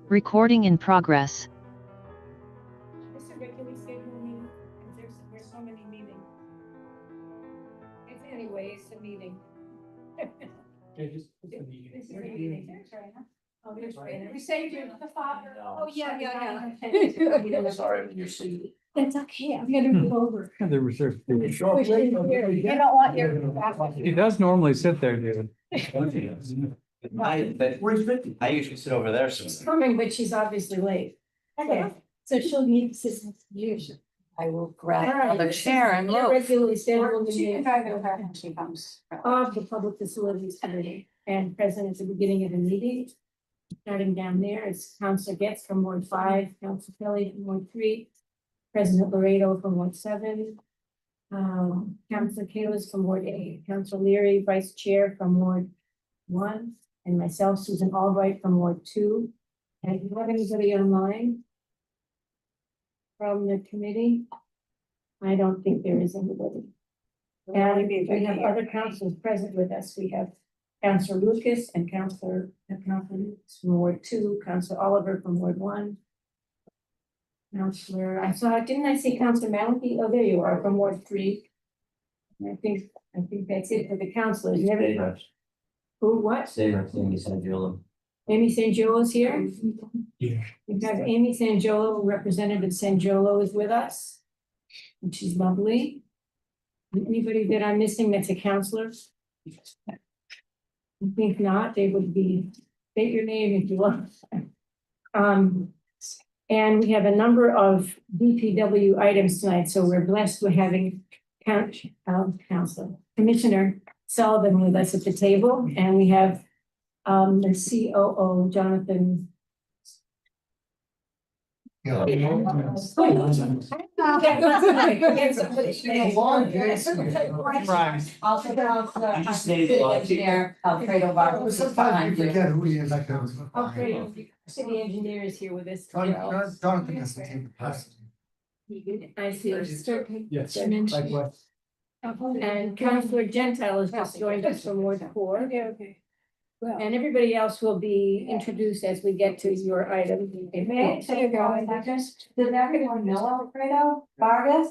Recording in progress. Mr. Rick, can we schedule a meeting? There's so many meetings. It's anyway, it's a meeting. This is a meeting. Oh, there's Raina. We saved you the father. Oh, yeah. Sorry, you're seated. That's okay, I'm gonna move over. The reserve. You don't want your. He does normally sit there, David. Where's Vicky? I usually sit over there, so. She's coming, but she's obviously late. Okay, so she'll need assistance. Usually. I will grab All right. another chair and look. Regularly scheduled She can meeting drive it back when she comes. of the Public Facilities Committee and present at the beginning of the meeting. Starting down there, it's Councilor Getz from Ward 5, Councilor Kelly from Ward 3, President Laredo from Ward 7, Councilor Kalis from Ward 8, Councilor Leary, Vice Chair from Ward 1, and myself, Susan Albright from Ward 2. And do you have anybody online from the committee? I don't think there is anybody. And we have other councils present with us. We have Councilor Lucas and Councilor Lucas from Ward 2, Councilor Oliver from Ward 1. Didn't I see Councilor Malachi? Oh, there you are, from Ward 3. I think that's it for the councilors. Who, what? Amy Sangiolo. Amy Sangiolo's here? Yeah. We have Amy Sangiolo, Representative Sangiolo is with us. And she's lovely. Anybody that I'm missing that's a counselor? I think not, they would be, state your name if you want. And we have a number of DPW items tonight, so we're blessed with having Commissioner Sullivan with us at the table, and we have the COO, Jonathan. Also, You just named a lot of people. engineer Alfredo Vargas is behind you. Who he is, I can't. Okay, city engineer is here with us. Jonathan has to take the pass. I see. Yes. Likewise. And Councilor Gentile has just joined us from Ward 4. Okay. And everybody else will be introduced as we get to your item. May I say a comment? Did everyone know Alfredo Vargas?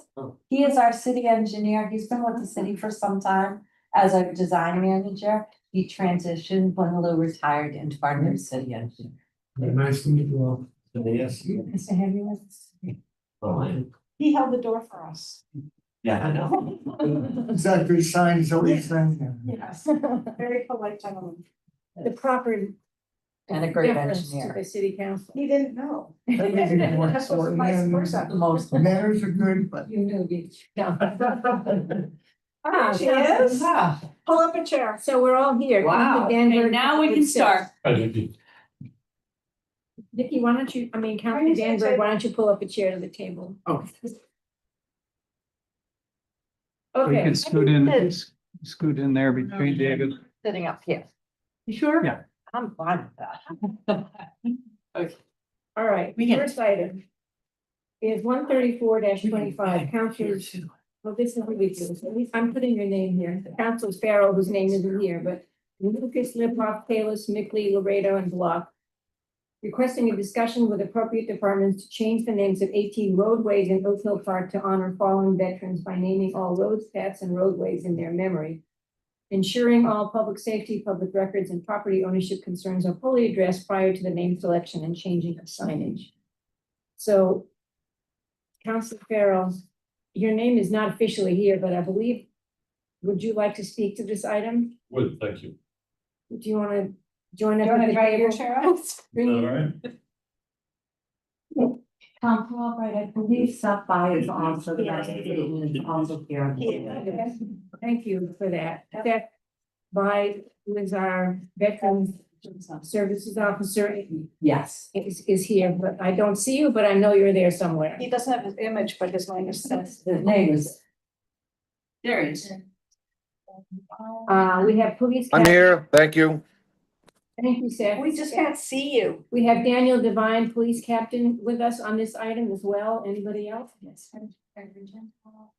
He is our city engineer. He's been with the city for some time as a design manager. He transitioned when Lou retired into our new city engineer. Nice to meet you all. Yes. Nice to have you with us. Oh, man. He held the door for us. Yeah, I know. Is that a good sign? Is that what you're saying? Yes, very polite gentleman. The proper And a great deference to engineer. the city council. He didn't know. That makes it more That's what's important. vice versa. Most. Manners are good, but. You know, Ah, she is. Ah, Pull up a chair. So we're all here. Wow. Councilor Danberg Okay, now we can with start. Vicki, why don't you, Councilor Danberg, why don't you pull up a chair to the table? Oh. We Okay, can scoot in there between David. Sitting up here. you sure? Yeah. I'm fine with that. Okay. All right, We can- first item is 134-25, councilors. Well, this is ridiculous. At least I'm putting your name here. Councilor Farrell, whose name isn't here, but Lucas, Lipoff, Kalis, Mickley, Laredo, and Block. Requesting a discussion with appropriate departments to change the names of 18 roadways in Oak Hill Park to honor fallen veterans by naming all roads, paths, and roadways in their memory. Ensuring all public safety, public records, and property ownership concerns are fully addressed prior to the name selection and changing of signage. So, Councilor Farrell, your name is not officially here, but I believe, would you like to speak to this item? Would, thank you. Do you want to join us? Do you want at to the drag your table? chair out? Bring All you- right. Council Albright, I believe stop by is also the best is also here. Thank you for that. That by who is our Veterans Services Officer Yes. is here, but I don't see you, but I know you're there somewhere. He doesn't have his image, but his name is. His name is. There he is. We have police. I'm here, thank you. Thank you, Seth. We just can't see you. We have Daniel Devine, police captain, with us on this item as well. Anybody else? Yes.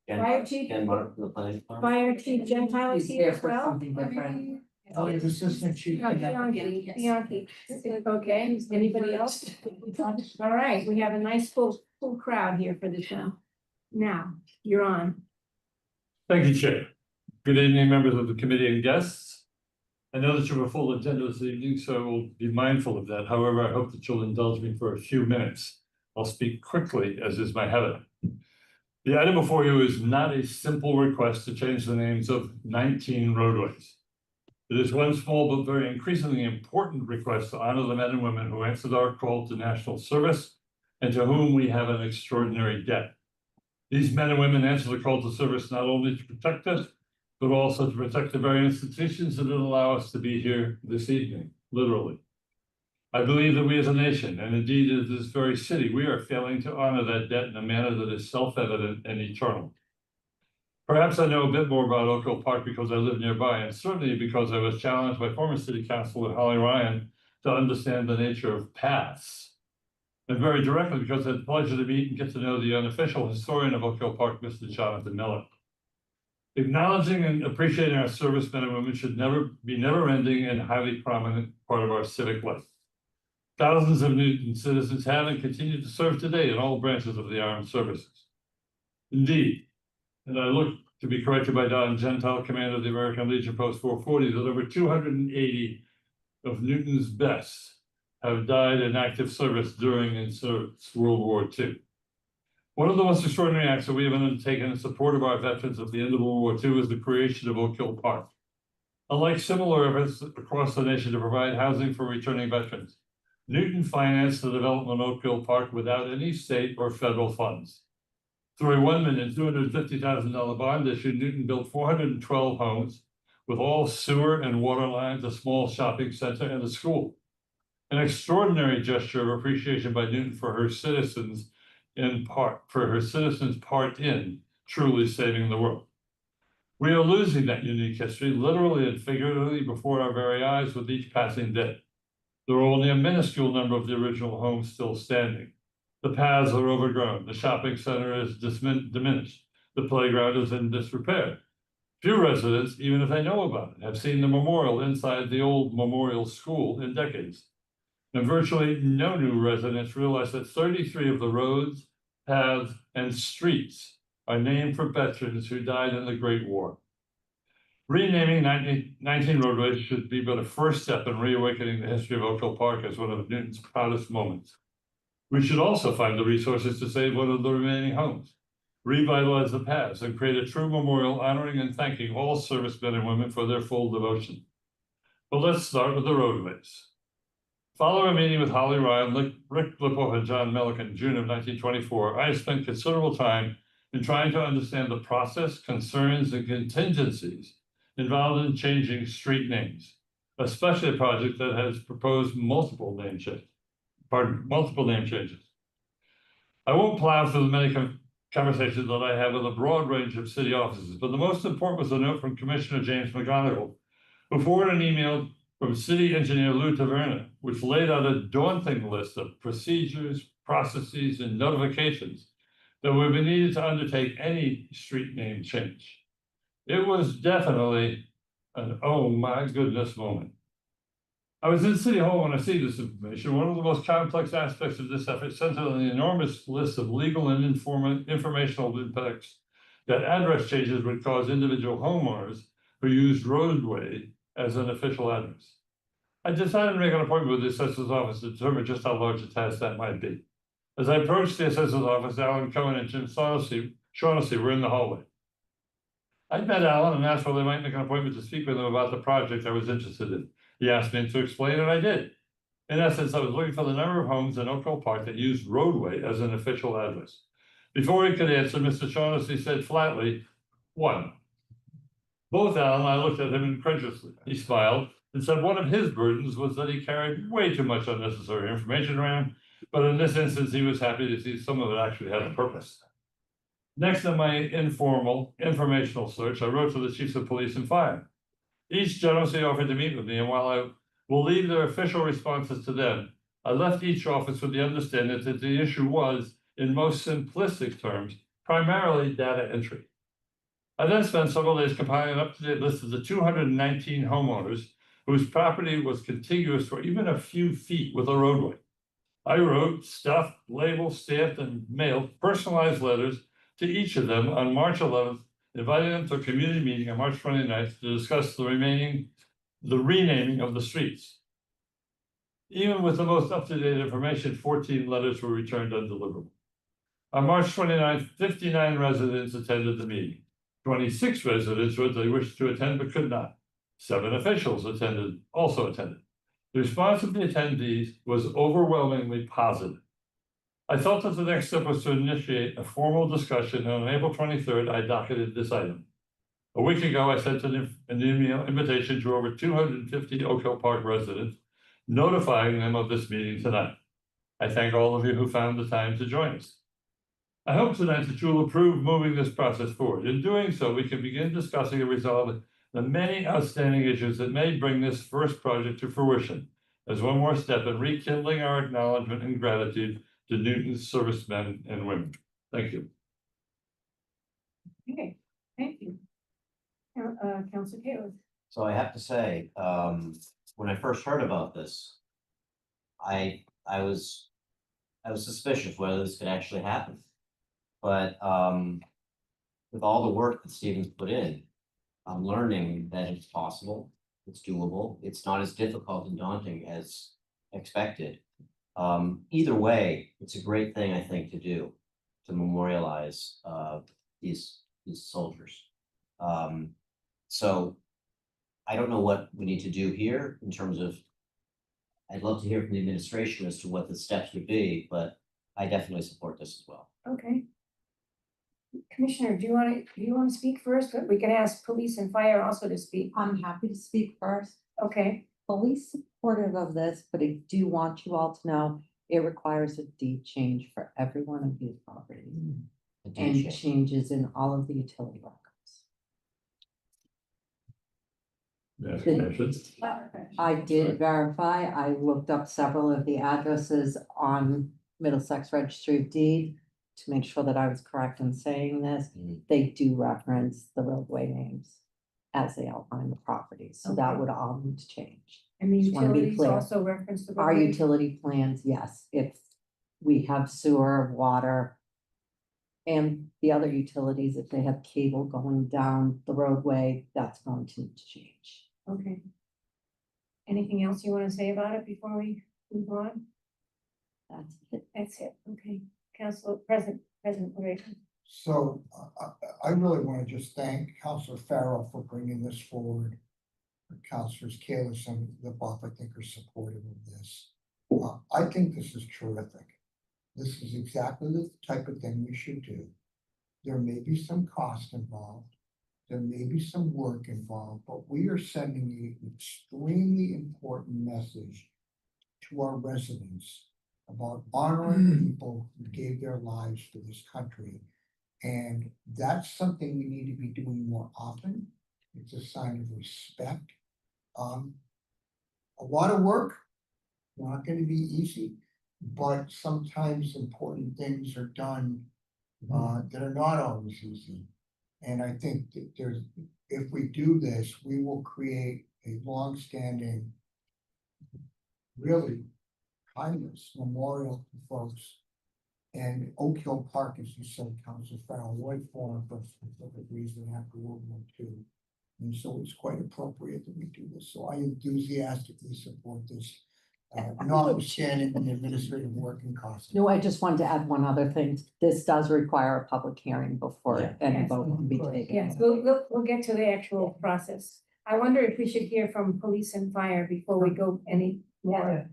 Fire chief, Ken Martin from the planning department. fire chief Gentile is He's here here as for well. something different. Oh, his assistant chief. Bianchi. Okay, anybody else? All right, we have a nice full crowd here for this one. Now, you're on. Thank you, Chair. Good evening, members of the committee and guests. I know that you have a full agenda this evening, so I will be mindful of that. However, I hope that you'll indulge me for a few minutes. I'll speak quickly, as is my habit. The item before you is not a simple request to change the names of 19 roadways. It is one small but very increasingly important request to honor the men and women who answered our call to national service and to whom we have an extraordinary debt. These men and women answer the call to service not only to protect us, but also to protect the very institutions that allow us to be here this evening, literally. I believe that we as a nation, and indeed as this very city, we are failing to honor that debt in a manner that is self-evident and eternal. Perhaps I know a bit more about Oak Hill Park because I live nearby, and certainly because I was challenged by former city councilor Holly Ryan to understand the nature of paths. And very directly because I had the pleasure to meet and get to know the unofficial historian of Oak Hill Park, Mr. Jonathan Miller. Acknowledging and appreciating our servicemen and women should never be never-ending and highly prominent part of our civic life. Thousands of Newton citizens have and continue to serve today in all branches of the armed services. Indeed, and I look to be corrected by Don Gentile, commander of the American Legion Post 440, that over 280 of Newton's best have died in active service during and since World War II. One of the most extraordinary acts that we have undertaken in support of our veterans at the end of World War II is the creation of Oak Hill Park. Unlike similar efforts across the nation to provide housing for returning veterans, Newton financed the development of Oak Hill Park without any state or federal funds. Through a $1,250,000 bond issue, Newton built 412 homes with all sewer and water lines, a small shopping center, and a school. An extraordinary gesture of appreciation by Newton for her citizens part in truly saving the world. We are losing that unique history literally and figuratively before our very eyes with each passing day. There are only a minuscule number of the original homes still standing. The paths are overgrown, the shopping center is diminished, the playground is in disrepair. Few residents, even if they know about it, have seen the memorial inside the old memorial school in decades. And virtually no new residents realize that 33 of the roads, paths, and streets are named for veterans who died in the Great War. Renaming 19 roadways should be but a first step in reawakening the history of Oak Hill Park as one of Newton's proudest moments. We should also find the resources to save one of the remaining homes, revitalize the paths, and create a true memorial honoring and thanking all servicemen and women for their full devotion. But let's start with the roadways. Following a meeting with Holly Ryan, Rick Lippoff, and John Mellick in June of 1924, I spent considerable time in trying to understand the process, concerns, and contingencies involved in changing street names, especially a project that has proposed multiple name changes. I won't plow through the many conversations that I have with a broad range of city offices, but the most important was a note from Commissioner James McGonigal, who forwarded an email from City Engineer Lou Taverna, which laid out a daunting list of procedures, processes, and notifications that would be needed to undertake any street name change. It was definitely an oh my goodness moment. I was in City Hall when I see this information. One of the most complex aspects of this effort centered on the enormous list of legal and informational impacts that address changes would cause individual homeowners who used roadway as an official address. I decided to make an appointment with the assessor's office to determine just how large a task that might be. As I approached the assessor's office, Alan Cohen and Jim Shaughnessy were in the hallway. I met Alan and asked whether they might make an appointment to speak with him about the project I was interested in. He asked me to explain, and I did. In essence, I was looking for the number of homes in Oak Hill Park that used roadway as an official address. Before he could answer, Mr. Shaughnessy said flatly, 1. Both Alan and I looked at him incredulously. He smiled and said one of his burdens was that he carried way too much unnecessary information around, but in this instance, he was happy to see some of it actually had a purpose. Next on my informal informational search, I wrote to the chiefs of police and fire. Each generously offered to meet with me, and while I will leave their official responses to them, I left each office with the understanding that the issue was, in most simplistic terms, primarily data entry. I then spent several days compiling an up-to-date list of the 219 homeowners whose property was contiguous for even a few feet with a roadway. I wrote, stuffed, labeled, stamped, and mailed personalized letters to each of them on March 11th, inviting them to a community meeting on March 29th to discuss the renaming of the streets. Even with the most up-to-date information, 14 letters were returned undeliverable. On March 29th, 59 residents attended the meeting. 26 residents wrote they wished to attend but could not. 7 officials also attended. The response of the attendees was overwhelmingly positive. I thought that the next step was to initiate a formal discussion, and on April 23rd, I docketed this item. A week ago, I sent an email invitation to over 250 Oak Hill Park residents, notifying them of this meeting tonight. I thank all of you who found the time to join us. I hope tonight that you will approve moving this process forward. In doing so, we can begin discussing and resolving the many outstanding issues that may bring this first project to fruition as one more step in rekindling our acknowledgement and gratitude to Newton's servicemen and women. Thank you. Okay, thank you. Council Taylor. So I have to say, when I first heard about this, I was suspicious whether this could actually happen. But with all the work that Stephen's put in, I'm learning that it's possible, it's doable, it's not as difficult and daunting as expected. Either way, it's a great thing, I think, to do, to memorialize these soldiers. So I don't know what we need to do here in terms of, I'd love to hear from the administration as to what the steps would be, but I definitely support this as well. Okay. Commissioner, do you want to speak first? But we can ask police and fire also to speak. I'm happy to speak first. Okay, Fully supportive of this, but I do want you all to know it requires a deed change for every one of these properties. And changes in all of the utility records. Yes, Good. questions? I did verify, I looked up several of the addresses on Middlesex Registry of Deed to make sure that I was correct in saying this. Mhm. They do reference the roadway names as they outline the properties, so that Okay. would all need to change. and the Just wanna be utilities clear. also reference the. Our roadway. utility plans, yes, if we have sewer, water. And the other utilities, if they have cable going down the roadway, that's going to need to change. Okay. Anything else you want to say about it before we move on? That's it. That's it, okay. Council, President Reagan. So I really want to just thank Councilor Farrell for bringing this forward. Councilors Kalis and LeBoff, I think, are supportive of this. I think this is terrific. This is exactly the type of thing we should do. There may be some cost involved. There may be some work involved, but we are sending an extremely important message to our residents about honoring people who gave their lives for this country. And that's something we need to be doing more often. It's a sign of respect. A lot of work, not going to be easy, but sometimes important things are done that are not always easy. And I think that if we do this, we will create a long-standing, really timeless memorial to folks. And Oak Hill Park, as you said, Councilor Farrell, was formed for a specific reason after World War II. And so it's quite appropriate that we do this. So I enthusiastically support this, notwithstanding the administrative work and cost. No, I just wanted to add one other thing. This does require a public hearing before Yeah. any Yes, vote can be of course. taken. Yes, we'll get to the actual process. I wonder if we should hear from police and fire before we go any more.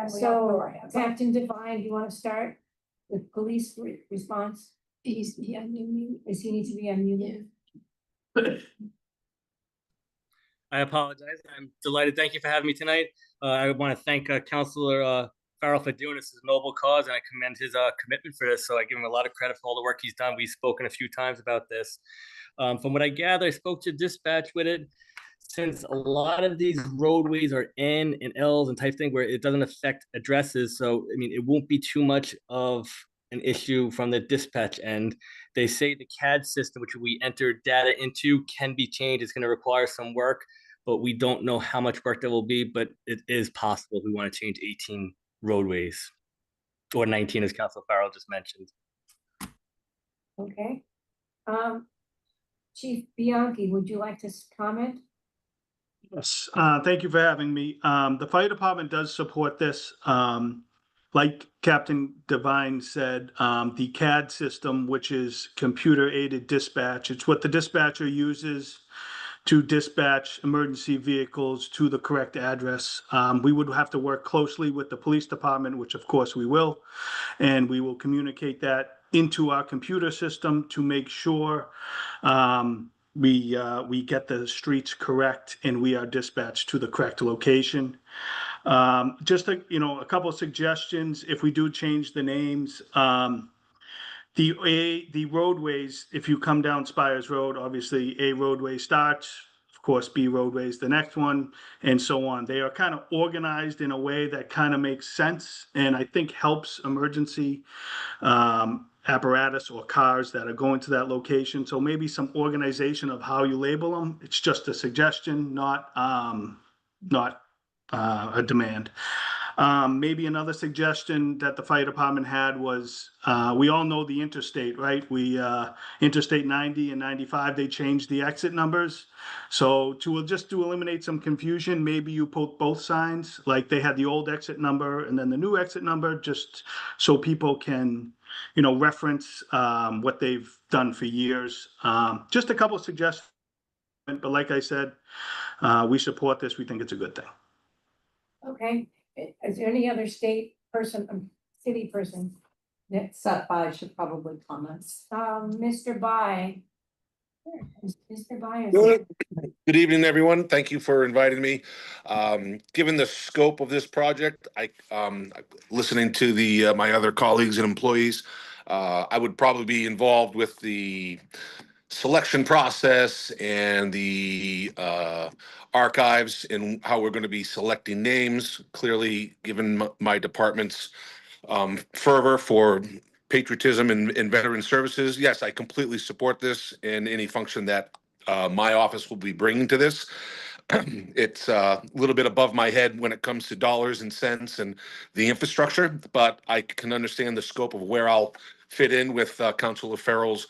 So Captain Devine, do you want to start with police response? Does he need to be unmuted? I apologize. I'm delighted. Thank you for having me tonight. I want to thank Councilor Farrell for doing this as a noble cause, and I commend his commitment for this. So I give him a lot of credit for all the work he's done. We've spoken a few times about this. From what I gather, I spoke to dispatch with it. Since a lot of these roadways are N and Ls and type thing where it doesn't affect addresses, so I mean, it won't be too much of an issue from the dispatch end. They say the CAD system, which we enter data into, can be changed. It's going to require some work. but we don't know how much work there will be, but it is possible if we want to change 18 roadways. Or 19, as Council Farrell just mentioned. Okay. Chief Bianchi, would you like to comment? Yes, thank you for having me. The fire department does support this. Like Captain Devine said, the CAD system, which is computer aided dispatch, it's what the dispatcher uses to dispatch emergency vehicles to the correct address. We would have to work closely with the police department, which of course we will, and we will communicate that into our computer system to make sure we get the streets correct and we are dispatched to the correct location. Just a couple of suggestions if we do change the names. The roadways, if you come down Spires Road, obviously A roadway starts, of course, B roadway is the next one, and so on. They are kind of organized in a way that kind of makes sense and I think helps emergency apparatus or cars that are going to that location. So maybe some organization of how you label them. It's just a suggestion, not a demand. Maybe another suggestion that the fire department had was, we all know the interstate, right? Interstate 90 and 95, they changed the exit numbers. So to eliminate some confusion, maybe you put both signs, like they had the old exit number and then the new exit number, just so people can, reference what they've done for years. Just a couple of suggestions, but like I said, we support this. We think it's a good thing. Okay, is there any other city person? Set by should probably comment. Mr. Bai. Mr. Bai. Good evening, everyone. Thank you for inviting me. Given the scope of this project, listening to my other colleagues and employees, I would probably be involved with the selection process and the archives and how we're going to be selecting names. Clearly, given my department's fervor for patriotism and veteran services, yes, I completely support this and any function that my office will be bringing to this. It's a little bit above my head when it comes to dollars and cents and the infrastructure, but I can understand the scope of where I'll fit in with Councilor Farrell's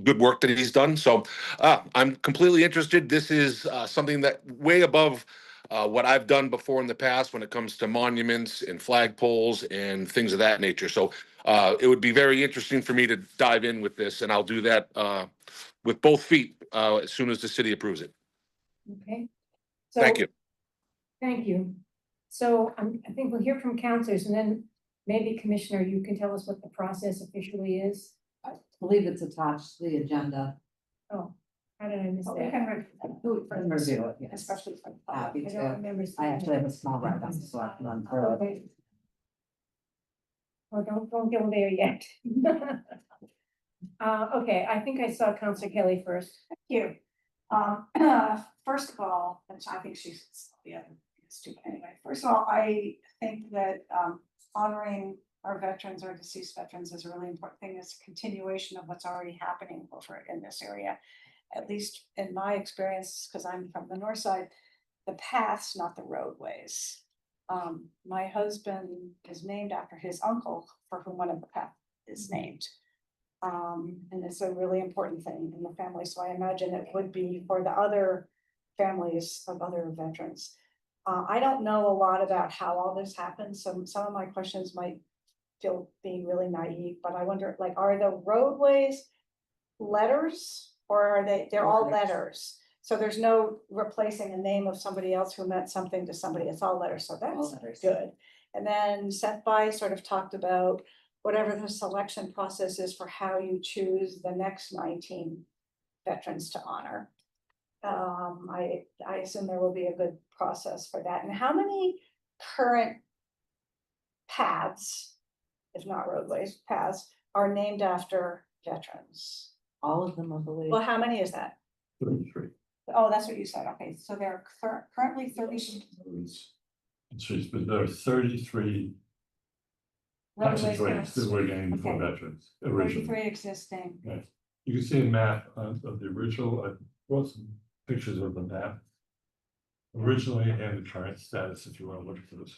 good work that he's done. So I'm completely interested. This is something that way above what I've done before in the past when it comes to monuments and flagpoles and things of that nature. So it would be very interesting for me to dive in with this, and I'll do that with both feet as soon as the city approves it. Okay. Thank you. Thank you. So I think we'll hear from councilors and then maybe Commissioner, you can tell us what the process officially is. I believe it's attached to the agenda. Oh, how did I miss Okay, that? Who can review it, yes. Especially for the public. Happy I to. don't remember. I seeing actually it. have a small write-up, so I can run through it. Okay. Oh, don't go there yet. Okay, I think I saw Councilor Kelly first. Thank you. First of all, and I think she's anyway. First of all, I think that honoring our veterans, our deceased veterans, is a really important thing. It's a continuation of what's already happening over in this area. At least in my experience, because I'm from the north side, the paths, not the roadways. My husband is named after his uncle, for whom one of the paths is named. And it's a really important thing in the family. So I imagine it would be for the other families of other veterans. I don't know a lot about how all this happens. So some of my questions might feel being really naive, but I wonder, like, are the roadways letters or are they're all letters? So there's no replacing a name of somebody else who meant something to somebody. It's all letters. So that's good. And then Seth By sort of talked about whatever the selection process is for how you choose the next 19 veterans to honor. I assume there will be a good process for that. And how many current paths, if not roadways, paths, are named after veterans? All of them, I believe. Well, how many is that? 33. Oh, that's what you said. Okay, so there are currently 30 But there are 33 roadways. passageways that were named for Okay. veterans originally. 33 existing. Yes. You can see a map of the original, I brought some pictures of the map. Originally and the current status, if you want to look at this.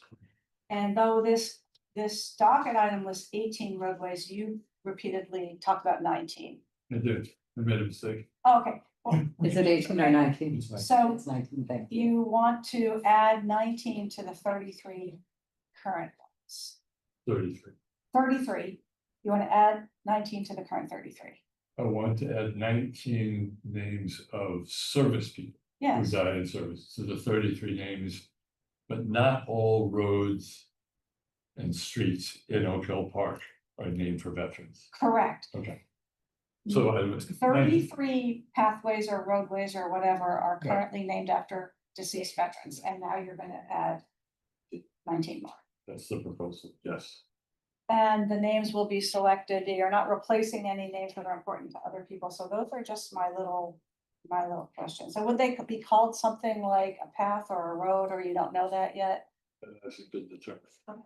And though this docket item was 18 roadways, you repeatedly talked about 19. I did, I made a mistake. Oh, okay, well, Is it 18 or 19? It's like- so It's 19, thank you. you want to add 19 to the 33 current ones. 33. 33, you want to add 19 to the current 33. I want to add 19 names of service people who Yes, died in service to the 33 names, but not all roads and streets in Oak Hill Park are named for veterans. correct. Okay. So I was. 33 pathways or roadways or whatever are Yeah. currently named after deceased veterans, and now you're gonna add 19 more. That's the proposal, yes. And the names will be selected, you're not replacing any names that are important to other people, so those are just my little questions. So would they be called something like a path or a road, or you don't know that yet? That's a good determination.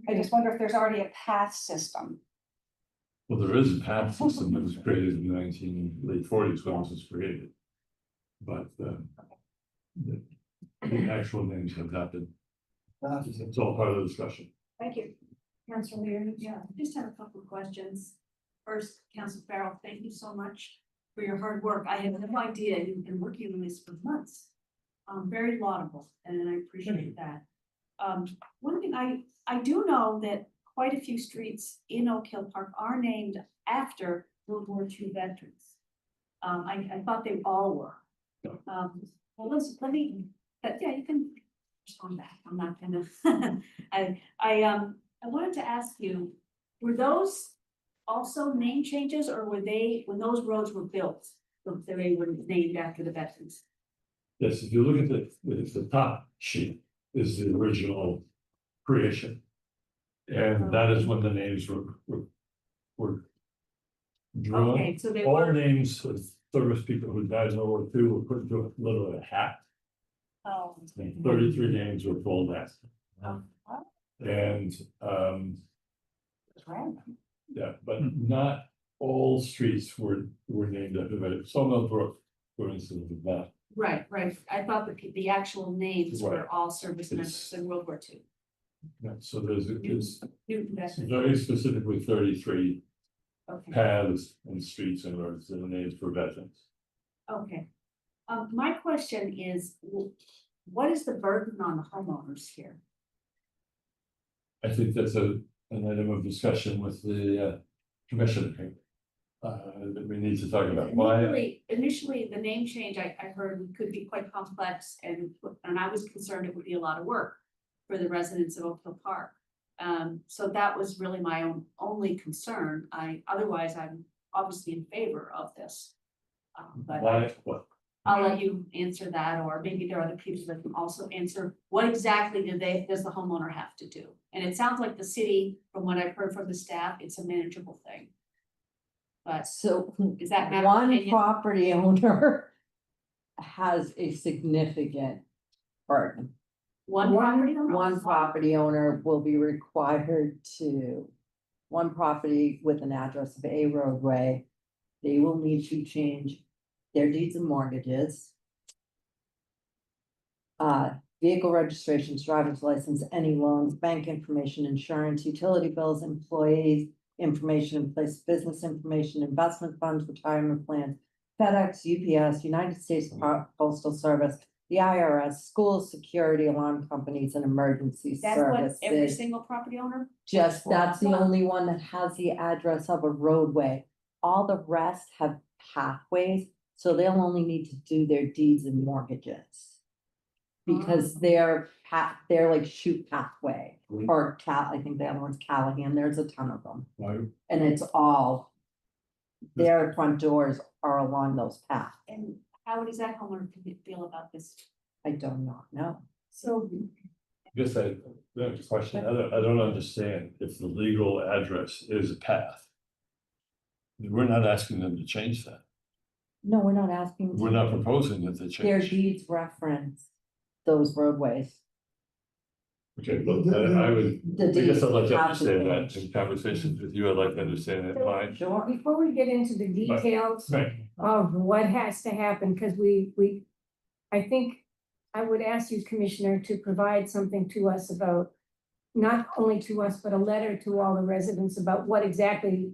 I just wonder if there's already a path system. Well, there is a path system that was created in the late 40s when this was created. But the actual names have not been, it's all part of the discussion. Thank you. Councilor Lear. Yeah, I just have a couple of questions. First, Council Farrell, thank you so much for your hard work. I had no idea you've been working on this for months. Very laudable, and I appreciate that. One thing I do know that quite a few streets in Oak Hill Park are named after World War II veterans. I thought they all were. Well, let me, yeah, you can respond back. I'm not gonna, I wanted to ask you, were those also name changes, or were they, when those roads were built, they were named after the veterans? Yes, if you look at the top sheet is the original creation. And that is when the names were drawn. Okay, so they All were, names of service people who died in World War II were put into literally a hat. Oh. And 33 names were called that. Oh. And It's random. yeah, but not all streets were named after veterans. Sawmill Brook, for instance, was not. right. I thought the actual names Right. were all service members It's- in World War II. Yeah, so it's New veterans. very specifically 33 Okay. paths and streets and roads that are named for veterans. Okay. My question is, what is the burden on the homeowners here? I think that's an item of discussion with the commission. That we need to talk about why. Initially, the name change, I heard could be quite complex, and I was concerned it would be a lot of work for the residents of Oak Hill Park. So that was really my only concern. Otherwise, I'm obviously in favor of this. But Why, what? I'll let you answer that, or maybe there are other people that can also answer, what exactly does the homeowner have to do? And it sounds like the city, from what I've heard from the staff, it's a manageable thing. But So is that matter of one opinion? property owner has a significant burden. One property owner? One property owner will be required to, one property with an address of a roadway, they will need to change their deeds and mortgages. Vehicle registrations, driver's license, any loans, bank information, insurance, utility bills, employees, information in place, business information, investment funds, retirement plans, FedEx, UPS, United States Postal Service, the IRS, schools, security alarm companies, and emergency That's what every services. single property owner? Just, that's the only one that has the address of a roadway. All the rest have pathways, so they'll only need to do their deeds and mortgages. Because they're like shoot pathway, or I think the other one's Callahan, there's a ton of them. Why? And it's all, their front doors are along those paths. And how does that homeowner feel about this? I do not know. So, I guess I have a question. I don't understand if the legal address is a path. We're not asking them to change that. No, we're not asking. We're not proposing that they Their change. deeds reference those roadways. Okay, well, I would, The I guess I'd like to deed understand that has to in conversations with you, I'd like to understand it, fine. Sure. Before we get into the details Right, of what has to happen, because I think I would ask you, Commissioner, to provide something to us about, not only to us, but a letter to all the residents about what exactly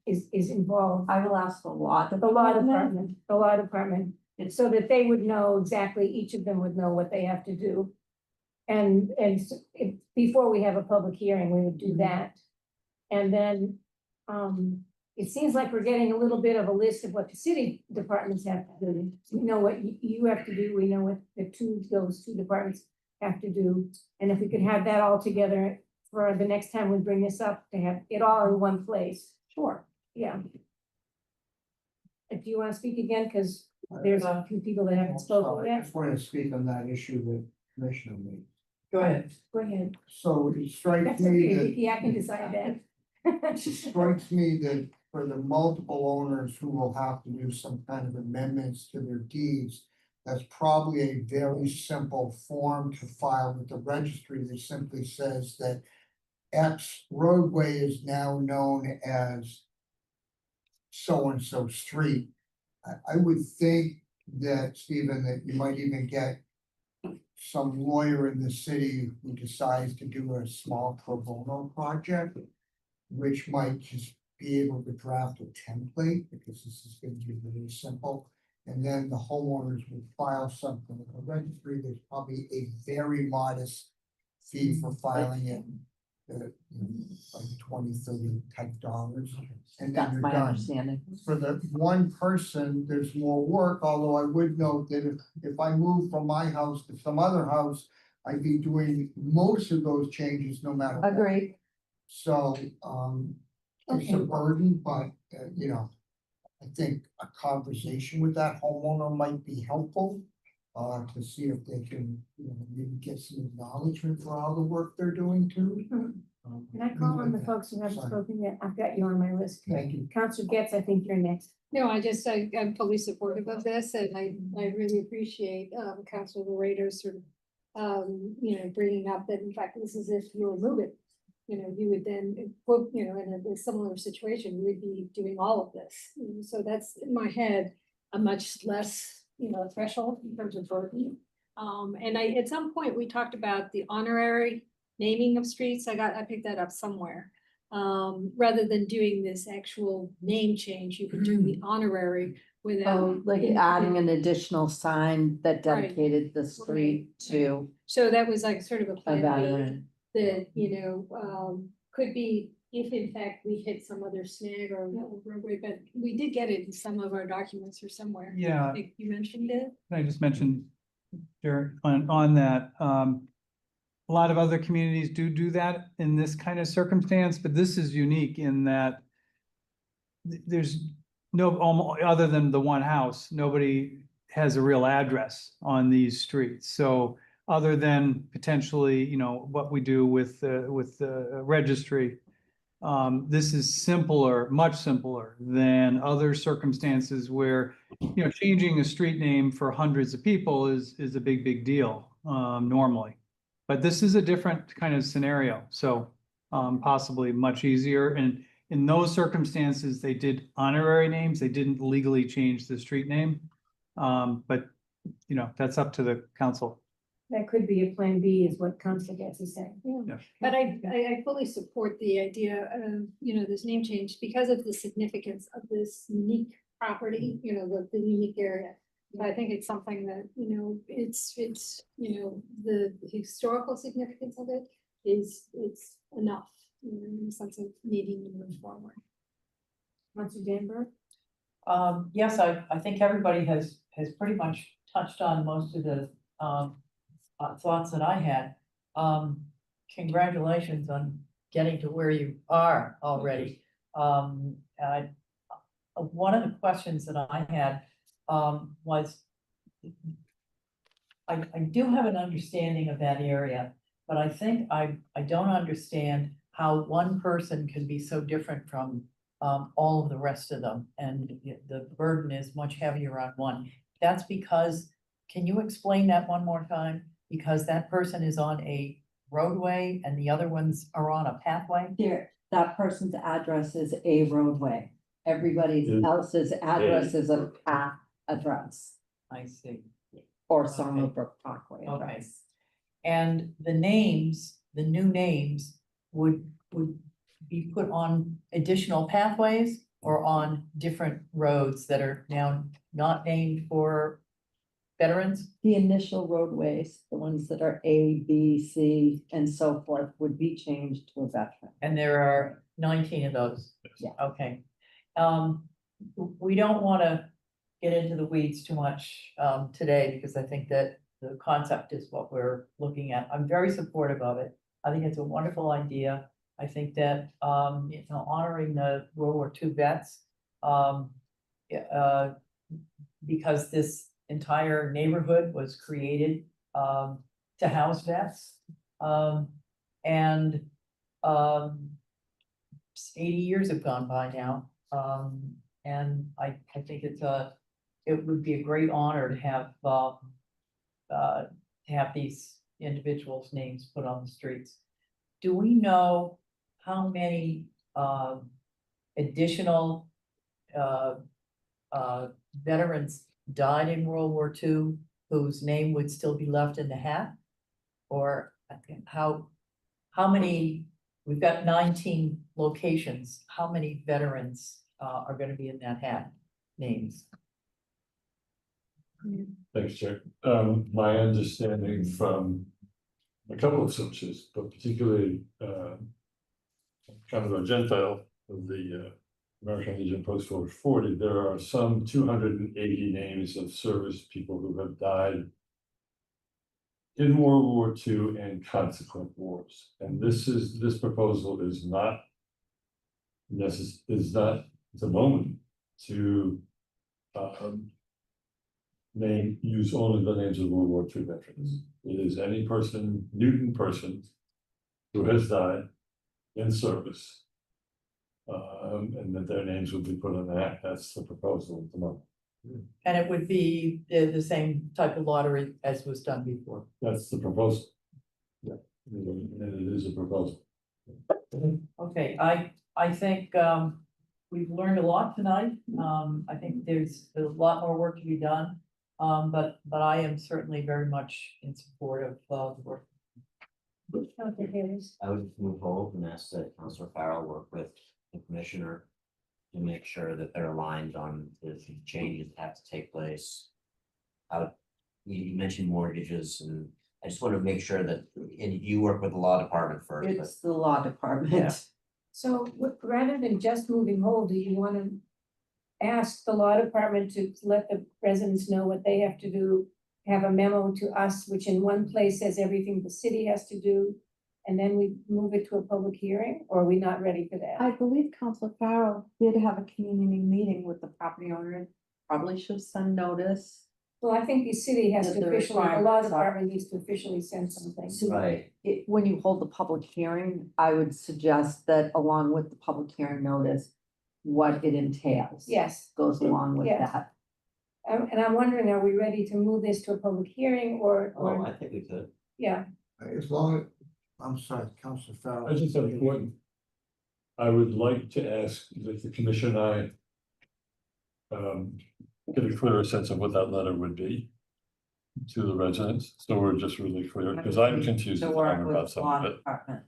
is involved. I will ask the law. The law department, and so that they would know exactly, each of them would know what they have to do. And before we have a public hearing, we would do that. And then, it seems like we're getting a little bit of a list of what the city departments have to do. We know what you have to do, we know what those two departments have to do. And if we could have that all together for the next time we bring this up, to have it all in one place. Sure. Yeah. Do you want to speak again? Because there's a few people that haven't spoken I yet. just wanted to speak on that issue that Commissioner made. Go ahead. Go ahead. So it strikes That's me okay, that. Vicky, I can decide that. It strikes me that for the multiple owners who will have to do some kind of amendments to their deeds, that's probably a very simple form to file with the registry that simply says that X roadway is now known as so-and-so street. I would think that, Stephen, that you might even get some lawyer in the city who decides to do a small pro bono project, which might just be able to draft a template, because this is going to be really simple. And then the homeowners would file something with the registry. There's probably a very modest fee for filing it. Like $20-30 type dollars. And then That's you're my done. understanding. For the one person, there's more work, although I would note that if I move from my house to some other house, I'd be doing most of those changes no matter what. Agreed. So, it's a burden, but, I think a conversation with that homeowner might be helpful. To see if they can, maybe get some acknowledgement for all the work they're doing too. Can I call on the folks who haven't Sorry. spoken yet? I've got you on my list. Thank you. Counselor Getz, I think you're next. No, I'm fully supportive of this, and I really appreciate, Councilor Laredo sort of, bringing up that, in fact, this is if you remove it. You would then, in a similar situation, you would be doing all of this. So that's, in my head, a much less, threshold in terms of burden. And at some point, we talked about the honorary naming of streets. I picked that up somewhere. Rather than doing this actual name change, you could do the honorary without. Oh, like adding an additional sign that Right. dedicated the street to So that was like sort of a a plan B veteran. that, could be if in fact we hit some other snag or roadway, but we did get it in some of our documents or somewhere. Yeah. I think you mentioned it. I just mentioned there on that, a lot of other communities do that in this kind of circumstance, but this is unique in that there's other than the one house, nobody has a real address on these streets. So other than potentially, what we do with the registry, this is much simpler than other circumstances where, changing a street name for hundreds of people is a big deal, normally. But this is a different kind of scenario, so, possibly much easier. And in those circumstances, they did honorary names, they didn't legally change the street name. But, that's up to the council. That could be a plan B is what Counselor Getz is saying. Yeah. But I fully support the idea of, this name change because of the significance of this unique property, the unique area. But I think it's something that, it's, the historical significance of it it's enough, in the sense of needing to move forward. Counselor Danberg? Yes, I think everybody has pretty much touched on most of the, thoughts that I had. Congratulations on getting to where you are already. One of the questions that I had, was, I do have an understanding of that area, but I think I don't understand how one person can be so different from all of the rest of them, and the burden is much heavier on one. That's because, can you explain that one more time? Because that person is on a roadway and the other ones are on a pathway? There, that person's address is a roadway. Everybody Is else's address is a path address I see. or Okay. Summerbrook Parkway Okay. address. And the names, the new names would be put on additional pathways or on different roads that are now not named for veterans? The initial roadways, the ones that are A, B, C, and so forth, would be changed to a veteran. And there are 19 of those? Yeah. Okay. We don't wanna get into the weeds too much, today, because I think that the concept is what we're looking at. I'm very supportive of it. I think it's a wonderful idea. I think that, honoring the World War II vets, because this entire neighborhood was created, to house vets. And, 80 years have gone by now. And I think it would be a great honor to have these individuals' names put on the streets. Do we know how many, additional, veterans died in World War II whose name would still be left in the hat? Or how many, we've got 19 locations, how many veterans are gonna be in that hat, names? Thanks, Chair. My understanding from a couple of sources, but particularly, Commodore Gentile of the American Legion Post 440, there are some 280 names of service people who have died in World War II and consequent wars. And this proposal is not the moment to use only the names of World War II veterans. It is any person, Newton person, who has died in service. And that their names would be put on that. That's the proposal at the moment. And it would be the same type of lottery as was done before. That's the proposal. Yeah, and it is a proposal. Okay, I think we've learned a lot tonight. I think there's a lot more work to be done. But I am certainly very much in support of the work. I would move forward and ask that Councilor Farrell work with the commissioner to make sure that they're aligned on the changes that have to take place. You mentioned mortgages, and I just want to make sure that, and you work with the law department first. but- It's the law department. Yeah. So rather than just moving hold, do you want to ask the law department to let the residents know what they have to do? Have a memo to us, which in one place says everything the city has to do, and then we move it to a public hearing, or are we not ready for that? I believe Council Farrell did have a community meeting with the property owner, probably should send notice. Well, I think the city has That to the officially, the law requirements are- department needs to officially send something. Right, When you hold the public hearing, I would suggest that along with the public hearing notice, what it entails. Yes, Goes along with Yes. that. and I'm wondering, are we ready to move this to a public hearing or, oh, I think we could. yeah, As long as, I'm sorry, Councilor Farrell. I just have one. I would like to ask that the commission and I get a clearer sense of what that letter would be to the residents, so we're just really clear, because I'm confused To at the work time with about the law some of it. department.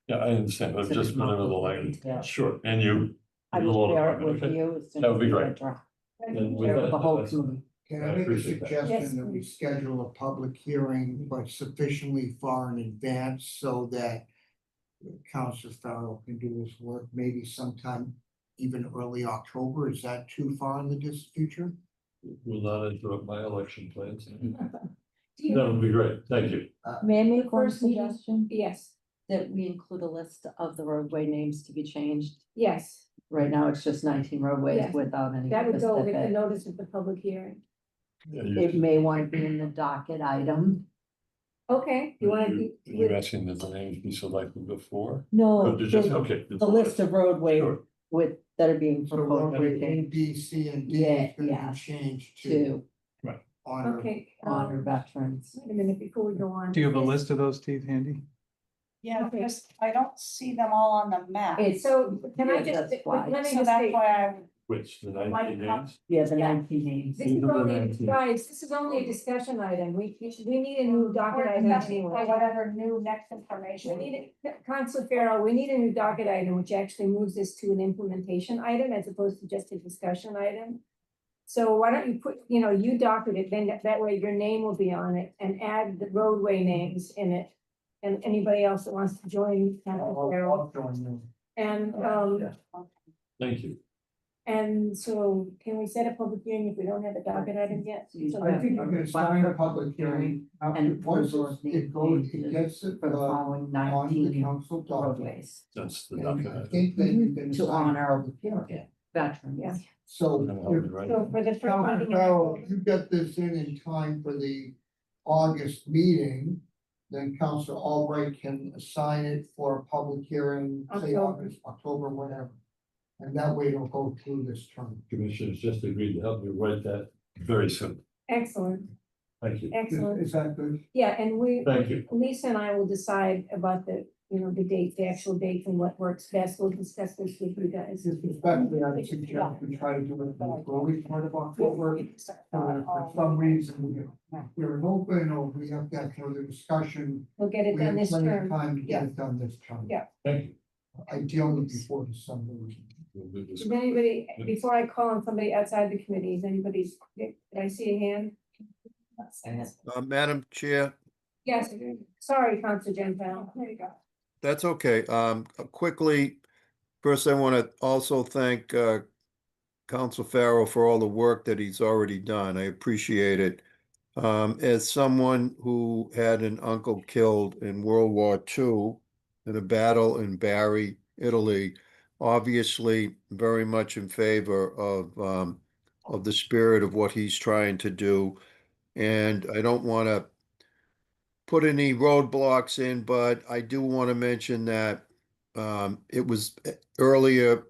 Yeah, I understand, but To just come up whatever the with language, details. sure, and you. I the will law share it department, with okay? you. as soon That would as be we great. get draft. And with Share that, with the whole that's- community. Can I I make a appreciate that. Yes, suggestion that we please. schedule a public hearing, but sufficiently far in advance so that Councilor Farrell can do his work, maybe sometime even early October? Is that too far in the distant future? Will not interrupt my election plans. Do That you- would be great, thank you. May I The make one first meeting- suggestion? Yes, That we include a list of the roadway names to be changed. yes, Right now, it's just 19 roadways Yes. without any that would go with the specific. notice of the public hearing. Yeah, It may want to be in the docket item. Okay, you want to You're do, asking that the names be selected before? No, Oh, just, the okay. list of roadways Sure. that are being So proposed to be roadway A, changed B, C, and D Yeah, is gonna yeah. be changed to to honor. okay. honor veterans. Wait a minute, before we go on. Do you have a list of those, Steve, handy? Yeah, Okay. because I don't see them all on the map. It's, So can I Yeah, just, that's why. let me So just that's say, why I, Which, the Like, 19 names? yeah, the Yeah. 19 names. this is These are the only, 19. guys, this is only a discussion item. We need a new docket we're item discussing for anyway. whatever new next We information. need, Council Farrell, we need a new docket item, which actually moves this to an implementation item as opposed to just a discussion item. So why don't you put, you docket it, then that way your name will be on it and add the roadway names in it. And anybody else that wants to join Council Farrell. And, Thank you. and so can we set a public hearing if we don't have a docket item yet? So I think I'm gonna sign a public hearing, And once approval of it goes, it gets it, For the following on the 19 council document. roadways That's the And I document. think that you can to sign a honor public hearing. veterans. Yeah. So, So for the first Council meeting in Farrell, October- if you get this in time for the August meeting, then Council Albright can assign it for a public hearing, say October. August, October, whatever. And that way it'll go through this term. Commissioners just agreed to help me write that very soon. Excellent, Thank you. excellent. Is that good? Yeah, and Thank you. Lisa and I will decide about the, the date, the actual date and what works best. We'll discuss this with you guys. Especially, I would suggest we try to do it the early part of October. For some reason, we're open or we have to have further discussion. We'll get it We have done this plenty of term. time to Yeah. get it done this term. Yeah. Thank you. Ideally before December. We'll do this. Is anybody, before I call on somebody outside the committee, is anybody, did I see a hand? Madam Chair, Yes, sorry, Council Gentile. There you go. that's okay. Quickly, first I want to also thank Council Farrell for all the work that he's already done. I appreciate it. As someone who had an uncle killed in World War II in a battle in Bari, Italy, obviously very much in favor of the spirit of what he's trying to do. And I don't want to put any roadblocks in, but I do want to mention that it was earlier,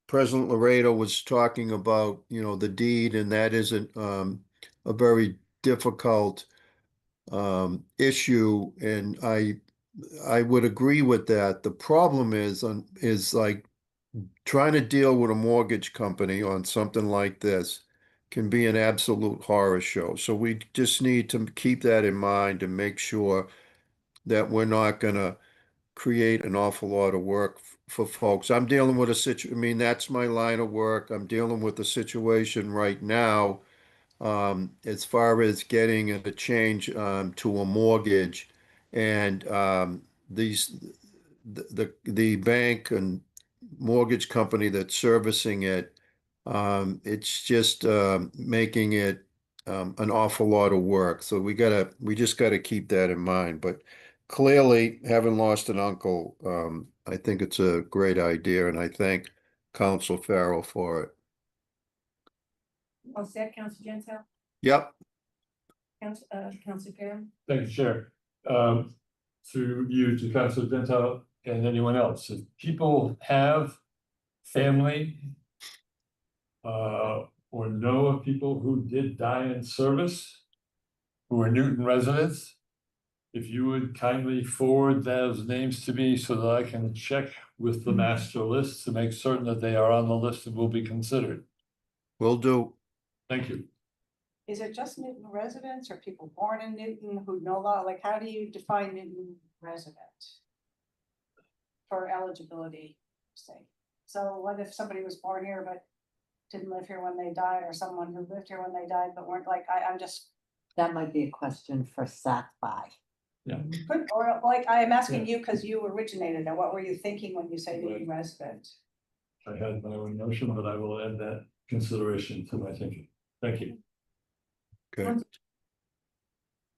President Laredo was talking about, the deed, and that isn't a very difficult issue, and I would agree with that. The problem is like trying to deal with a mortgage company on something like this can be an absolute horror show. So we just need to keep that in mind and make sure that we're not gonna create an awful lot of work for folks. I'm dealing with I mean, that's my line of work. I'm dealing with the situation right now, as far as getting a change, to a mortgage. And, the bank and mortgage company that's servicing it, it's just making it an awful lot of work. So we just gotta keep that in mind. But clearly, having lost an uncle, I think it's a great idea, and I thank Council Farrell for it. All set, Council Gentile? Yep. Council Farrell? Thank you, Chair. Through you to Council Gentile and anyone else, if people have family or know of people who did die in service, who are Newton residents, if you would kindly forward those names to me so that I can check with the master list to make certain that they are on the list and will be considered. Will do. Thank you. Is it just Newton residents or people born in Newton who know law? Like, how do you define Newton resident? For eligibility sake. So what if somebody was born here but didn't live here when they died, or someone who lived here when they died but weren't, like, I'm just. That might be a question for SACBI. Good, or like, I am asking you because you originated it. What were you thinking when you say Newton resident? I had my own notion, but I will add that consideration to my thinking. Thank you. Okay.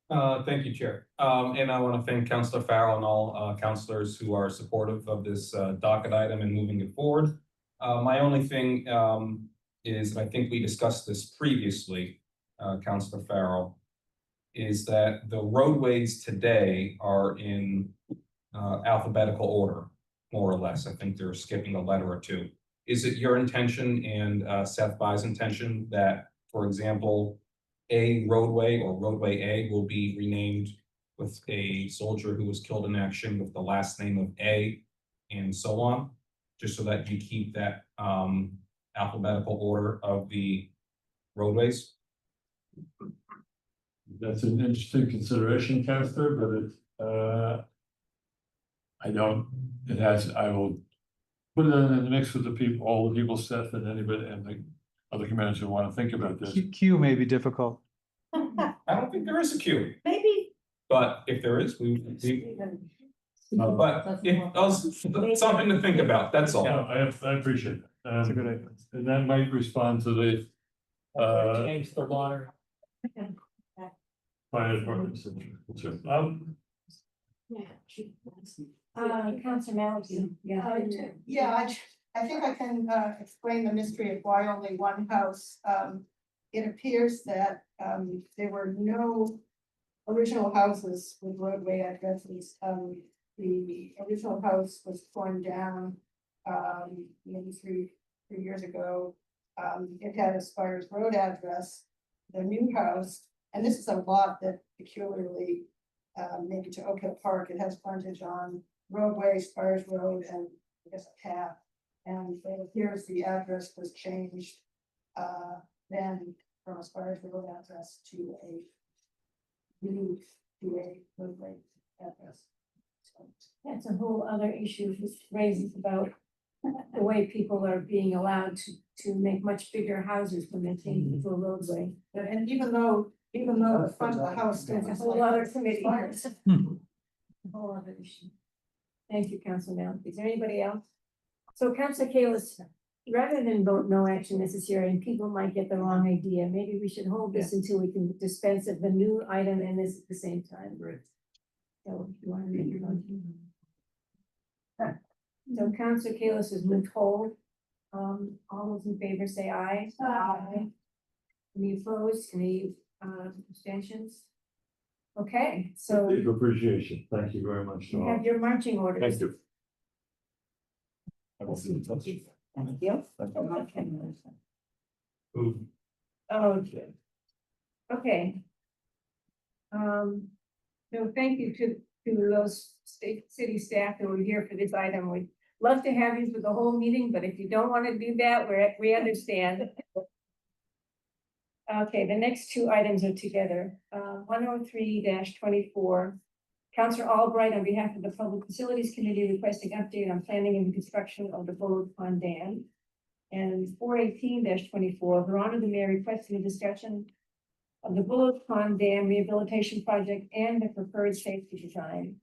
Thank you, Chair. And I want to thank Councilor Farrell and all councilors who are supportive of this docket item and moving it forward. My only thing is, and I think we discussed this previously, Councilor Farrell, is that the roadways today are in alphabetical order, more or less. I think they're skipping a letter or two. Is it your intention and Seth By's intention that, for example, a roadway or roadway A will be renamed with a soldier who was killed in action with the last name of A and so on, just so that you keep that alphabetical order of the roadways. That's an interesting consideration, Counselor, but I will put it in the mix with the people, all the people, Seth and anybody and the other communities who want to think about this. Q may be difficult. I don't think there is a queue, Maybe. but if there is, but it does, something to think about, that's all. No, I appreciate it. That's a good idea. And that might respond to the Change the water. fire department. Councilor Maliki. Yeah, I think I can explain the mystery of why only one house. It appears that there were no original houses with roadway addresses. The original house was torn down maybe three years ago. It had a Spires Road address. The new house, and this is a lot that peculiarly make it to Oak Hill Park. It has frontage on roadway, Spires Road, and I guess a path. And it appears the address was changed then from a Spires Road address to a roadway address. So That's a whole other issue which raises about the way people are being allowed to make much bigger houses when they change it to a roadway. and even though the front of the house still There's a has whole like other committee. Spires. A whole other issue. Thank you, Council Mel. Is there anybody else? So Council Kalis, rather than vote no action necessary, and people might get the wrong idea, maybe we should hold this until we can dispense of the new item and this at the same time. So if you want to make your motion. So Council Kalis has moved hold. All those in favor say aye. Aye. Any opposed, any abstentions? Okay, so Deep appreciation. Thank you very much. to you all. have your marching orders. Thank you. I will be in touch. Thank you. Okay. Ooh. Oh, good. Okay. So thank you to those city staff that were here for this item. We'd love to have you for the whole meeting, but if you don't want to do that, we understand. Okay, the next two items are together. 103-24. Counselor Albright, on behalf of the Public Facilities Committee, requesting update on planning and construction of the Bullard Pond Dam. And 418-24, Veronica the Mayor requesting a discussion of the Bullard Pond Dam Rehabilitation Project and the preferred safety design.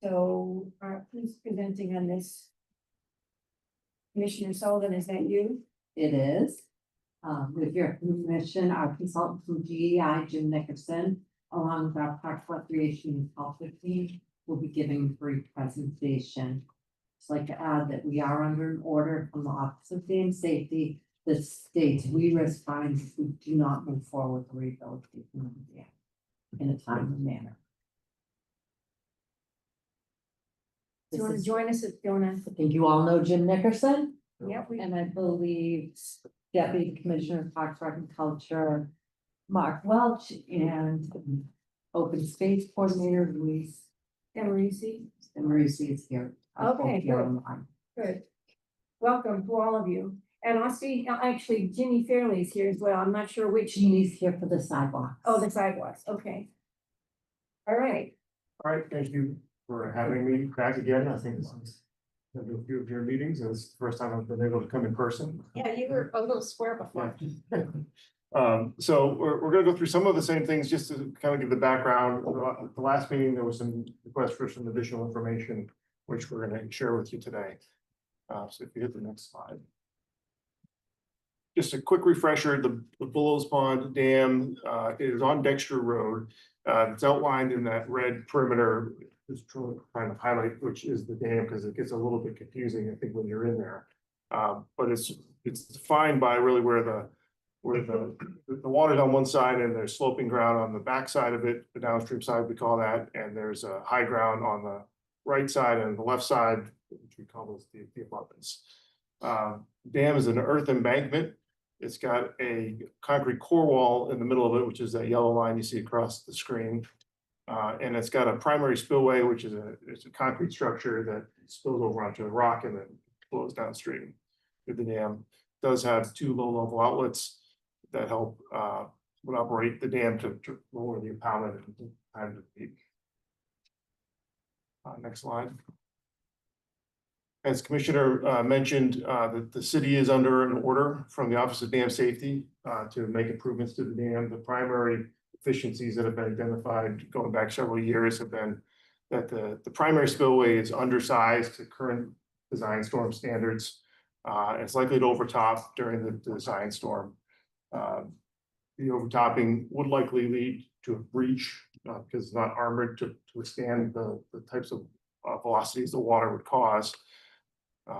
So, who's presenting on this? Commissioner Sullivan, is that you? It is. With your permission, our consultant from GEI, Jim Nickerson, along with our Park Recreation and Culture team, will be giving a brief presentation. Just like to add that we are under an order from the Office of Dam Safety that states we risk fines if we do not move forward with the rehabilitation of the dam in a timely manner. Do you want to join us if Fiona? I think you all know Jim Nickerson. Yep. And I believe Deputy Commissioner of Parks, Rec and Culture, Mark Welch, and Open Space Coordinator Luis Emerisi. Emerisi is here. Okay, Here good. online. Good. Welcome to all of you. And I'll see, actually, Ginny Fairley is here as well. I'm not sure which. Jeannie's here for the sidewalks. Oh, the sidewalks. Okay. All right. All right, thank you for having me back again. I think this is a few of your meetings. It's the first time I've been able to come in person. Yeah, you were a little square before. So we're gonna go through some of the same things just to kind of give the background. The last meeting, there was some requests for some additional information, which we're gonna share with you today. So if you hit the next slide. Just a quick refresher, the Bullows Pond Dam is on Dexter Road. It's outlined in that red perimeter, just trying to highlight which is the dam because it gets a little bit confusing, I think, when you're in there. But it's defined by really where the water's on one side and there's sloping ground on the back side of it, the downstream side we call that, and there's a high ground on the right side and the left side, which we call those the abutments. Dam is an earth embankment. It's got a concrete core wall in the middle of it, which is that yellow line you see across the screen. And it's got a primary spillway, which is it's a concrete structure that spills over onto a rock and then flows downstream through the dam. It does have 2 low-level outlets that help would operate the dam to lower the impoundment and time to peak. Next slide. As Commissioner mentioned, that the city is under an order from the Office of Dam Safety to make improvements to the dam. The primary efficiencies that have been identified going back several years have been that the primary spillway is undersized to current design storm standards. It's likely to overtop during the design storm. The overtopping would likely lead to a breach because it's not armored to withstand the types of velocities the water would cause,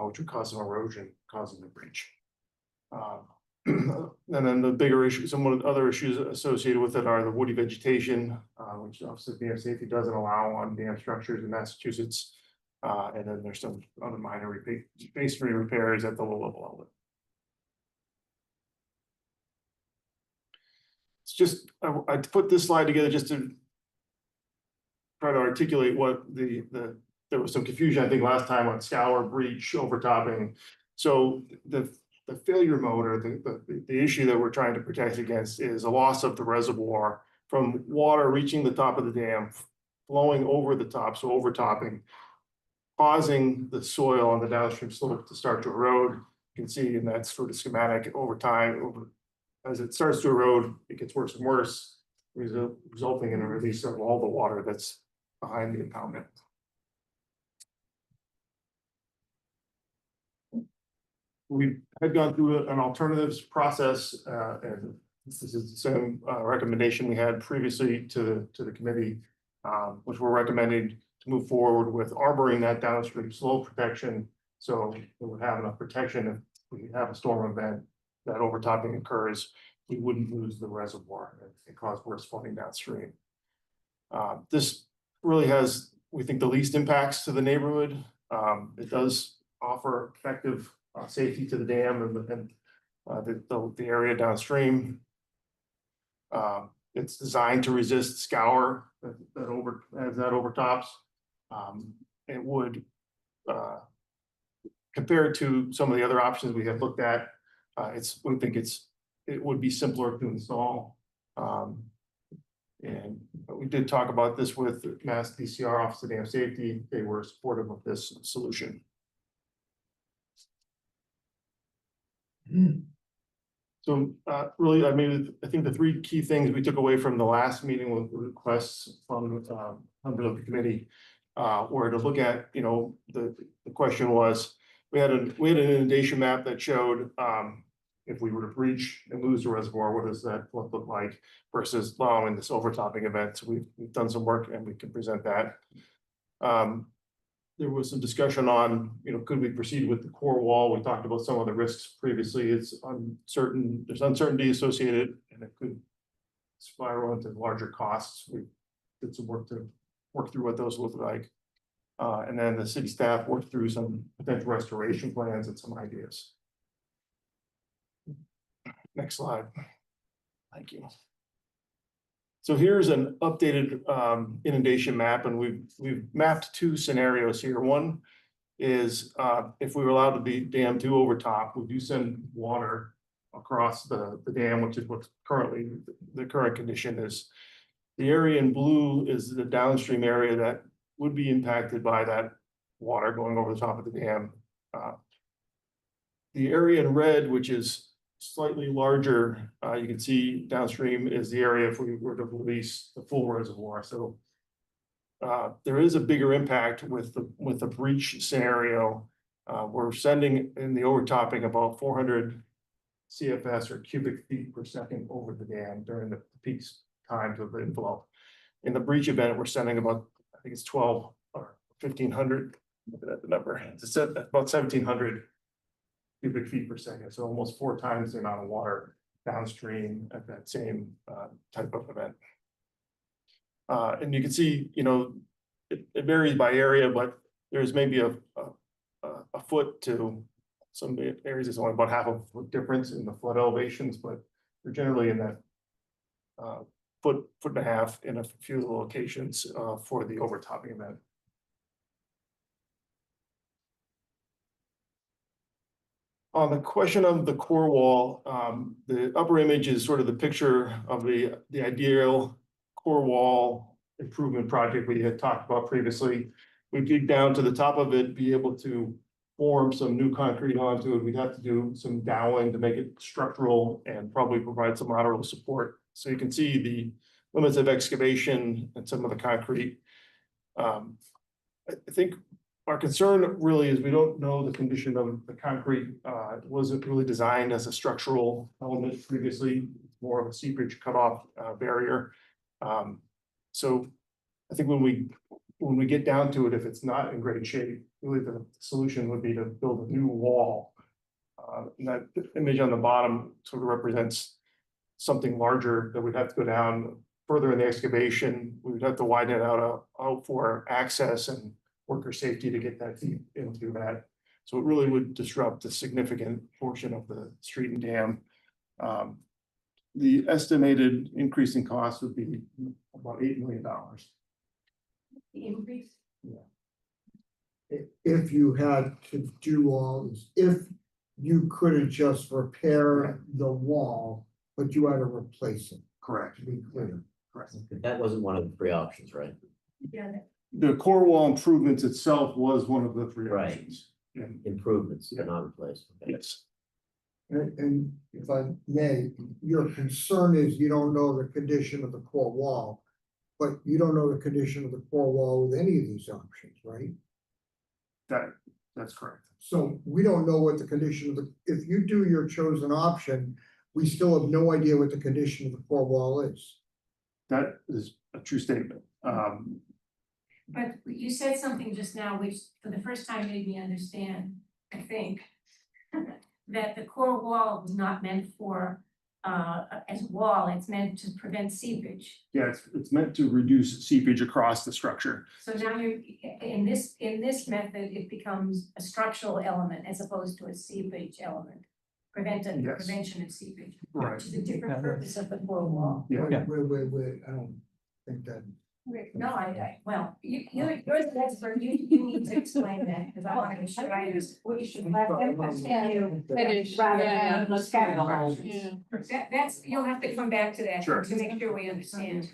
which would cause some erosion, causing the breach. And then the bigger issue, some of the other issues associated with it are the woody vegetation, which Office of Dam Safety doesn't allow on dam structures in Massachusetts. And then there's some other minor masonry repairs at the low level outlet. It's just, I put this slide together just to try to articulate what there was some confusion, I think, last time on scour, breach, overtopping. So the failure mode or the issue that we're trying to protect against is a loss of the reservoir from water reaching the top of the dam, flowing over the top, so overtopping, causing the soil on the downstream slope to start to erode. You can see in that sort of schematic over time, as it starts to erode, it gets worse and worse, resulting in a release of all the water that's behind the impoundment. We had gone through an alternatives process, and this is the same recommendation we had previously to the committee, which we're recommending to move forward with arboring that downstream slope protection, so it would have enough protection if we have a storm event that overtopping occurs, we wouldn't lose the reservoir and cause worse flooding downstream. This really has, we think, the least impacts to the neighborhood. It does offer effective safety to the dam and the area downstream. It's designed to resist scour that overtops. It would, compared to some of the other options we have looked at, we think it would be simpler to install. And we did talk about this with Mass DCR, Office of Dam Safety. They were supportive of this solution. So really, I think the 3 key things we took away from the last meeting with requests from members of the committee were to look at, the question was, we had an inundation map that showed if we were to breach and lose the reservoir, what does that look like versus allowing this overtopping event. So we've done some work and we can present that. There was some discussion on, could we proceed with the core wall? We talked about some of the risks previously. It's uncertain, there's uncertainty associated, and it could spiral into larger costs. We did some work to work through what those look like. And then the city staff worked through some potential restoration plans and some ideas. Next slide. Thank you. So here's an updated inundation map, and we've mapped 2 scenarios here. One is if we were allowed the dam to overtop, we do send water across the dam, which is what's currently the current condition is. The area in blue is the downstream area that would be impacted by that water going over the top of the dam. The area in red, which is slightly larger, you can see downstream is the area if we were to release the full reservoir. So there is a bigger impact with the breach scenario. We're sending in the overtopping about 400 CFS or cubic feet per second over the dam during the peak times of the inflow. In the breach event, we're sending about, I think it's 12 or 1,500. Look at the number. It's about 1,700 cubic feet per second, so almost 4 times the amount of water downstream at that same type of event. And you can see, it varies by area, but there's maybe a foot to some areas. It's only about half a foot difference in the flood elevations, but we're generally in that foot and a half in a few of the locations for the overtopping event. On the question of the core wall, the upper image is sort of the picture of the ideal core wall improvement project we had talked about previously. We dig down to the top of it, be able to form some new concrete onto it. We'd have to do some doweling to make it structural and probably provide some lateral support. So you can see the limits of excavation and some of the concrete. I think our concern really is we don't know the condition of the concrete. It wasn't really designed as a structural element previously, more of a seepage cutoff barrier. So I think when we get down to it, if it's not in great shape, really the solution would be to build a new wall. And that image on the bottom sort of represents something larger that we'd have to go down further in the excavation. We would have to widen it out for access and worker safety to get that deep into that. So it really would disrupt a significant portion of the street and dam. The estimated increase in cost would be about $8 million. The increase? If you had to do all this, if you couldn't just repair the wall, but you had to replace it. Correct. To be clear. Correct. That wasn't one of the three options, right? Yeah. The core wall improvements itself was one of the three Right. options. Yeah. Improvements, but not replaced. Okay. Yes. And if I may, your concern is you don't know the condition of the core wall, but you don't know the condition of the core wall with any of these options, right? That's correct. So we don't know what the condition of if you do your chosen option, we still have no idea what the condition of the core wall is. That is a true statement. But you said something just now, which for the first time made me understand, I think, that the core wall was not meant for, as a wall, it's meant to prevent seepage. Yeah, it's meant to reduce seepage across the structure. So now you're, in this method, it becomes a structural element as opposed to a seepage element. Yes. Prevention of seepage, Right. which is a different purpose of the core wall. Yeah. Wait, I don't think that. No, well, you're the expert, you need to explain that, because I want to make sure I understand. We should let them continue. Finish, Rather yeah. than let's get it. Yeah. That's, you'll have to come back to that Sure. to make sure we understand.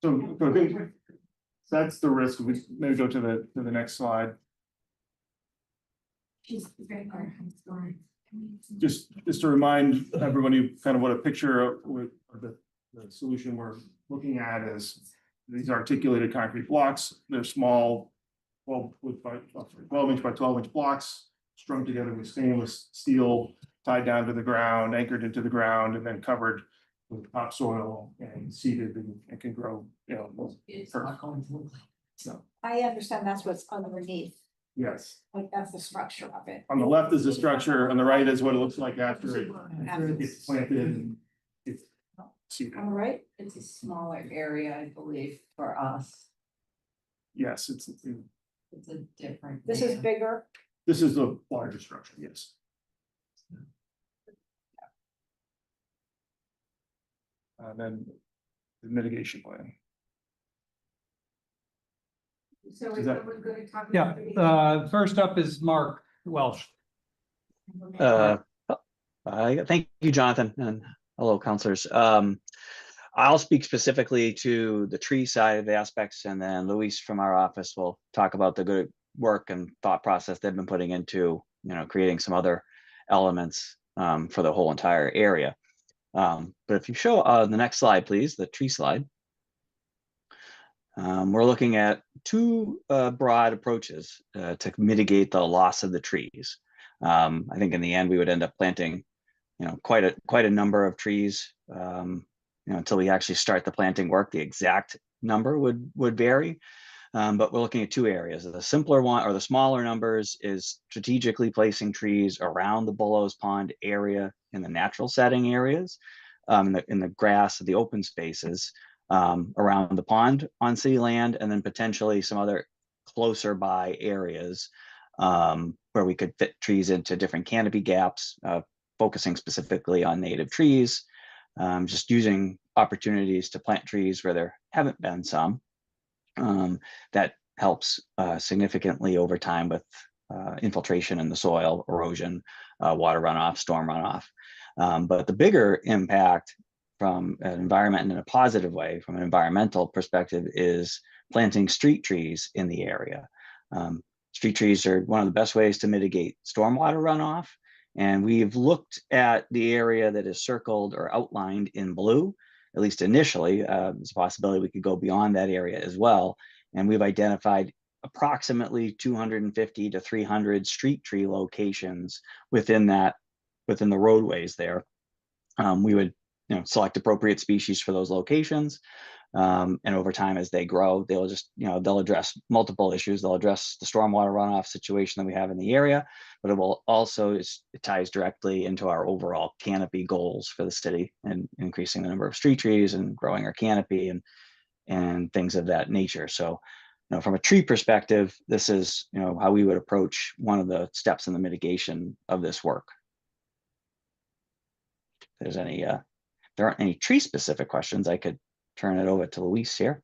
So I think that's the risk. We maybe go to the next slide. Just to remind everybody kind of what a picture of the solution we're looking at is. These articulated concrete blocks, they're small, 12 inch by 12 inch blocks, strung together with stainless steel, tied down to the ground, anchored into the ground, and then covered with topsoil and seeded and can grow, It's not going to look like. No. I understand that's what's underneath, Yes. like that's the structure of it. On the left is the structure, on the right is what it looks like after it's planted and it's seeded. All right, It's a smaller area, I believe, for us. Yes, it's It's a different. this is bigger. this is the larger structure, yes. And then the mitigation plan. So Is is that- someone going to talk Yeah, about? first up is Mark Welsh. Thank you, Jonathan, and hello, counselors. I'll speak specifically to the tree side of the aspects, and then Luis from our office will talk about the good work and thought process they've been putting into, creating some other elements for the whole entire area. But if you show the next slide, please, the tree slide. We're looking at two broad approaches to mitigate the loss of the trees. I think in the end we would end up planting, quite a number of trees. Until we actually start the planting work, the exact number would vary. But we're looking at two areas. The simpler one, or the smaller numbers, is strategically placing trees around the Bellows Pond area in the natural setting areas, in the grass, the open spaces around the pond on city land, and then potentially some other closer by areas where we could fit trees into different canopy gaps, focusing specifically on native trees, just using opportunities to plant trees where there haven't been some. That helps significantly over time with infiltration in the soil, erosion, water runoff, storm runoff. But the bigger impact from an environment in a positive way, from an environmental perspective, is planting street trees in the area. Street trees are one of the best ways to mitigate stormwater runoff. And we've looked at the area that is circled or outlined in blue, at least initially. There's a possibility we could go beyond that area as well. And we've identified approximately 250 to 300 street tree locations within the roadways there. We would select appropriate species for those locations. And over time, as they grow, they'll just, they'll address multiple issues. They'll address the stormwater runoff situation that we have in the area, but it will also, it ties directly into our overall canopy goals for the city and increasing the number of street trees and growing our canopy and things of that nature. So, from a tree perspective, this is, how we would approach one of the steps in the mitigation of this work. If there's any, there aren't any tree specific questions, I could turn it over to Luis here.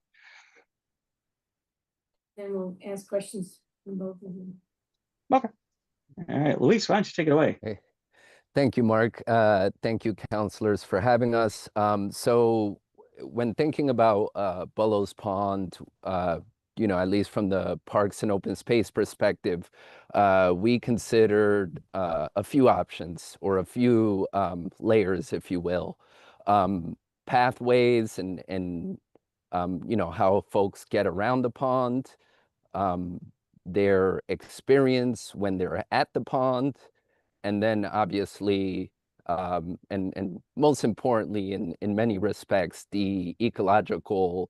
Then we'll ask questions from both of them. Okay. All right, Luis, why don't you take it away? Hey. Thank you, Mark. Thank you, councilors, for having us. So when thinking about Bellows Pond, at least from the Parks and Open Space perspective, we considered a few options, or a few layers, if you will. Pathways and how folks get around the pond, their experience when they're at the pond, and then obviously, and most importantly, in many respects, the ecological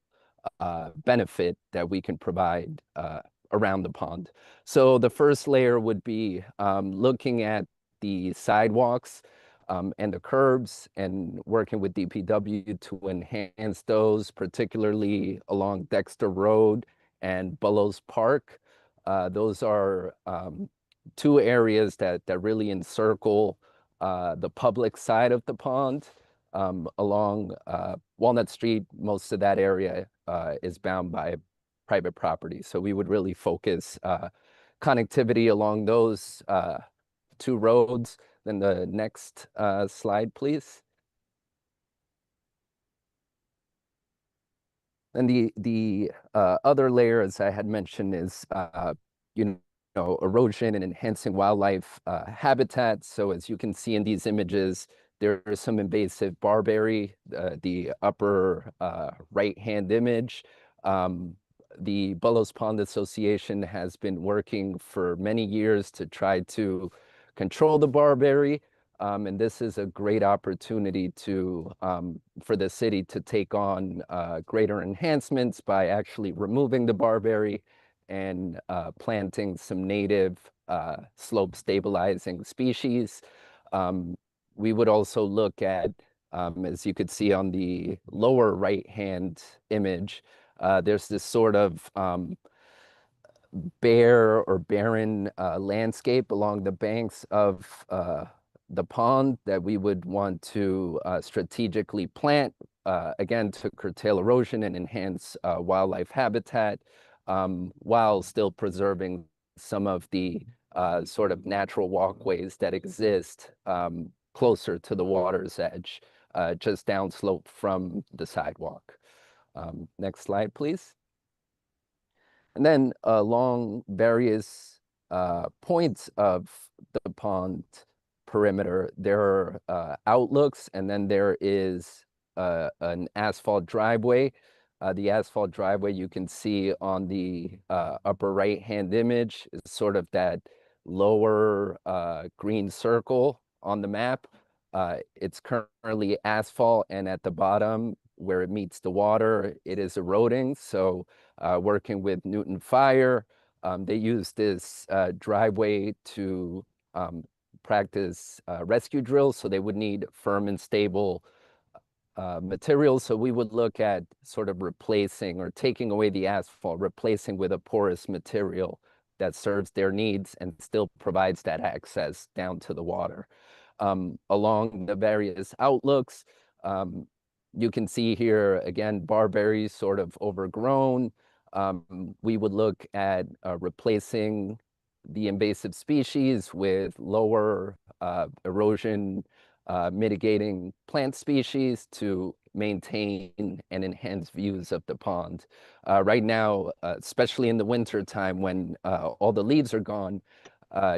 benefit that we can provide around the pond. So the first layer would be looking at the sidewalks and the curbs, and working with DPW to enhance those, particularly along Dexter Road and Bellows Park. Those are two areas that really encircle the public side of the pond. Along Walnut Street, most of that area is bound by private property. So we would really focus connectivity along those two roads. Then the next slide, please. And the other layer, as I had mentioned, is erosion and enhancing wildlife habitats. So as you can see in these images, there is some invasive barberry, the upper right-hand image. The Bellows Pond Association has been working for many years to try to control the barberry. And this is a great opportunity for the city to take on greater enhancements by actually removing the barberry and planting some native slope stabilizing species. We would also look at, as you could see on the lower right-hand image, there's this sort of bare or barren landscape along the banks of the pond that we would want to strategically plant, again, to curtail erosion and enhance wildlife habitat, while still preserving some of the sort of natural walkways that exist closer to the water's edge, just downslope from the sidewalk. Next slide, please. And then along various points of the pond perimeter, there are outlooks, and then there is an asphalt driveway. The asphalt driveway you can see on the upper right-hand image is sort of that lower green circle on the map. It's currently asphalt, and at the bottom where it meets the water, it is eroding. So working with Newton Fire, they use this driveway to practice rescue drills. So they would need firm and stable materials. So we would look at sort of replacing or taking away the asphalt, replacing with a porous material that serves their needs and still provides that access down to the water. along the various outlooks. You can see here, again, barberries sort of overgrown. We would look at replacing the invasive species with lower erosion mitigating plant species to maintain and enhance views of the pond. Right now, especially in the winter time when all the leaves are gone,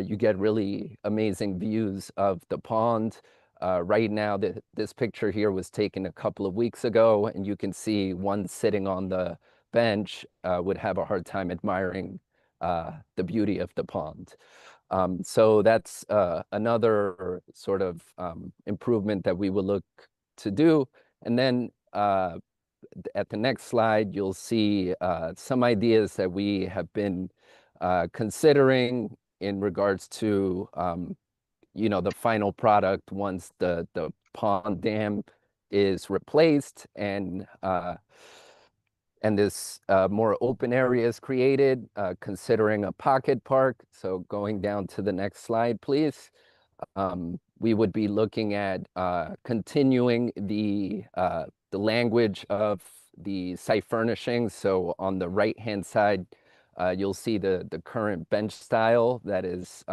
you get really amazing views of the pond. Right now, this picture here was taken a couple of weeks ago, and you can see one sitting on the bench would have a hard time admiring the beauty of the pond. So that's another sort of improvement that we will look to do. And then at the next slide, you'll see some ideas that we have been considering in regards to the final product once the pond dam is replaced and this more open area is created, considering a pocket park. So going down to the next slide, please. We would be looking at continuing the language of the site furnishings. So on the right-hand side, you'll see the current bench style that is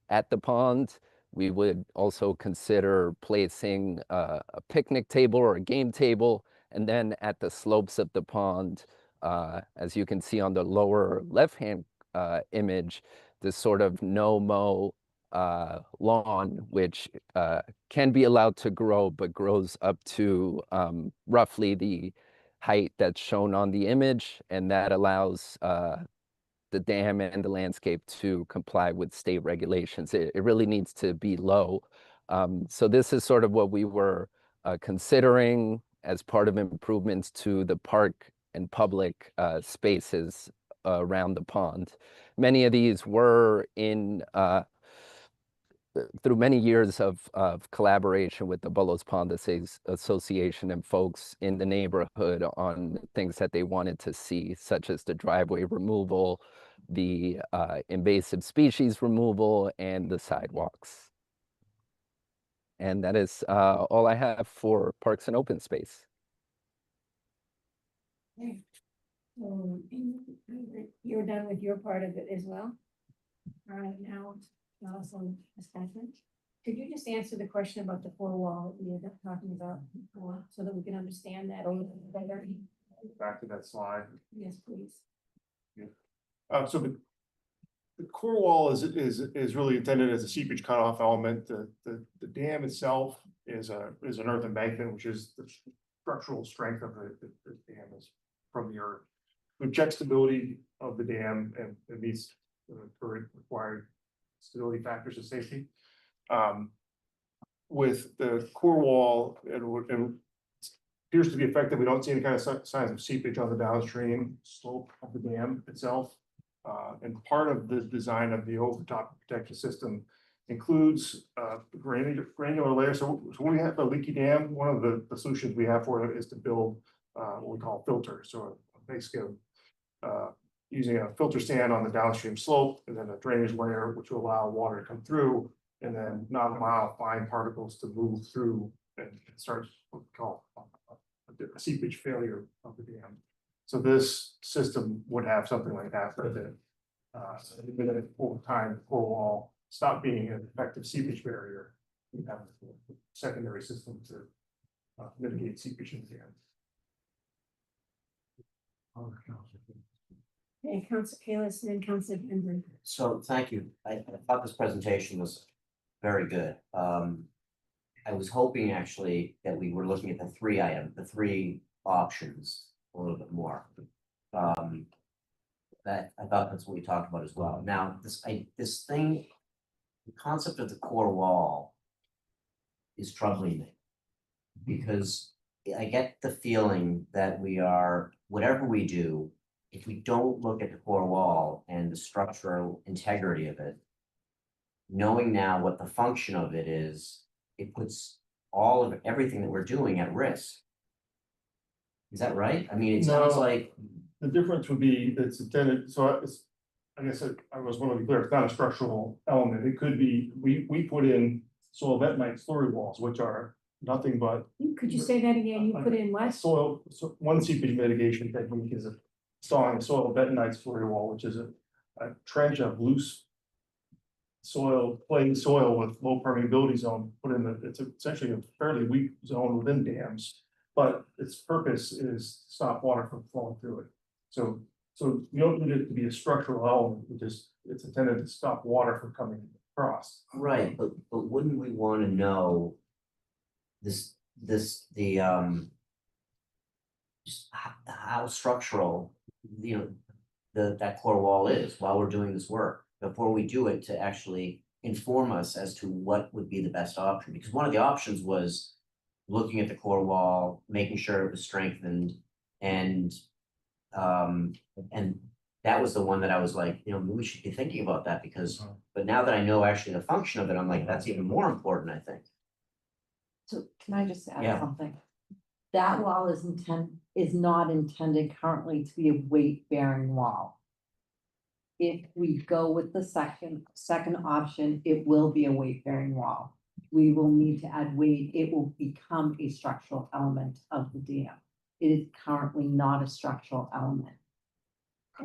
at the pond. We would also consider placing a picnic table or a game table. And then at the slopes of the pond, as you can see on the lower left-hand image, this sort of no-mow lawn, which can be allowed to grow, but grows up to roughly the height that's shown on the image. And that allows the dam and the landscape to comply with state regulations. It really needs to be low. So this is sort of what we were considering as part of improvements to the park and public spaces around the pond. Many of these were in through many years of collaboration with the Bullows Pond Association and folks in the neighborhood on things that they wanted to see, such as the driveway removal, the invasive species removal, and the sidewalks. And that is all I have for Parks and Open Space. Okay. So you're done with your part of it as well? All right, now, some discussion. Could you just answer the question about the core wall that we were talking about before, so that we can understand that a little bit better? Back to that slide. Yes, please. So the core wall is really intended as a seepage cutoff element. The dam itself is an earth embankment, which is the structural strength of the dam is from the earth. The check stability of the dam and meets current required stability factors of safety. With the core wall, it appears to be effective. We don't see any kind of signs of seepage on the downstream slope of the dam itself. And part of the design of the overtop protection system includes granular layer. So when we have a leaky dam, one of the solutions we have for it is to build what we call filters, or basically using a filter stand on the downstream slope, and then a drainage layer, which will allow water to come through, and then not allow fine particles to move through and start what we call a seepage failure of the dam. So this system would have something like that, but over time, the core wall stop being an effective seepage barrier. We have a secondary system to mitigate seepage in the dam. Okay, Council Kalis and then Council Bender. So thank you. I thought this presentation was very good. I was hoping actually that we were looking at the three options a little bit more. That I thought that's what we talked about as well. Now, this thing, the concept of the core wall is troubling me, because I get the feeling that whatever we do, if we don't look at the core wall and the structural integrity of it, knowing now what the function of it is, it puts everything that we're doing at risk. Is that right? I mean, it sounds like the difference would be it's intended. So it's, I guess I was want to be clear. It's not a structural element. It could be. We put in soil bentonite slurry walls, which are nothing but Could you say that again? You put in what? one seepage mitigation technique is installing a soil bentonite slurry wall, which is a trench of loose soil, plain soil with low permeability zone, put in it's essentially a fairly weak zone within dams. But its purpose is to stop water from flowing through it. So you don't need it to be a structural element, it's intended to stop water from coming across. Right, but wouldn't we wanna know just how structural, that core wall is while we're doing this work, before we do it, to actually inform us as to what would be the best option, because one of the options was looking at the core wall, making sure it was strengthened, and that was the one that I was like, we should be thinking about that, because, but now that I know actually the function of it, I'm like, that's even more important, I think. So can I just add Yeah. something? That wall is not intended currently to be a weight-bearing wall. If we go with the second option, it will be a weight-bearing wall. We will need to add weight. It will become a structural element of the dam. It is currently not a structural element.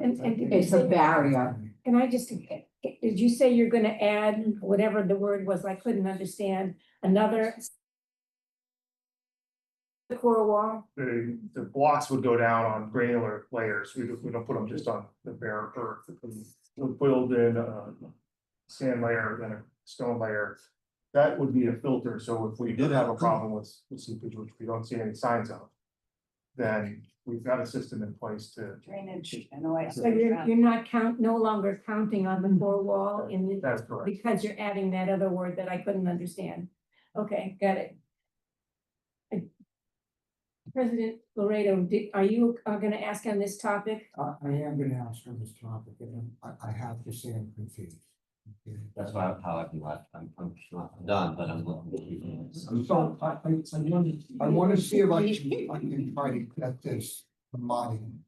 And It's a barrier. And I just, did you say you're gonna add whatever the word was, I couldn't understand, another core wall? The blocks would go down on granular layers, we don't put them just on the bare earth. We'll build in a sand layer, then a stone layer. That would be a filter, so if we did have a problem with seepage, which we don't see any signs of, then we've got a system in place to. Drainage and the way. So you're not no longer counting on the core wall That's correct. because you're adding that other word that I couldn't understand. Okay, got it. President Laredo, are you gonna ask on this topic? I am gonna ask on this topic, and I have to say I'm confused. Okay. That's how I've been left, I'm done, but I'm looking. So I want to see if I can try to get this combined.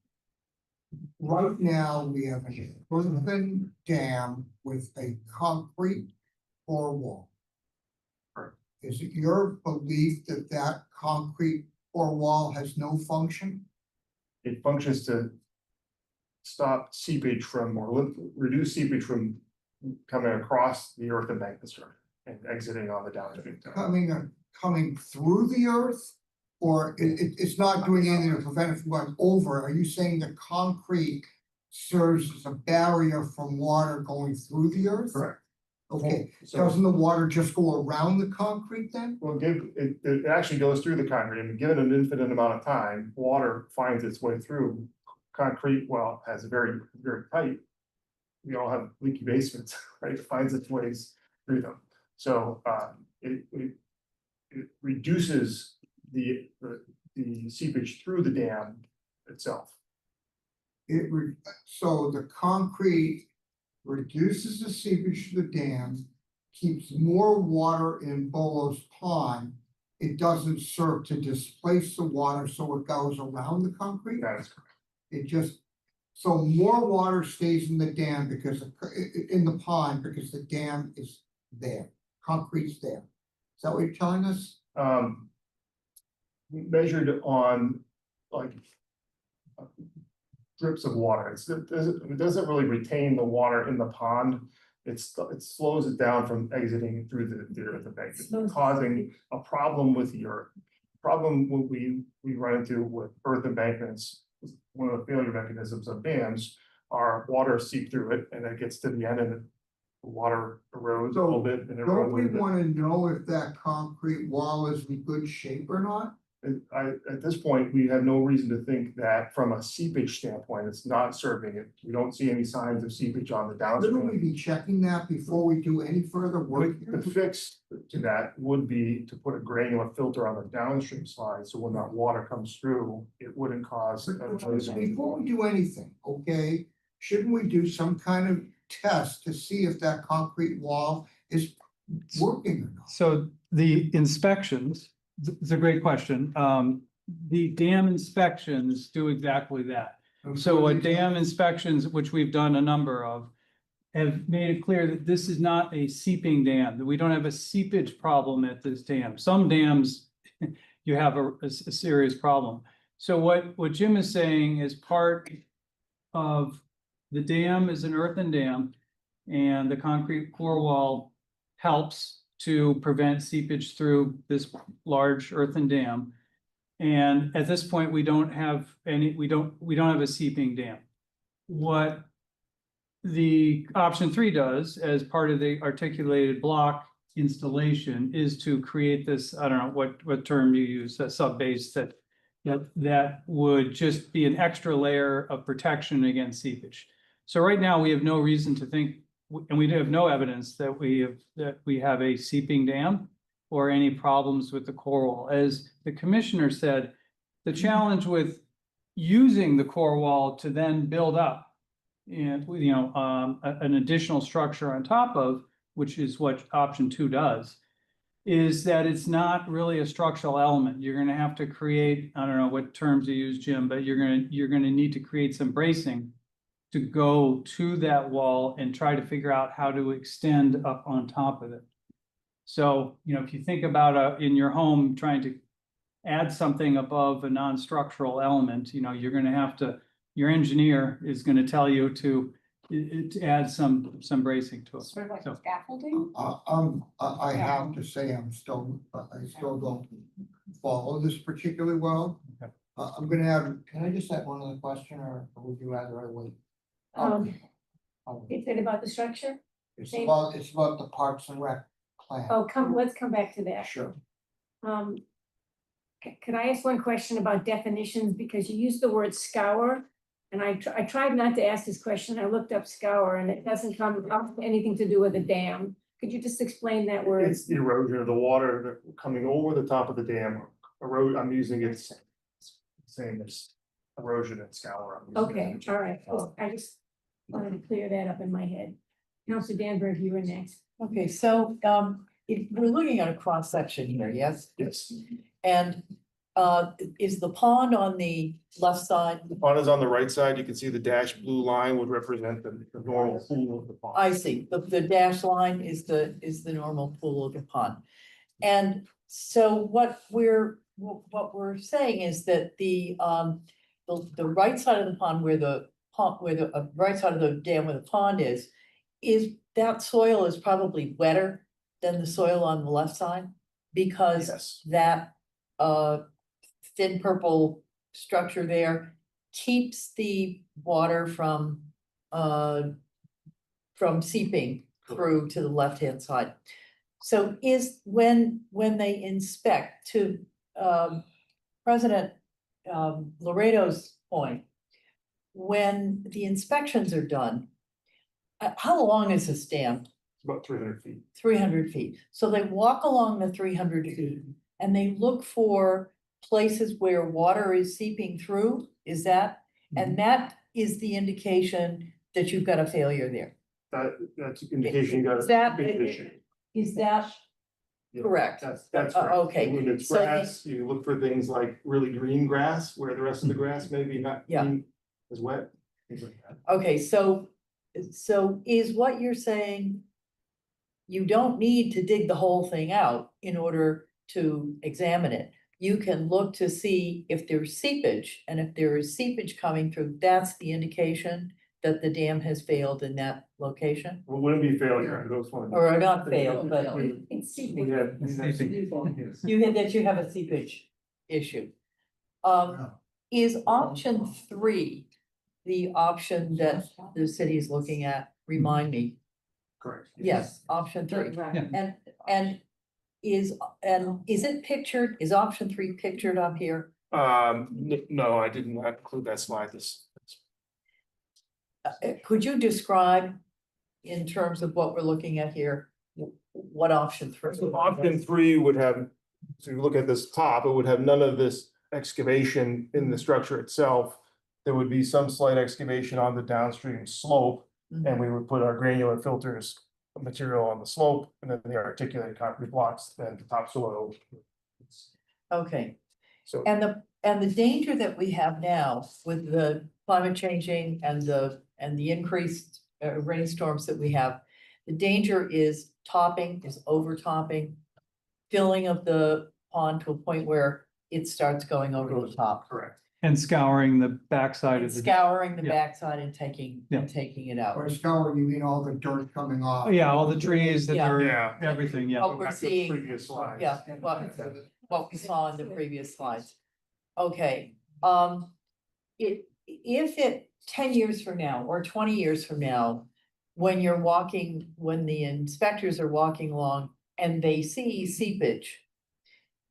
Right now, we have a earthen dam with a concrete core wall. Is it your belief that that concrete core wall has no function? It functions to stop seepage from, or reduce seepage from coming across the earth embankment structure and exiting on the downstream. Coming through the earth? Or it's not doing anything to prevent it from going over? Are you saying the concrete serves as a barrier from water going through the earth? Correct. Okay, So- doesn't the water just go around the concrete then? Well, it actually goes through the concrete, and given an infinite amount of time, water finds its way through. Concrete, well, has a very, very tight. We all have leaky basements, right? It finds its ways through them. So it reduces the seepage through the dam itself. So the concrete reduces the seepage to the dam, keeps more water in Bolo's Pond. It doesn't serve to displace the water, so it goes around the concrete? That is correct. It just, so more water stays in the dam because in the pond, because the dam is there, concrete's there. Is that what you're telling us? Measured on like drips of water. It doesn't really retain the water in the pond. It slows it down from exiting through the earth embankment, causing a problem with the earth. Problem we run into with earth embankments, one of the failure mechanisms of dams, are water seep through it, and it gets to the end and the water erodes a little bit. And Don't we want to know if that concrete wall is in good shape or not? At this point, we have no reason to think that from a seepage standpoint, it's not serving it. We don't see any signs of seepage on the downstream. Shouldn't we be checking that before we do any further work? The fix to that would be to put a granular filter on the downstream side, so when that water comes through, it wouldn't cause. Before we do anything, okay, shouldn't we do some kind of test to see if that concrete wall is working or not? So the inspections, it's a great question. The dam inspections do exactly that. So what dam inspections, which we've done a number of, have made it clear that this is not a seeping dam, that we don't have a seepage problem at this dam. Some dams, you have a serious problem. So what Jim is saying is part of the dam is an earthen dam, and the concrete core wall helps to prevent seepage through this large earthen dam. And at this point, we don't have a seeping dam. What the option 3 does as part of the articulated block installation is to create this, I don't know what term you use, a sub-base that would just be an extra layer of protection against seepage. So right now, we have no reason to think, and we have no evidence that we have a seeping dam or any problems with the core wall. As the commissioner said, the challenge with using the core wall to then build up and, an additional structure on top of, which is what option 2 does, is that it's not really a structural element. You're gonna have to create, I don't know what terms you use, Jim, but you're gonna need to create some bracing to go to that wall and try to figure out how to extend up on top of it. So, if you think about in your home, trying to add something above a non-structural element, you're gonna have to, your engineer is gonna tell you to add some bracing to it. Sort of like So- scaffolding? I have to say, I still don't follow this particularly well. Okay. I'm gonna add, can I just add one other question, or would you rather I wait? Is it about the structure? It's about the Parks and Rec plan. Oh, let's come back to that. Sure. Could I ask one question about definitions? Because you used the word scour. And I tried not to ask this question. I looked up scour and it doesn't come up anything to do with a dam. Could you just explain that word? It's the erosion of the water coming over the top of the dam. I'm using it same as erosion and scour. I'm using Okay, it. all right. Cool. I just wanted to clear that up in my head. Councilor Danberg, you were next. Okay, so, if we're looking at a cross section here, yes? Yes, And, is the pond on the left side? the pond is on the right side. You can see the dashed blue line would represent the normal pool of the pond. I see, the dash line is the normal pool of the pond. And so what we're saying is that the right side of the pond where the right side of the dam where the pond is that soil is probably wetter than the soil on the left side? Because Yes. that thin purple structure there keeps the water from seeping through to the left-hand side. So is when they inspect, to President Laredo's point, when the inspections are done, how long is this dam? It's about 300 feet. 300 feet. So they walk along the 300 feet and they look for places where water is seeping through, is that? And that is the indication that you've got a failure there. That's indication you got Is that- a big issue. Is that Yeah, correct? That's correct. Okay. When it's So the- grass, you look for things like really green grass, where the rest of the grass may be not Yeah. green, as wet. Things like that. Okay, so is what you're saying, you don't need to dig the whole thing out in order to examine it. You can look to see if there's seepage, and if there is seepage coming through, that's the indication that the dam has failed in that location? Well, it wouldn't be failure, I just want. Or not failed, but It's We seeping. had. that you have a seepage issue. Is option 3 the option that the city is looking at? Remind me. Correct. Yes, option 3. Yeah. And is it pictured, is option 3 pictured up here? No, I did not include that slide, Could you describe in terms of what we're looking at here, what option 3? So option 3 would have, so you look at this top, it would have none of this excavation in the structure itself. There would be some slight excavation on the downstream slope, and we would put our granular filters material on the slope, and then the articulated concrete blocks, then the topsoil. Okay, So and the danger that we have now with the climate changing and the increased rainstorms that we have. The danger is topping, is overtopping, filling of the pond to a point where it starts going over the top. Correct. And scouring the backside of the. Scouring the Yeah. backside and taking it out. Or scour, you mean all the dirt coming off? Yeah, all the trees, the Yeah. dirt, Yeah. everything, yeah. What we're Back to seeing, previous slides. yeah, what we saw in the previous slides. Okay, if it 10 years from now or 20 years from now, when you're walking, when the inspectors are walking along and they see seepage,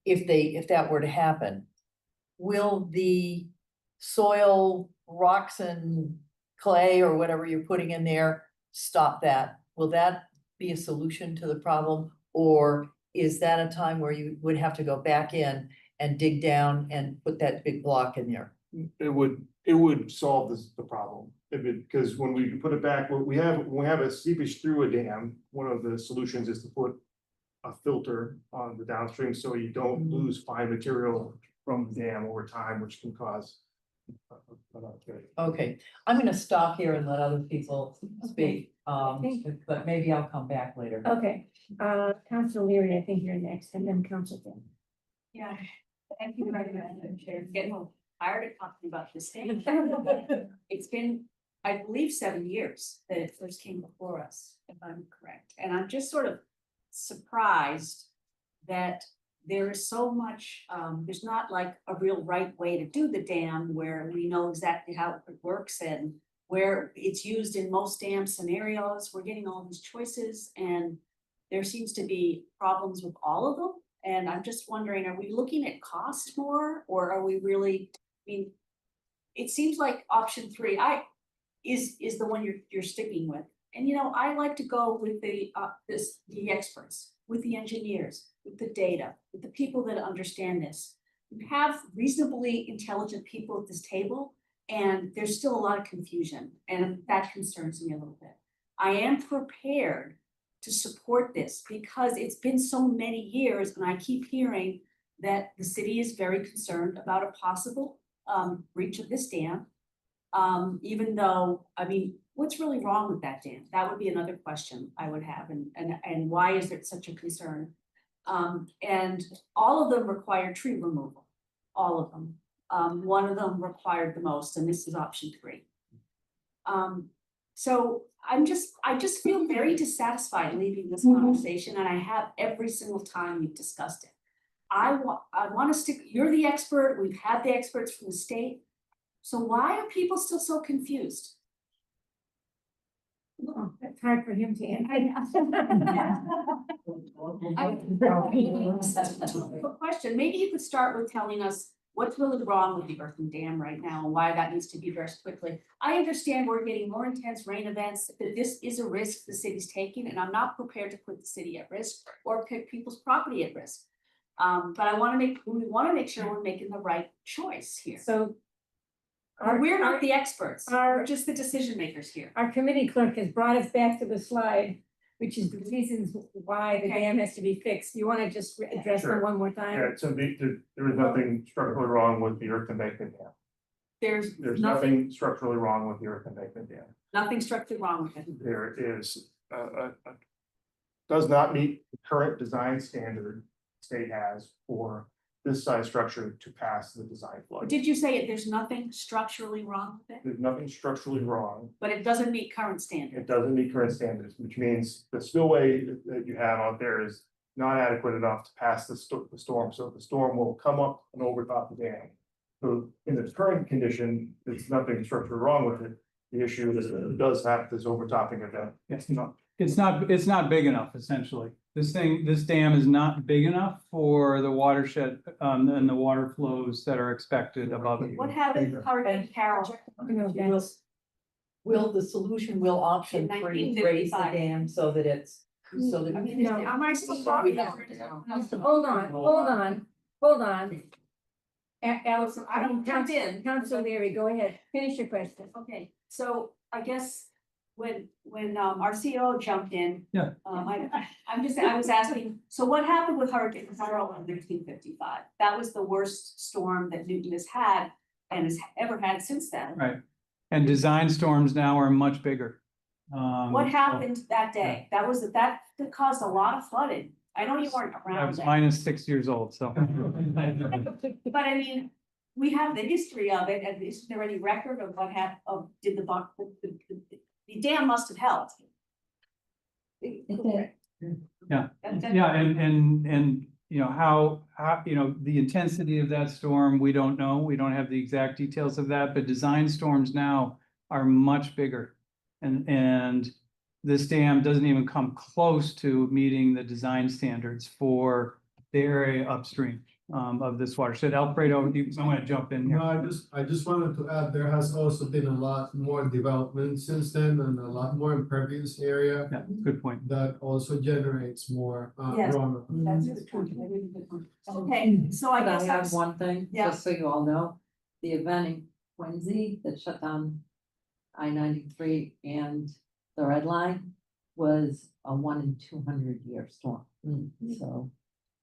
if that were to happen, will the soil, rocks and clay or whatever you're putting in there stop that? Will that be a solution to the problem? Or is that a time where you would have to go back in and dig down and put that big block in there? It would solve the problem. Because when we put it back, when we have a seepage through a dam, one of the solutions is to put a filter on the downstream so you don't lose fine material from the dam over time, which can cause. Okay, I'm gonna stop here and let other people speak, but maybe I'll come back later. Okay, Council Leary, I think you're next, and then Council Finn. Yeah, thank you very much, Chair. Getting tired of talking about this thing. It's been, I believe, 7 years that it first came before us, if I'm correct. And I'm just sort of surprised that there is so much, there's not like a real right way to do the dam where we know exactly how it works and where it's used in most dam scenarios. We're getting all these choices and there seems to be problems with all of them. And I'm just wondering, are we looking at cost more or are we really, I mean, it seems like option 3 is the one you're sticking with. And I like to go with the experts, with the engineers, with the data, with the people that understand this. You have reasonably intelligent people at this table, and there's still a lot of confusion, and that concerns me a little bit. I am prepared to support this because it's been so many years, and I keep hearing that the city is very concerned about a possible breach of this dam. Even though, I mean, what's really wrong with that dam? That would be another question I would have, and why is it such a concern? And all of them require tree removal, all of them. One of them required the most, and this is option 3. So I just feel very dissatisfied leaving this conversation, and I have every single time we've discussed it. I want to stick, you're the expert, we've had the experts from the state. So why are people still so confused? Oh, that's hard for him to answer. Question, maybe you could start with telling us what's really wrong with the earthen dam right now and why that needs to be addressed quickly. I understand we're getting more intense rain events, that this is a risk the city's taking, and I'm not prepared to put the city at risk or put people's property at risk. But we want to make sure we're making the right choice here. So we're not the experts, we're just the decision makers here. Our committee clerk has brought us back to the slide, which is the reasons why the dam has to be fixed. You want to just address them one more time? Yeah, so there is nothing structurally wrong with the earth embankment dam. There's nothing structurally wrong with the earth embankment dam. Nothing structurally wrong with it. There is, does not meet the current design standard state has for this size structure to pass the design flood. Did you say there's nothing structurally wrong with it? There's nothing structurally wrong. But it doesn't meet current standards. It doesn't meet current standards, which means the spillway that you have out there is not adequate enough to pass the storm. So the storm will come up and overtop the dam. So in its current condition, there's nothing structurally wrong with it. The issue is that it does have this overtopping event. It's not big enough, essentially. This dam is not big enough for the watershed, and the water flows that are expected above it. What happened to Hurricane Carol? Will the solution, will option 3 raise the dam so that it's, so that. Am I supposed to? Hold on. Allison, I don't jump in. Council Leary, go ahead, finish your question. Okay, so I guess when our CEO jumped in. Yeah. I was asking, so what happened with Hurricane Carol in 1955? That was the worst storm that Newton has had and has ever had since then. Right. And design storms now are much bigger. What happened that day? That caused a lot of flooding. I know you weren't I around was then. minus 6 years old, so. But I mean, we have the history of it, and is there any record of what did the dam must have helped? Yeah, That- yeah, and, you know, how, you know, the intensity of that storm, we don't know. We don't have the exact details of that, but design storms now are much bigger. And this dam doesn't even come close to meeting the design standards for the area upstream of this watershed. Alfredo, I want to jump in here. No, I just wanted to add, there has also been a lot more development since then and a lot more impervious area. Yeah, good point. That also generates more Yes. runoff. That's a good point. Okay, so I But guess I that's. have one thing, Yeah. just so you all know, the event in Quincy that shut down I-93 and the Red Line was a 1 in 200 year storm. So.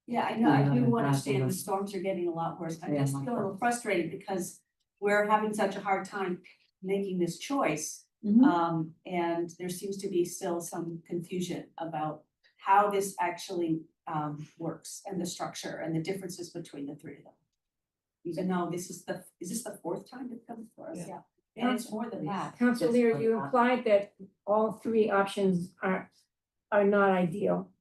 Yeah, I know, I do Yeah, understand the absolutely. storms are getting a lot worse. I Yeah, just my feel a little God. frustrated because we're having such a hard time making this choice. And there seems to be still some confusion about how this actually works and the structure and the differences between the three of them. Even though is this the fourth time it comes for us? Yeah. And it's more than that. Council Lear, you implied that all three options are not ideal.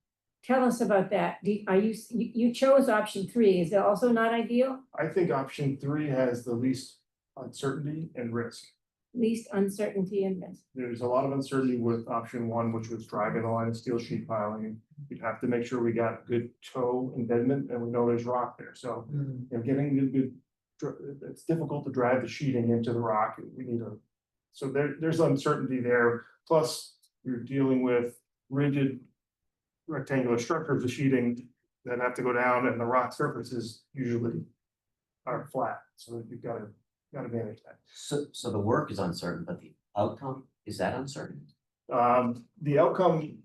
Tell us about that. You chose option 3. Is it also not ideal? I think option 3 has the least uncertainty and risk. Least uncertainty and risk. There's a lot of uncertainty with option 1, which was driving the line of steel sheet piling. You'd have to make sure we got good toe embedment, and we know there's rock there, so, you know, getting good. It's difficult to drive the sheeting into the rock, we need so there's uncertainty there, plus you're dealing with rigid rectangular structures of sheeting that have to go down, and the rock surfaces usually are flat, so you've gotta manage that. So the work is uncertain, but the outcome, is that uncertain? The outcome,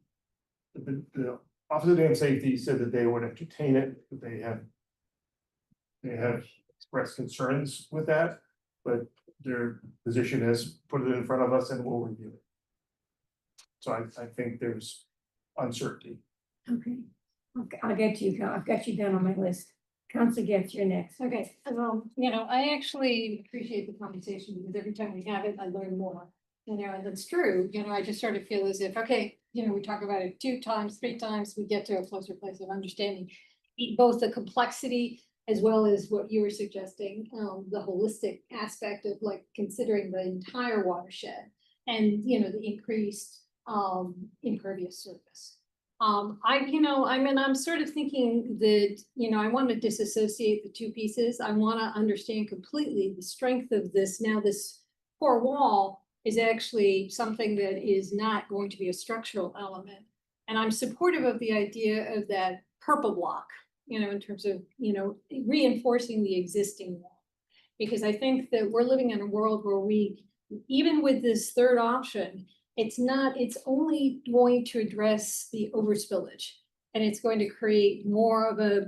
the Office of Dam Safety said that they would entertain it, but they have expressed concerns with that, but their position is put it in front of us and we'll review it. So I think there's uncertainty. Okay. Okay, I'll get you, I've got you down on my list. Council gets your next. Okay, you know, I actually appreciate the conversation because every time we have it, I learn more. You know, and it's true, you know, I just sort of feel as if, okay, you know, we talk about it 2 times, 3 times, we get to a closer place of understanding. Both the complexity as well as what you were suggesting, the holistic aspect of like considering the entire watershed and, you know, the increased impervious surface. I'm sort of thinking that, you know, I want to disassociate the 2 pieces. I want to understand completely the strength of this. Now, this core wall is actually something that is not going to be a structural element. And I'm supportive of the idea of that purple block, you know, in terms of, you know, reinforcing the existing wall. Because I think that we're living in a world where even with this third option, it's only going to address the overspillage. And it's going to create more of a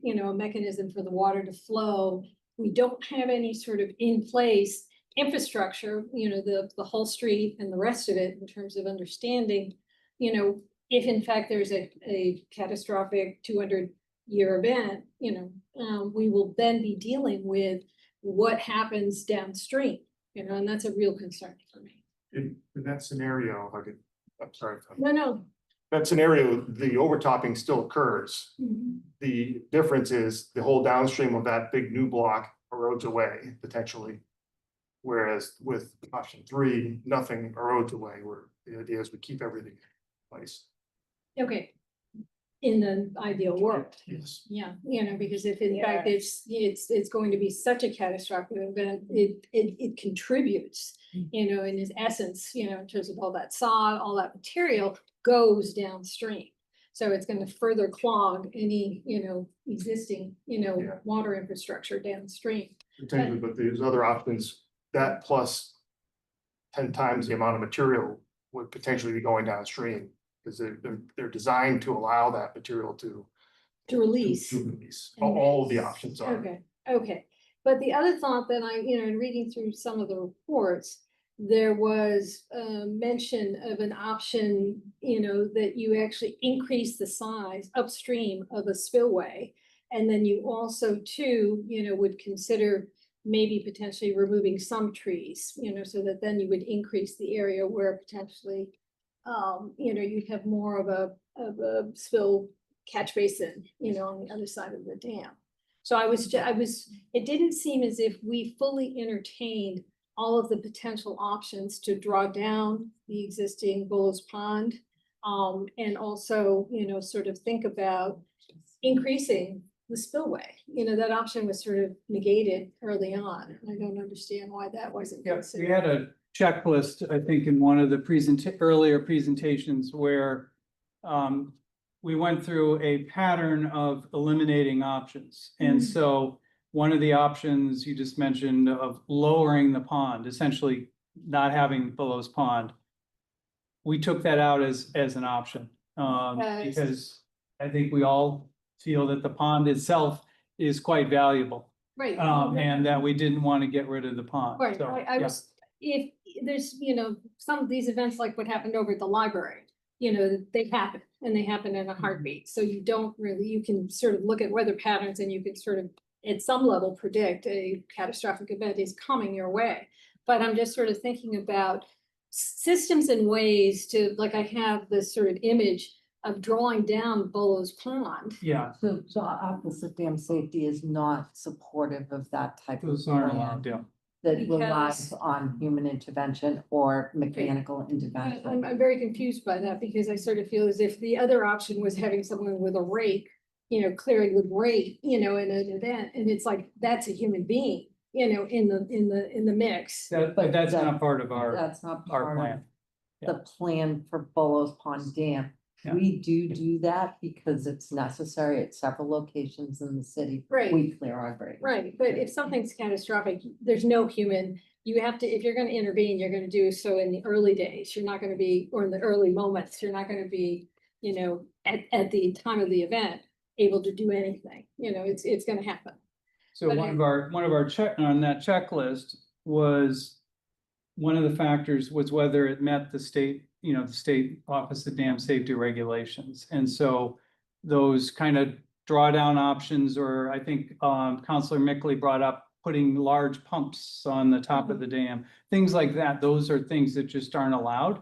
you know, a mechanism for the water to flow. We don't have any sort of in place infrastructure, you know, the whole street and the rest of it in terms of understanding, you know, if in fact there's a catastrophic 200-year event, you know, we will then be dealing with what happens downstream, you know, and that's a real concern for me. In that scenario, I'm sorry. No. That scenario, the overtopping still occurs. The difference is the whole downstream of that big new block erodes away potentially. Whereas with option 3, nothing erodes away, where the idea is we keep everything in place. Okay. In the ideal world. Yes. Yeah, you know, because if in fact it's going to be such a catastrophic event, it contributes, you know, in its essence, you know, in terms of all that sod, all that material goes downstream. So it's going to further clog any, you know, existing, you know, water infrastructure downstream. Potentially, but there's other options, that plus 10 times the amount of material would potentially be going downstream. Because they're designed to allow that material to release. To release. All of the options are. Okay. But the other thought that in reading through some of the reports, there was a mention of an option, you know, that you actually increase the size upstream of a spillway. And then you also too, you know, would consider maybe potentially removing some trees, you know, so that then you would increase the area where potentially, you know, you'd have more of a spill catch basin, you know, on the other side of the dam. So it didn't seem as if we fully entertained all of the potential options to draw down the existing Bullows Pond. And also, you know, sort of think about increasing the spillway. You know, that option was sort of negated early on. And I don't understand why that wasn't Yeah, we considered. had a checklist, I think, in one of the earlier presentations where we went through a pattern of eliminating options. And so one of the options you just mentioned of lowering the pond, essentially not having Bullows Pond, we took that out as an option. Because I think we all feel that the pond itself is quite valuable. Right. And that we didn't want to get rid of the pond. Right, So, I yeah. was, if there's, you know, some of these events like what happened over at the library, you know, they happen and they happen in a heartbeat. So you don't really, you can sort of look at weather patterns and you can sort of, at some level, predict a catastrophic event is coming your way. But I'm just sort of thinking about systems and ways to, like I have this sort of image of drawing down Bullows Pond. Yeah, So Office of Dam Safety is not supportive of that type of those aren't plan allowed, yeah. that Because- relies on human intervention or mechanical intervention. I'm very confused by that because I sort of feel as if the other option was having someone with a rake, you know, clearing with rake, you know, in an event, and it's like, that's a human being, you know, in the mix. But that's not part of our, That's not our part plan. of the plan for Bullows Pond Dam. Yeah. We do that because it's necessary at several locations in the city. Right. We clear our grade. Right, but if something's catastrophic, there's no human, you have to, if you're gonna intervene, you're gonna do so in the early days. You're not gonna be, or in the early moments, you're not gonna be, you know, at the time of the event, able to do anything. You know, it's gonna happen. So Okay. one of our check on that checklist was, one of the factors was whether it met the state, you know, the state Office of Dam Safety regulations. And so those kind of drawdown options, or I think Councilor Mickley brought up putting large pumps on the top of the dam, things like that. Those are things that just aren't allowed.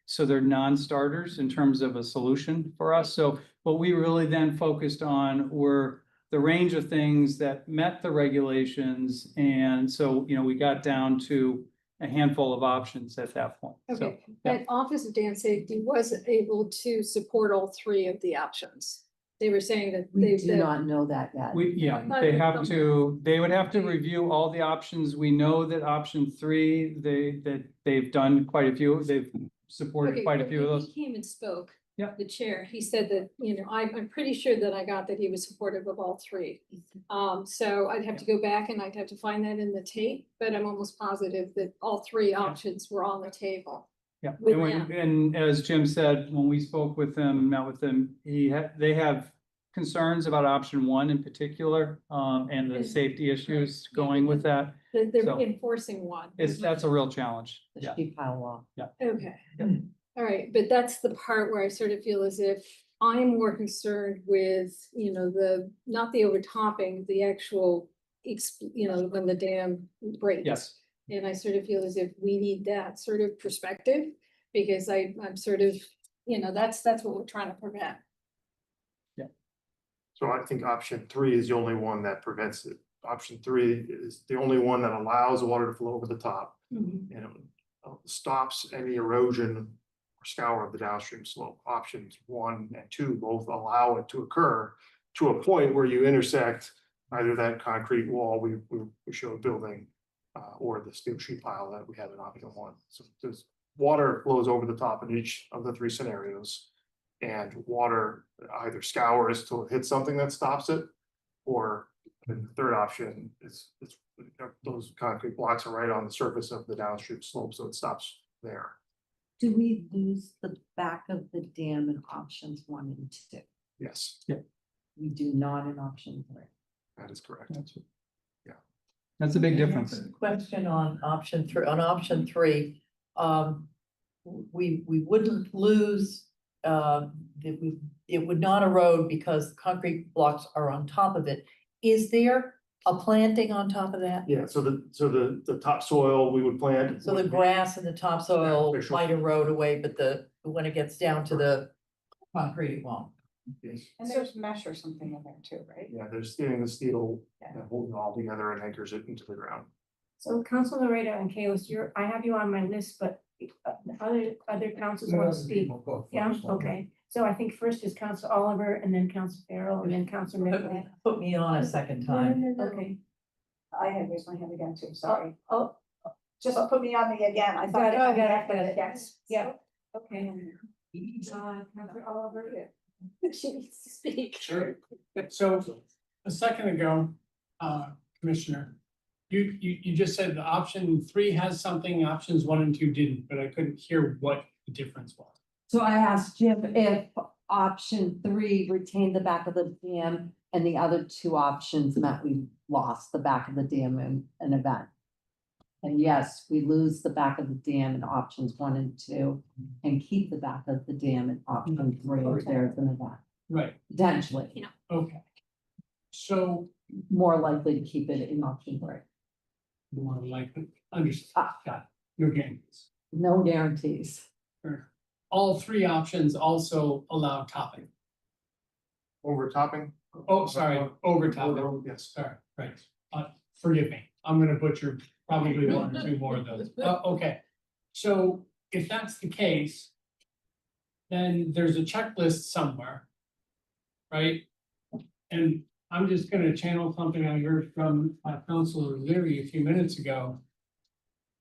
So they're non-starters in terms of a solution for us. So what we really then focused on were the range of things that met the regulations. And so, you know, we got down to a handful of options at that point. So, Okay, yeah. but Office of Dam Safety was able to support all three of the options. They were saying that We they. do not know that yet. They would have to review all the options. We know that option 3, they've done quite a few, they've supported Okay, quite a but few of when those. he came and spoke. Yeah. The chair, he said that, you know, I'm pretty sure that I got that he was supportive of all three. So I'd have to go back and I'd have to find that in the tape, but I'm almost positive that all three options were on the table. Yeah, with and as Jim said, when we spoke with them, met with them, they have concerns about option 1 in particular, and the safety issues going with that. They're So- enforcing one. That's a real challenge. The Yeah, sheet pile law. yeah. Okay, all right, but that's the part where I sort of feel as if I'm more concerned with, you know, not the overtopping, the actual, you know, when the dam breaks. Yes. And I sort of feel as if we need that sort of perspective, because I'm sort of, you know, that's what we're trying to prevent. So I think option 3 is the only one that prevents it. Option 3 is the only one that allows the water to flow over the top. And it stops any erosion or scour of the downstream slope. Options 1 and 2 both allow it to occur to a point where you intersect either that concrete wall we showed building or the steel sheet pile that we have in option 1. So there's water flows over the top in each of the 3 scenarios. And water either scours till it hits something that stops it, or the third option is those concrete blocks are right on the surface of the downstream slope, so it stops there. Do we lose the back of the dam in options 1 and 2? Yes. Yeah. We do not in option 3. That is correct. That's Yeah. That's a big difference. Question on option three, we wouldn't lose, it would not erode because the concrete blocks are on top of it. Is there a planting on top of that? Yeah, so the topsoil we would plant. So the grass and the topsoil Beneficial. might erode away, but when it gets down to the concrete, it won't. Yes. And there's mesh or something in there too, right? Yeah, they're stealing the steel, holding it all together and anchors it into the ground. So Council Loretta and Kalis, I have you on my list, but other councils want to speak. Yeah, okay. So I think first is Council Oliver and then Council Farrell and then Council Ridley. Put me on a second time. Okay. I had raised my hand again too, sorry. Oh, Just put me on the again, I thought. got it. Yes. Yeah, okay. Council Oliver, She needs to speak. Sure. So a second ago, Commissioner, you just said the option 3 has something, options 1 and 2 didn't, but I couldn't hear what the difference was. So I asked Jim if option 3 retained the back of the dam and the other 2 options meant we lost the back of the dam in an event. And yes, we lose the back of the dam in options 1 and 2 and keep the back of the dam in option 3 if there's an event. Right. Potentially, Okay. So more likely to keep it in option 3. more likely, understand, got it. No guarantees. No guarantees. Sure. All 3 options also allow topping. Overtopping? Oh, sorry, overtopping. Yes. Sorry, right. Forgive me. I'm gonna butcher probably 1 or 2 more of those. Okay. So if that's the case, then there's a checklist somewhere. Right? And I'm just gonna channel something I heard from Councilor Leary a few minutes ago.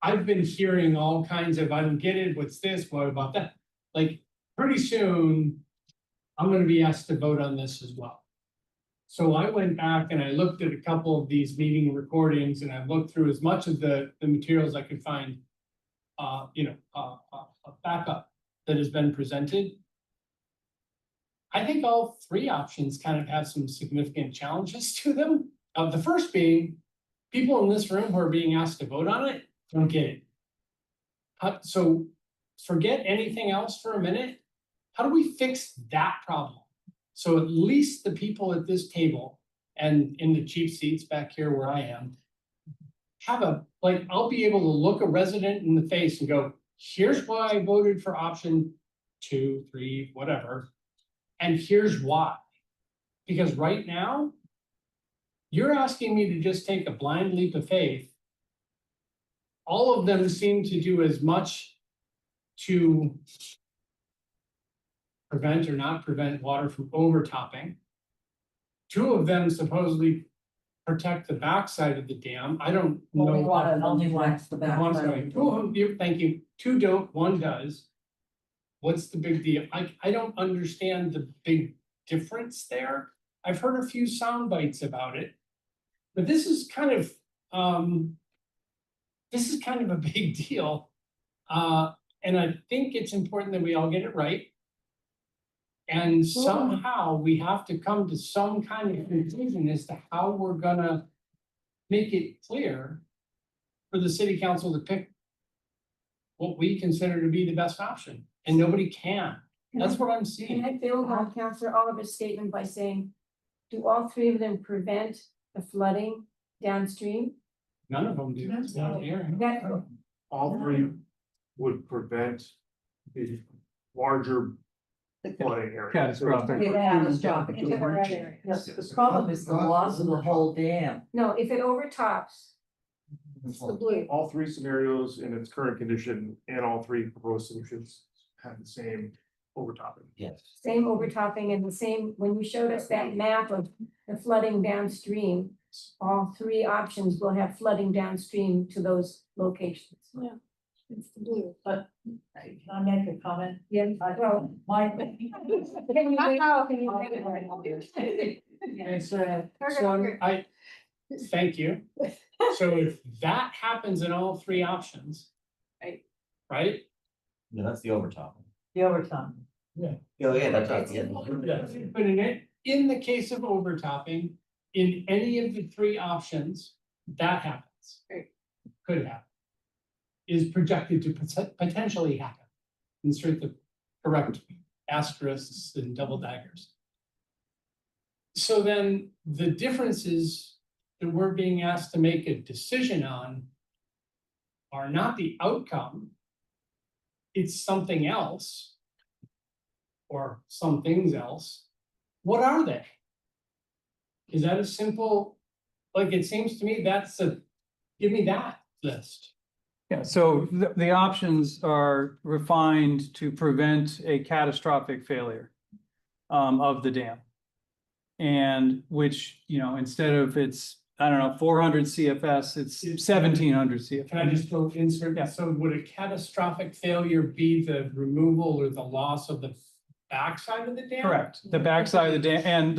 I've been hearing all kinds of, I don't get it, what's this, what about that? Like, pretty soon, I'm gonna be asked to vote on this as well. So I went back and I looked at a couple of these meeting recordings and I looked through as much of the materials I could find. A backup that has been presented. I think all 3 options kind of have some significant challenges to them. The first being, people in this room who are being asked to vote on it don't get it. So forget anything else for a minute. How do we fix that problem? So at least the people at this table and in the cheap seats back here where I am, I'll be able to look a resident in the face and go, here's why I voted for option 2, 3, whatever. And here's why. Because right now, you're asking me to just take a blind leap of faith. All of them seem to do as much to prevent or not prevent water from overtopping. 2 of them supposedly protect the backside of the dam. I don't know. Only wax the back. I'm sorry, 2 of them, thank you, 2 don't, 1 does. What's the big deal? I don't understand the big difference there. I've heard a few sound bites about it. But this is kind of a big deal. And I think it's important that we all get it right. And somehow we have to come to some kind of conclusion as to how we're gonna make it clear for the city council to pick what we consider to be the best option, and nobody can. That's what I'm seeing. Can I build on Councilor Oliver's statement by saying, do all 3 of them prevent the flooding downstream? None of them do. That's not here. All 3 would prevent the larger flooding area. Catastrophic. Catastrophic. Yes, the problem is the loss of the whole dam. No, if it overtops, it's the blue. All 3 scenarios in its current condition and all 3 proposed solutions have the same overtopping. Yes. Same overtopping and the same, when you showed us that map of the flooding downstream, all 3 options will have flooding downstream to those locations. Yeah. It's the blue. But can I make a comment? Yeah, well. My. Thank you. So if that happens in all 3 options. Right? No, that's the overtopping. The overtime. Yeah. Oh, yeah, that's. But in the case of overtopping, in any of the 3 options, that happens. Could happen. Is projected to potentially happen. Insert the correct asterisks and double daggers. So then the differences that we're being asked to make a decision on are not the outcome. It's something else. Or some things else. What are they? Is that a simple, like, it seems to me that's give me that list. Yeah, so the options are refined to prevent a catastrophic failure of the dam. And which, instead of it's, I don't know, 400 CFS, it's 1700 CFS. Can I just go insert? Yeah. So would a catastrophic failure be the removal or the loss of the backside of the dam? Correct, the backside of the dam, and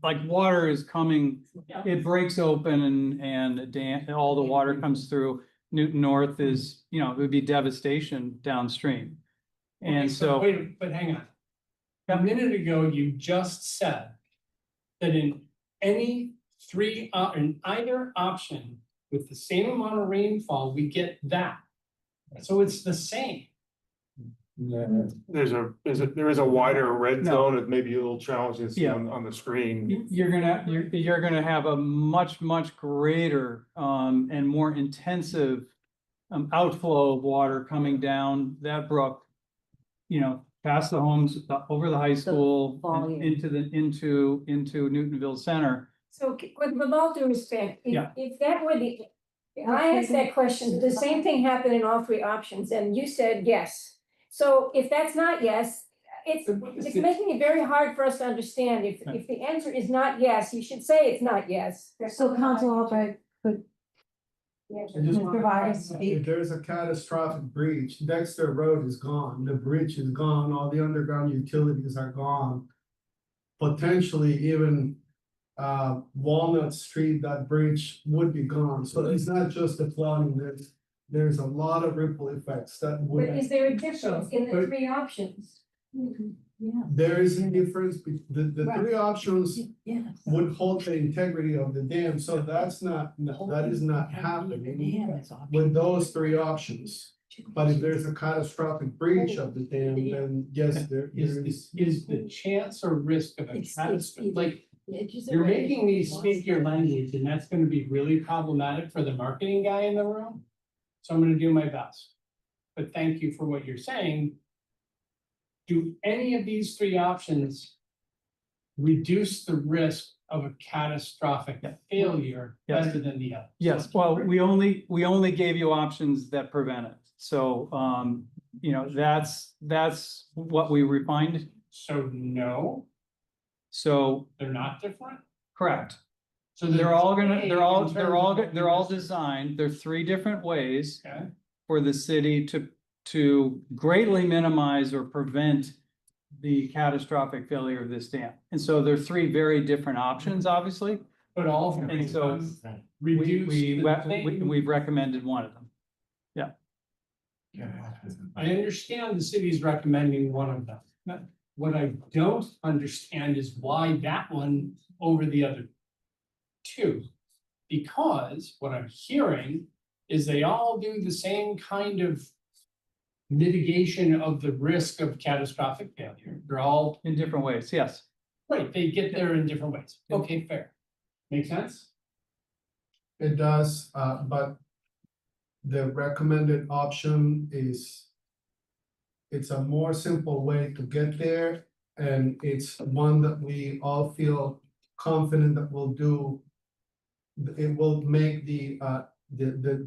like water is coming, Yeah. it breaks open and the dam, all the water comes through. Newton North is, it would be devastation downstream. Okay, And so, wait, but hang on. A minute ago, you just said that in any in either option with the same amount of rainfall, we get that. So it's the same. There is a wider red No. zone, it may be a little challenging to see Yeah. on the screen. you're gonna have a much greater and more intensive outflow of water coming down that brook. Past the homes, over the high school, volume. into Newtonville Center. So with all due respect, Yeah. if that were I asked that question, the same thing happened in all three options, and you said yes. So if that's not yes, it's making it very hard for us to understand. If the answer is not yes, you should say it's not yes. So Council Albright could I just want provide to us. if there's a catastrophic breach, Dexter Road is gone, the bridge is gone, all the underground utilities are gone. Potentially even Walnut Street, that bridge would be gone, so it's not just the flooding, there's a lot of ripple effects that would. But is there a difference in the But- three options? Yeah. There is a difference, the three options Yes. would hold the integrity of the dam, so that is not happening with those three options. But if there's a catastrophic breach of the dam, then yes, there is. Is the chance or risk of a catastrophe, like, you're making me speak your language, and that's gonna be really problematic for the marketing guy in the room. So I'm gonna do my best. But thank you for what you're saying. Do any of these three options reduce the risk of a catastrophic failure Yes. better than the other? Yes, well, we only gave you options that prevent it. So, that's what we refined. So no, So, they're not different? correct. So They're all gonna, A they're all in terms of what they're we all just- designed, they're three different ways Okay, for the city to greatly minimize or prevent the catastrophic failure of this dam. And so there are three very different options, obviously. but all of And so them reduce the thing. we've recommended one of them. I understand the city's recommending one of them. What I don't understand is why that one over the other two. Because what I'm hearing is they all do the same kind of mitigation of the risk of catastrophic failure. They're all, In different ways, yes. right, they get there in different ways. Okay, fair. Make sense? It does, but the recommended option is it's a more simple way to get there, and it's one that we all feel confident that we'll do. It will make the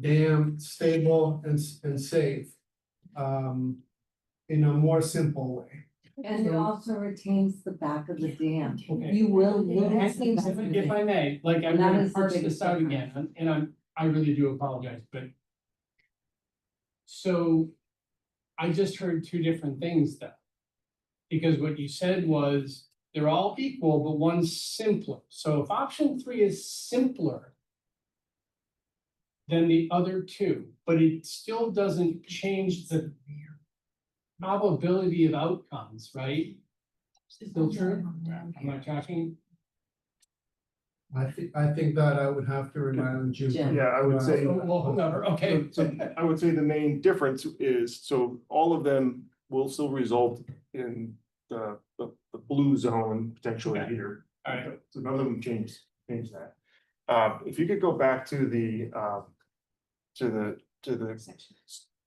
dam stable and safe in a more simple way. And it also retains the back of the dam. Okay. You will lose the back of the If I dam. may, like, I'm That gonna is the parse biggest this out difference. again, and I really do apologize, but. So, I just heard two different things though. Because what you said was, they're all equal, but one's simpler, so if option 3 is simpler. Than the other two, but it still doesn't change the. Probability of outcomes, right? Still true? Am I tracking? I think that I would have to rely on Jim. Yeah, I would say. Well, whoever, okay. So I would say the main difference is, so all of them will still result in the blue zone potentially Okay. here. All right. So none of them change that. If you could go back to the,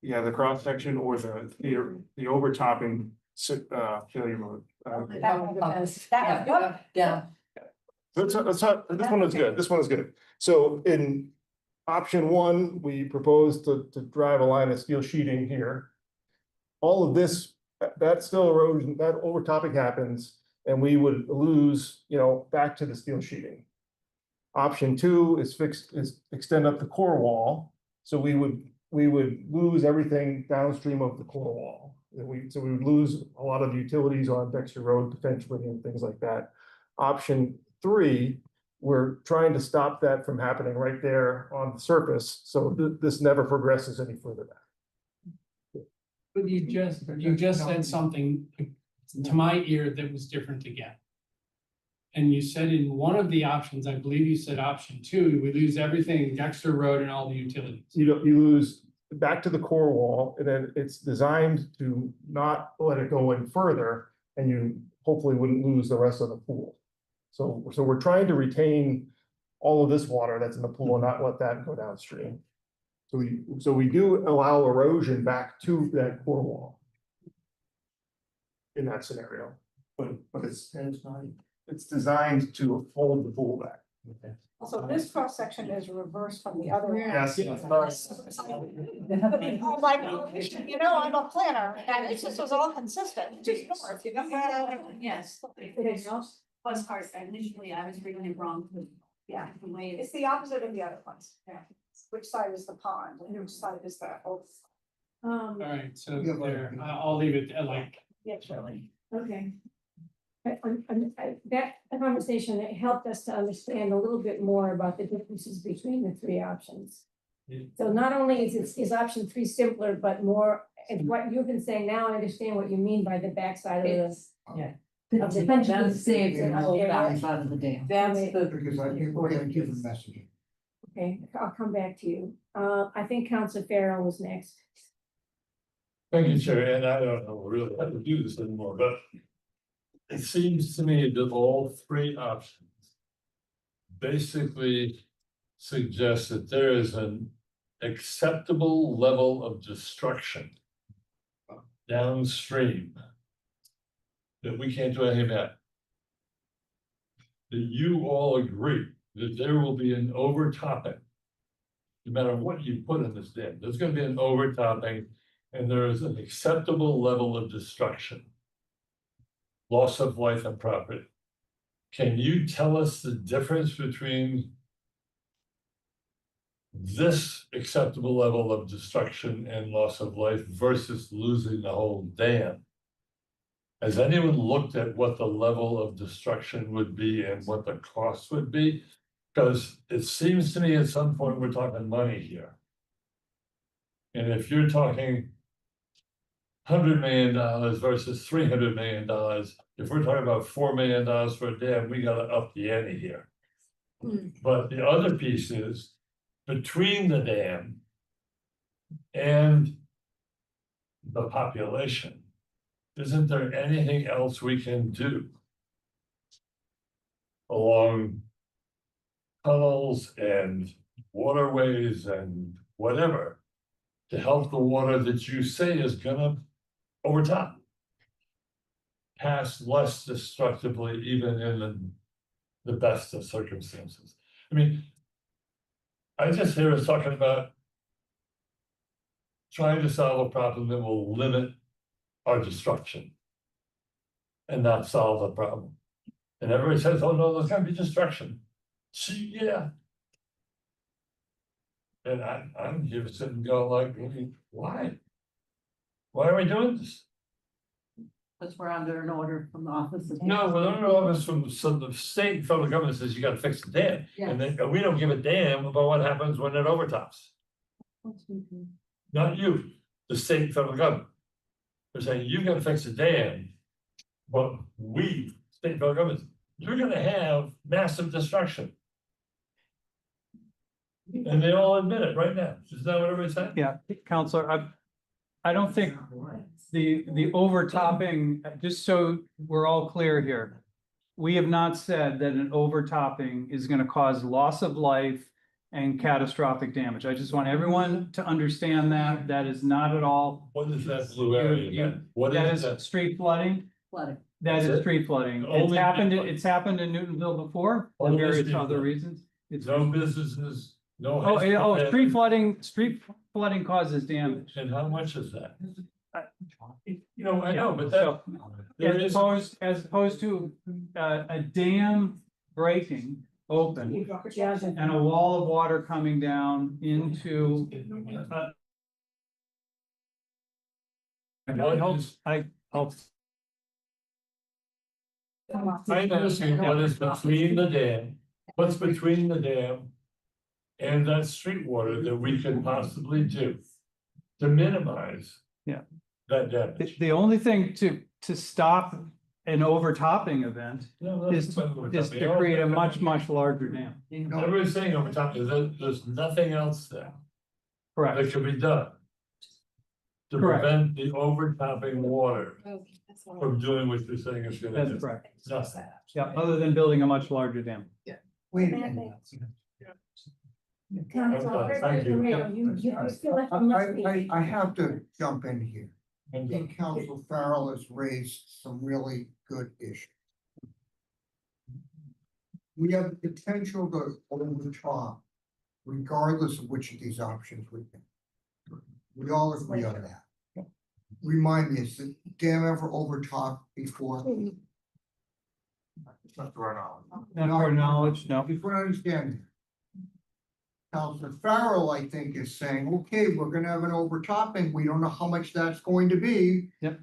yeah, the cross section or the overtopping, failure mode. Yeah. This one is good, this one is good. So in option one, we propose to drive a line of steel sheeting here. All of this, that still erosion, that overtopping happens, and we would lose, back to the steel sheeting. Option two is extend up the core wall, so we would lose everything downstream of the core wall. So we would lose a lot of utilities on Dexter Road potentially and things like that. Option three, we're trying to stop that from happening right there on the surface, so this never progresses any further back. But you just said something to my ear that was different again. And you said in one of the options, I believe you said option two, we lose everything, Dexter Road and all the utilities. You lose back to the core wall, and then it's designed to not let it go in further, and you hopefully wouldn't lose the rest of the pool. So we're trying to retain all of this water that's in the pool and not let that go downstream. So we do allow erosion back to that core wall in that scenario, but it's designed to hold the pool back. Also, this cross section is reversed from the other. one. Yes. I'm like, I'm a planner, and it just was all consistent, just north, Yes. Was hard, initially I was reading it wrong, yeah, the way It's the opposite of the other ones, yeah. Which side is the pond, and which side is the, All right, so there, I'll leave it at like. yeah, Shirley. Okay. That conversation, it helped us to understand a little bit more about the differences between the three options. So not only is option three simpler, but more, and what you've been saying, now I understand what you mean by the backside of this. Yeah. Of the That saves the the whole backside of the dam. That's the. Because I think we're gonna give them messaging. Okay, I'll come back to you. I think Council Farrell was next. Thank you, Chair, and I don't know really how to do this anymore, but it seems to me that all three options basically suggest that there is an acceptable level of destruction downstream that we can't do anything about. That you all agree that there will be an overtopping. No matter what you put in this dam, there's gonna be an overtopping, and there is an acceptable level of destruction. Loss of life and property. Can you tell us the difference between this acceptable level of destruction and loss of life versus losing the whole dam? Has anyone looked at what the level of destruction would be and what the cost would be? Because it seems to me at some point we're talking money here. And if you're talking $100 million versus $300 million, if we're talking about $4 million for a dam, we gotta up the ante here. But the other piece is between the dam and the population, isn't there anything else we can do along tunnels and waterways and whatever to help the water that you say is gonna overtop pass less destructively even in the best of circumstances? I mean, I just hear us talking about trying to solve a problem that will limit our destruction and not solve the problem. And everybody says, oh no, there's gonna be destruction. See, yeah. And I'm here sitting going like, why? Why are we doing this? Because we're under an order from the office of. No, we're under office from the state and federal government says you gotta fix the dam. And then we don't give a damn about what happens when it overtops. Not you, the state and federal government. They're saying you gotta fix the dam. But we, state and federal government, you're gonna have massive destruction. And they all admit it right now. Is that what everybody's saying? Yeah, Counselor, I don't think the overtopping, just so we're all clear here. We have not said that an overtopping is gonna cause loss of life and catastrophic damage. I just want everyone to understand that. That is not at all. What is that blue area? then? What That is is that? street flooding. Flooding. That Is is it? street flooding. It's Only happened, street it's happened in Newtonville before, for Only various street other flooding. reasons. It's, No businesses, no. oh, high yeah, school oh, street flooding causes damage. And how much is that? Uh, You know, I know, but So, that. as opposed to a dam breaking open and a wall of water coming down into. I hope. I'm asking what is between the dam, what's between the dam and that street water that we can possibly do to minimize. Yeah. That damage. The only thing to stop an overtopping event No, is to create a much larger dam. Everybody's saying over top, there's nothing else there Correct. that could be done. To Correct. prevent the overtopping water Okay, that's all. from doing what you're saying it's gonna do. That's correct. Nothing. Yeah, other than building a much larger dam. Wait a minute. Thank you. I have to jump in here. I think Council Farrell has raised some really good issues. We have the potential to overtop regardless of which of these options we pick. We all agree on that. Remind me, is the dam ever overtopped before? Not to our knowledge. Not for knowledge, no. Before I understand. Councilor Farrell, I think, is saying, okay, we're gonna have an overtopping, we don't know how much that's going to be. Yep.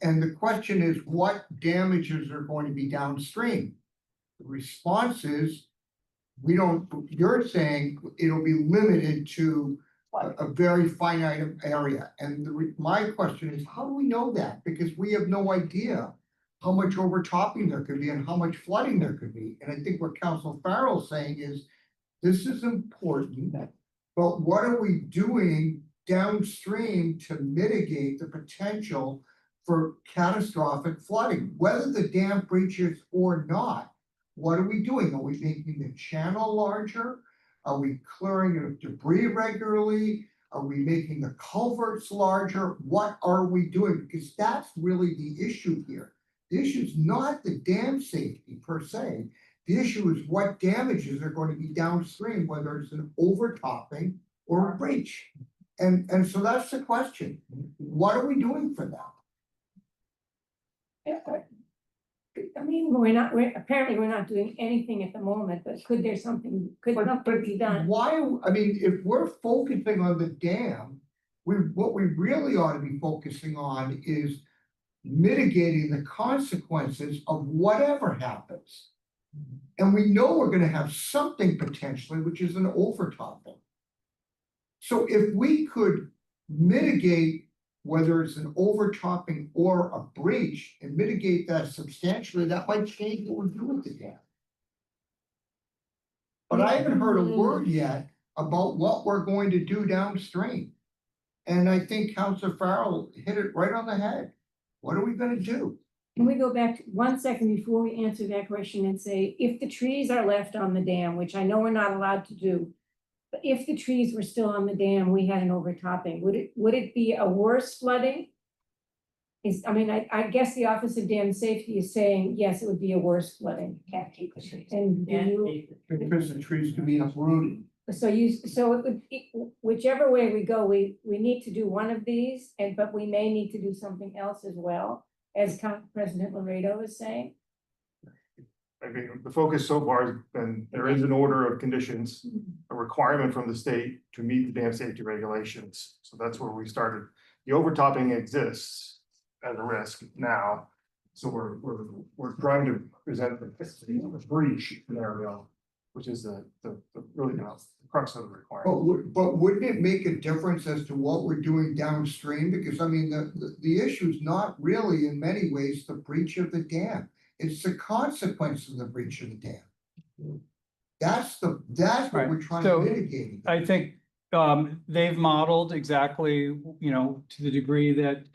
And the question is, what damages are going to be downstream? The response is, we don't, you're saying it'll be limited to a very finite area. And my question is, how do we know that? Because we have no idea how much overtopping there could be and how much flooding there could be. And I think what Council Farrell's saying is, this is important, but what are we doing downstream to mitigate the potential for catastrophic flooding? Whether the dam breaches or not, what are we doing? Are we making the channel larger? Are we clearing of debris regularly? Are we making the culverts larger? What are we doing? Because that's really the issue here. The issue is not the dam safety per se. The issue is what damages are going to be downstream, whether it's an overtopping or a breach. And so that's the question. What are we doing for that? I mean, apparently we're not doing anything at the moment, but could something be done? Why, I mean, if we're focusing on the dam, what we really ought to be focusing on is mitigating the consequences of whatever happens. And we know we're gonna have something potentially, which is an overtopping. So if we could mitigate, whether it's an overtopping or a breach, and mitigate that substantially, that might change what we're doing with the dam. But I haven't heard a word yet about what we're going to do downstream. And I think Councilor Farrell hit it right on the head. What are we gonna do? Can we go back 1 second before we answer that question and say, if the trees are left on the dam, which I know we're not allowed to do, but if the trees were still on the dam, we had an overtopping, would it be a worse flooding? I guess the Office of Dam Safety is saying, yes, it would be a worse flooding. Can't keep the trees. And Because the trees can be uprooted. so it would, whichever way we go, we need to do one of these, but we may need to do something else as well, as President Laredo is saying. I mean, the focus so far has been, there is an order of conditions, a requirement from the state to meet the dam safety regulations. So that's where we started. The overtopping exists as a risk now. So we're trying to present the breach scenario, which is the really the crux of the requirement. But wouldn't it make a difference as to what we're doing downstream? Because I mean, the issue is not really in many ways the breach of the dam. It's the consequence of the breach of the dam. That's what Right. we're trying to So, mitigate. I think they've modeled exactly, to the degree that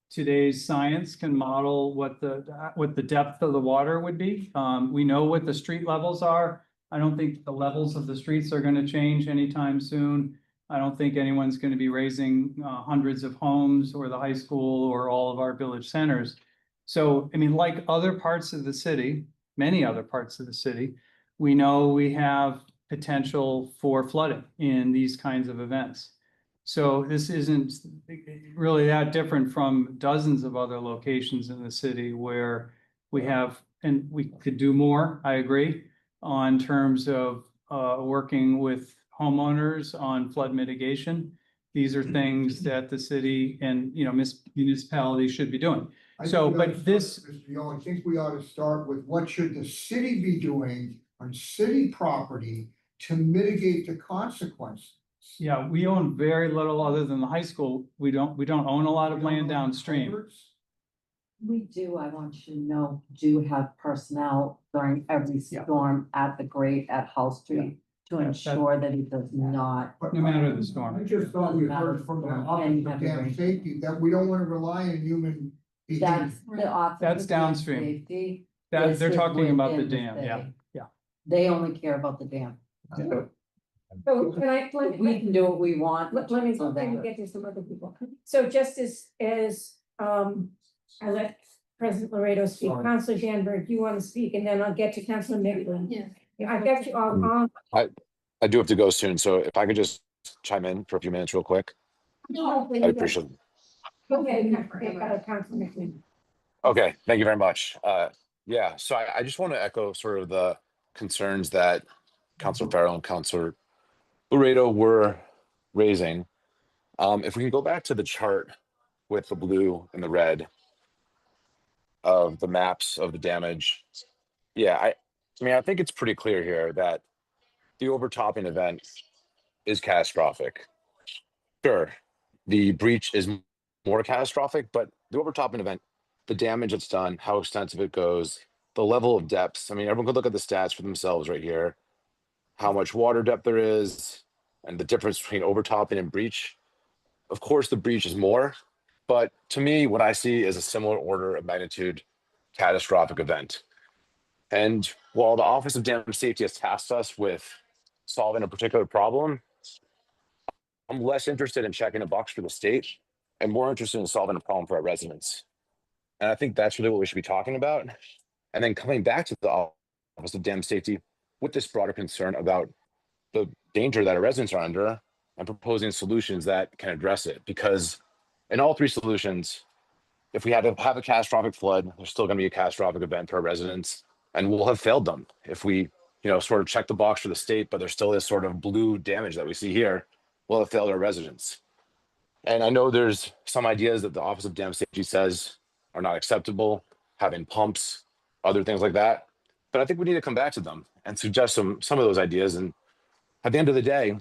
today's science can model what the depth of the water would be. We know what the street levels are. I don't think the levels of the streets are going to change anytime soon. I don't think anyone's going to be raising hundreds of homes or the high school or all of our village centers. So, I mean, like other parts of the city, many other parts of the city, we know we have potential for flooding in these kinds of events. So this isn't really that different from dozens of other locations in the city where we have, and we could do more, I agree, on terms of working with homeowners on flood mitigation. These are things that the city and, municipalities should be doing. So, but this. I think we ought to start with what should the city be doing on city property to mitigate the consequences. Yeah, we own very little other than the high school. We don't own a lot of land downstream. We do, I want you to know, do have personnel during every storm at the grate at Hull Street to ensure that it does not. No matter the storm. I just thought we heard from the Office of Dam Safety that we don't want to rely on human behavior. That's the Office. That's of Dam downstream. Safety. That This they're is talking about the within the dam, city. yeah. They only care about the dam. So We can do what we want. let me get to some other people. So just as I let President Laredo speak, Councilor Janberg, you want to speak, and then I'll get to Councilor Micklin. Yeah, I've got you all on. I do have to go soon, so if I could just chime in for a few minutes real quick, I'd appreciate it. Go ahead, Councilor Micklin. Okay, thank you very much. Yeah, so I just want to echo sort of the concerns that Councilor Farrell and Councilor Laredo were raising. If we can go back to the chart with the blue and the red of the maps of the damage. Yeah, I think it's pretty clear here that the overtopping event is catastrophic. Sure, the breach is more catastrophic, but the overtopping event, the damage it's done, how extensive it goes, the level of depths. I mean, everyone could look at the stats for themselves right here, how much water depth there is, and the difference between overtopping and breach. Of course, the breach is more, but to me, what I see is a similar order of magnitude catastrophic event. And while the Office of Dam Safety has tasked us with solving a particular problem, I'm less interested in checking a box for the state and more interested in solving a problem for our residents. And I think that's really what we should be talking about. And then coming back to the Office of Dam Safety with this broader concern about the danger that our residents are under and proposing solutions that can address it. Because in all three solutions, if we had to have a catastrophic flood, there's still going to be a catastrophic event for our residents, and we'll have failed them. If we, sort of check the box for the state, but there still is sort of blue damage that we see here, we'll have failed our residents. And I know there's some ideas that the Office of Dam Safety says are not acceptable, having pumps, other things like that. But I think we need to come back to them and suggest some of those ideas. And at the end of the day,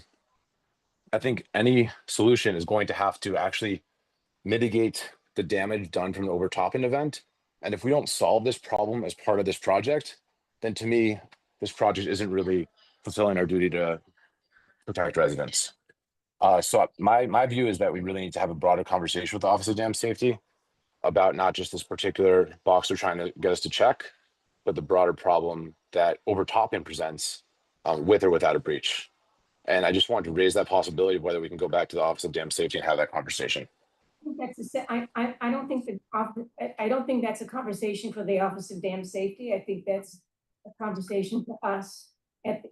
I think any solution is going to have to actually mitigate the damage done from the overtopping event. And if we don't solve this problem as part of this project, then to me, this project isn't really fulfilling our duty to protect residents. So my view is that we really need to have a broader conversation with the Office of Dam Safety about not just this particular box they're trying to get us to check, but the broader problem that overtopping presents with or without a breach. And I just wanted to raise that possibility of whether we can go back to the Office of Dam Safety and have that conversation. I don't think that's a conversation for the Office of Dam Safety. I think that's a conversation for us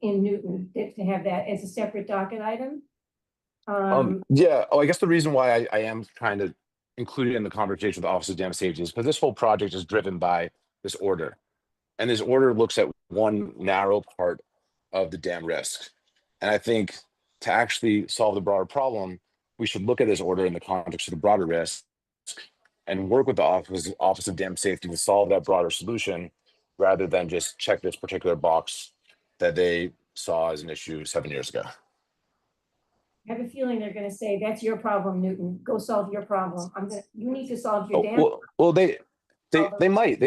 in Newton to have that as a separate docket item. Yeah. Oh, I guess the reason why I am trying to include it in the conversation with the Office of Dam Safety is because this whole project is driven by this order. And this order looks at one narrow part of the dam risk. And I think to actually solve the broader problem, we should look at this order in the context of the broader risk and work with the Office of Dam Safety to solve that broader solution rather than just check this particular box that they saw as an issue 7 years ago. I have a feeling they're gonna say, that's your problem, Newton. Go solve your problem. You need to solve your dam. Well, they They might,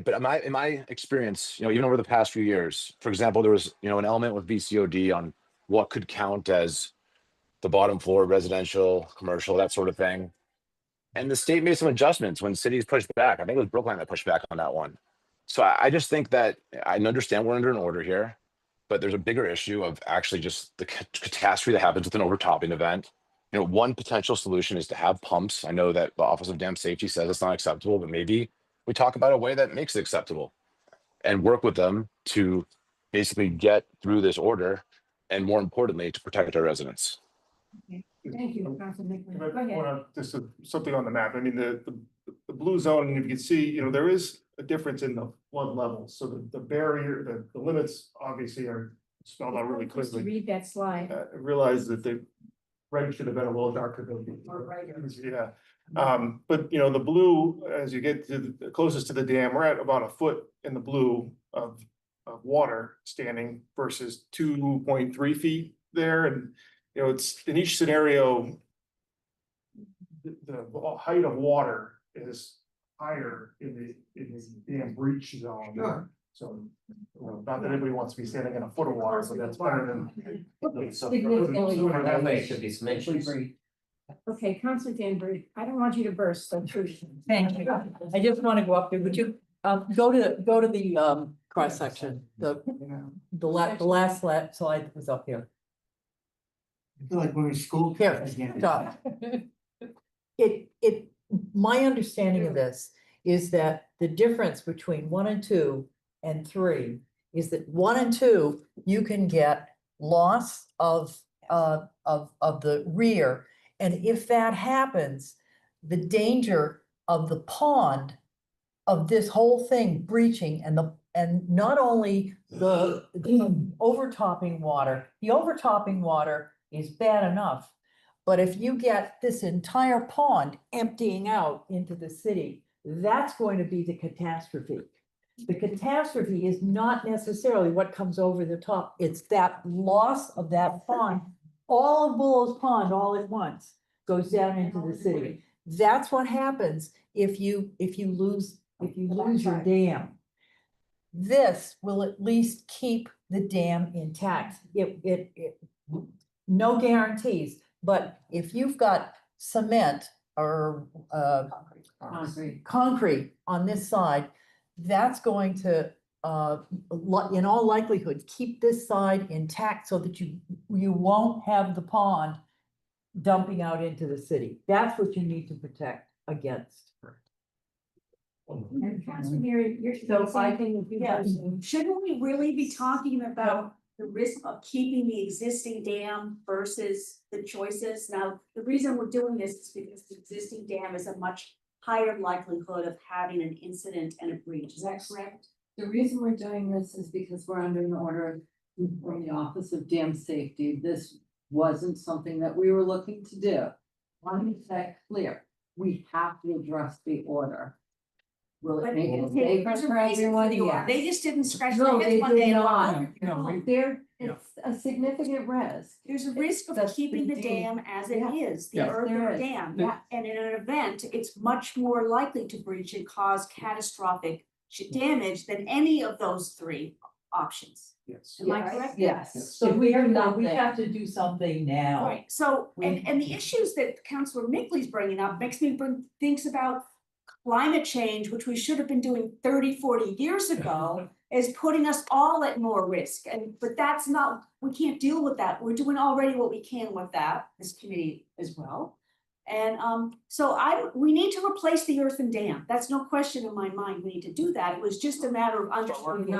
but in my experience, even over the past few years, for example, there was, an element with VCOD on what could count as the bottom floor, residential, commercial, that sort of thing. And the state made some adjustments when cities pushed back. I think it was Brookline that pushed back on that one. So I just think that I understand we're under an order here, but there's a bigger issue of actually just the catastrophe that happens with an overtopping event. One potential solution is to have pumps. I know that the Office of Dam Safety says it's not acceptable, but maybe we talk about a way that makes it acceptable and work with them to basically get through this order and, more importantly, to protect our residents. Thank you, Councilman Nicholas. If Go I ahead. wanna- Just something on the map, I mean, the blue zone, and if you can see, there is a difference in the flood levels, so the barrier, the limits obviously are spelled out really Just to clearly. read that slide. I realize that the red should have been a little darker than. Yeah, but the blue, as you get to the closest to the dam, we're at about a foot in the blue of water standing versus 2.3 feet there, and it's in each scenario. The height of water is higher in the dam breach zone. Sure. So, not that anybody wants to be standing in a foot of water, so that's better than. Significantly more. That way it should be smidgens. Okay, Councilor Danbury, I don't want you to burst, so truth. Thank you. I just want to go up there. Would you, go to the, cross section, the last slide was up here. I feel like we're in school. Here, again. stop. My understanding of this is that the difference between 1 and 2 and 3 is that 1 and 2, you can get loss of the rear. And if that happens, the danger of the pond, of this whole thing breaching and not only the overtopping water, the overtopping water is bad enough. But if you get this entire pond emptying out into the city, that's going to be the catastrophe. The catastrophe is not necessarily what comes over the top. It's that loss of that pond. All of Bullow's Pond all at once goes down into the city. That's what happens if you lose your dam. This will at least keep the dam intact. No guarantees, but if you've got cement or concrete on this side, that's going to in all likelihood keep this side intact so that you won't have the pond dumping out into the city. That's what you need to protect against. And Councilor Mary, you're So the same thing with you. Yeah, personally. shouldn't we really be talking about the risk of keeping the existing dam versus the choices? Now, the reason we're doing this is because the existing dam is a much higher likelihood of having an incident and a breach, is that correct? The reason we're doing this is because we're under an order from the Office of Dam Safety. This wasn't something that we were looking to do. Let me make that clear. We have to address the order. Will it But make it there's safer a for reason everyone? the order. Yes. They just didn't scratch No, their they heads one did day and not. There, it's a significant risk. There's a risk of That's keeping the the dam as it Yeah. is, the Yes, earthen there is. dam. Yeah. And in an event, it's much more likely to breach and cause catastrophic damage than any of those 3 options. Yes. Am I correct? Yes. So we have nothing. to do something now. Right, so, We- and the issues that Councilor Mickley's bringing up makes me thinks about climate change, which we should have been doing 30, 40 years ago, is putting us all at more risk. But that's not, we can't deal with that. We're doing already what we can with that, this committee as well. And so we need to replace the earthen dam. That's no question in my mind. We need to do that. It was just a matter of understanding.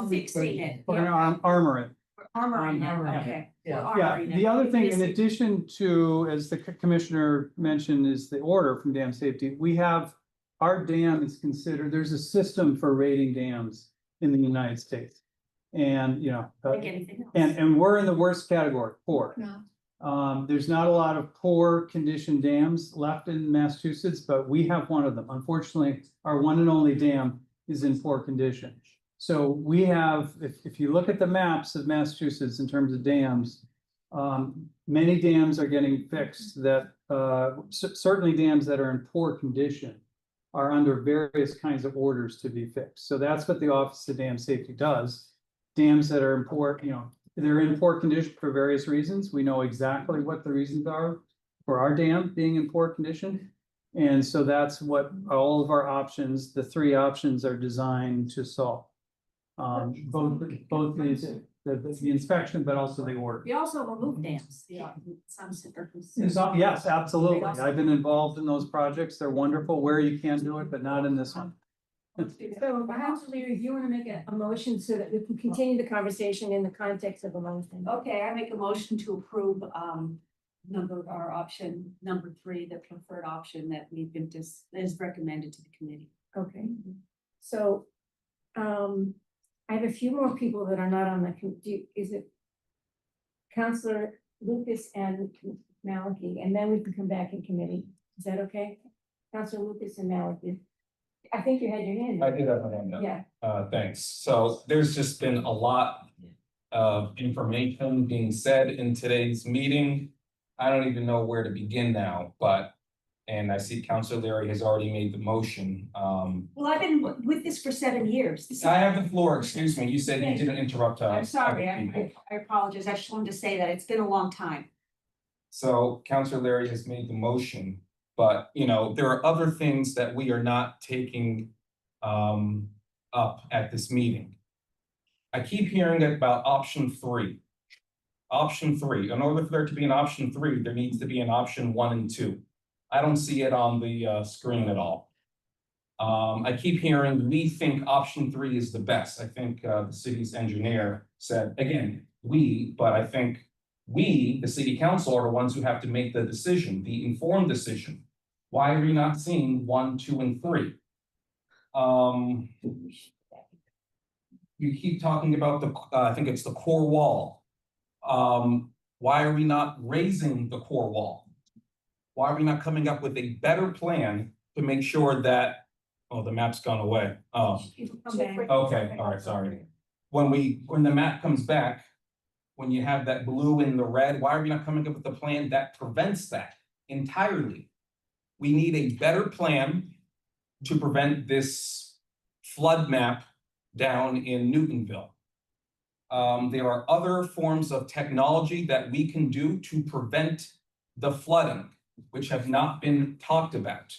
Fixing it. We're gonna armor it. Armoring it, okay. We're Yeah, armoring it. the other thing, in Fixing- addition to, as the commissioner mentioned, is the order from dam safety. We have, our dam is considered, there's a system for rating dams in the United States. And, Like anything else. and we're in the worst category, poor. No. There's not a lot of poor condition dams left in Massachusetts, but we have one of them. Unfortunately, our one and only dam is in poor condition. So we have, if you look at the maps of Massachusetts in terms of dams, many dams are getting fixed that certainly dams that are in poor condition are under various kinds of orders to be fixed. So that's what the Office of Dam Safety does. Dams that are in poor, they're in poor condition for various reasons. We know exactly what the reasons are for our dam being in poor condition. And so that's what all of our options, the three options, are designed to solve. Both the inspection, but also the order. We also remove dams, some circumstances. Yes, absolutely. I've been involved in those projects. They're wonderful where you can do it, but not in this one. So perhaps, Larry, if you want to make a motion so that we can continue the conversation in the context of a motion. Okay, I make a motion to approve, our option, number 3, the preferred option that we've been is recommended to the committee. Okay, so, I have a few more people that are not on the, is it Counselor Lucas and Maliki, and then we can come back in committee. Is that okay? Counselor Lucas and Maliki. I think you had your hand. I did have my hand up. Yeah. Thanks. So there's just been a lot of information being said in today's meeting. I don't even know where to begin now, and I see Councilor Larry has already made the motion. Well, I've been with this for 7 years. I have the floor, excuse me. You said you didn't interrupt. I'm sorry, other people. I apologize. I just wanted to say that it's been a long time. So Councilor Larry has made the motion, but there are other things that we are not taking up at this meeting. I keep hearing about option 3. Option 3, in order for there to be an option 3, there needs to be an option 1 and 2. I don't see it on the screen at all. I keep hearing, we think option 3 is the best. I think the city's engineer said, again, but I think we, the city council, are the ones who have to make the decision, the informed decision. Why are we not seeing 1, 2, and 3? You keep talking about I think it's the core wall. Why are we not raising the core wall? Why are we not coming up with a better plan to make sure that, the map's gone away. Okay, all right, sorry. When the map comes back, when you have that blue and the red, why are we not coming up with a plan that prevents that entirely? We need a better plan to prevent this flood map down in Newtonville. There are other forms of technology that we can do to prevent the flooding, which have not been talked about.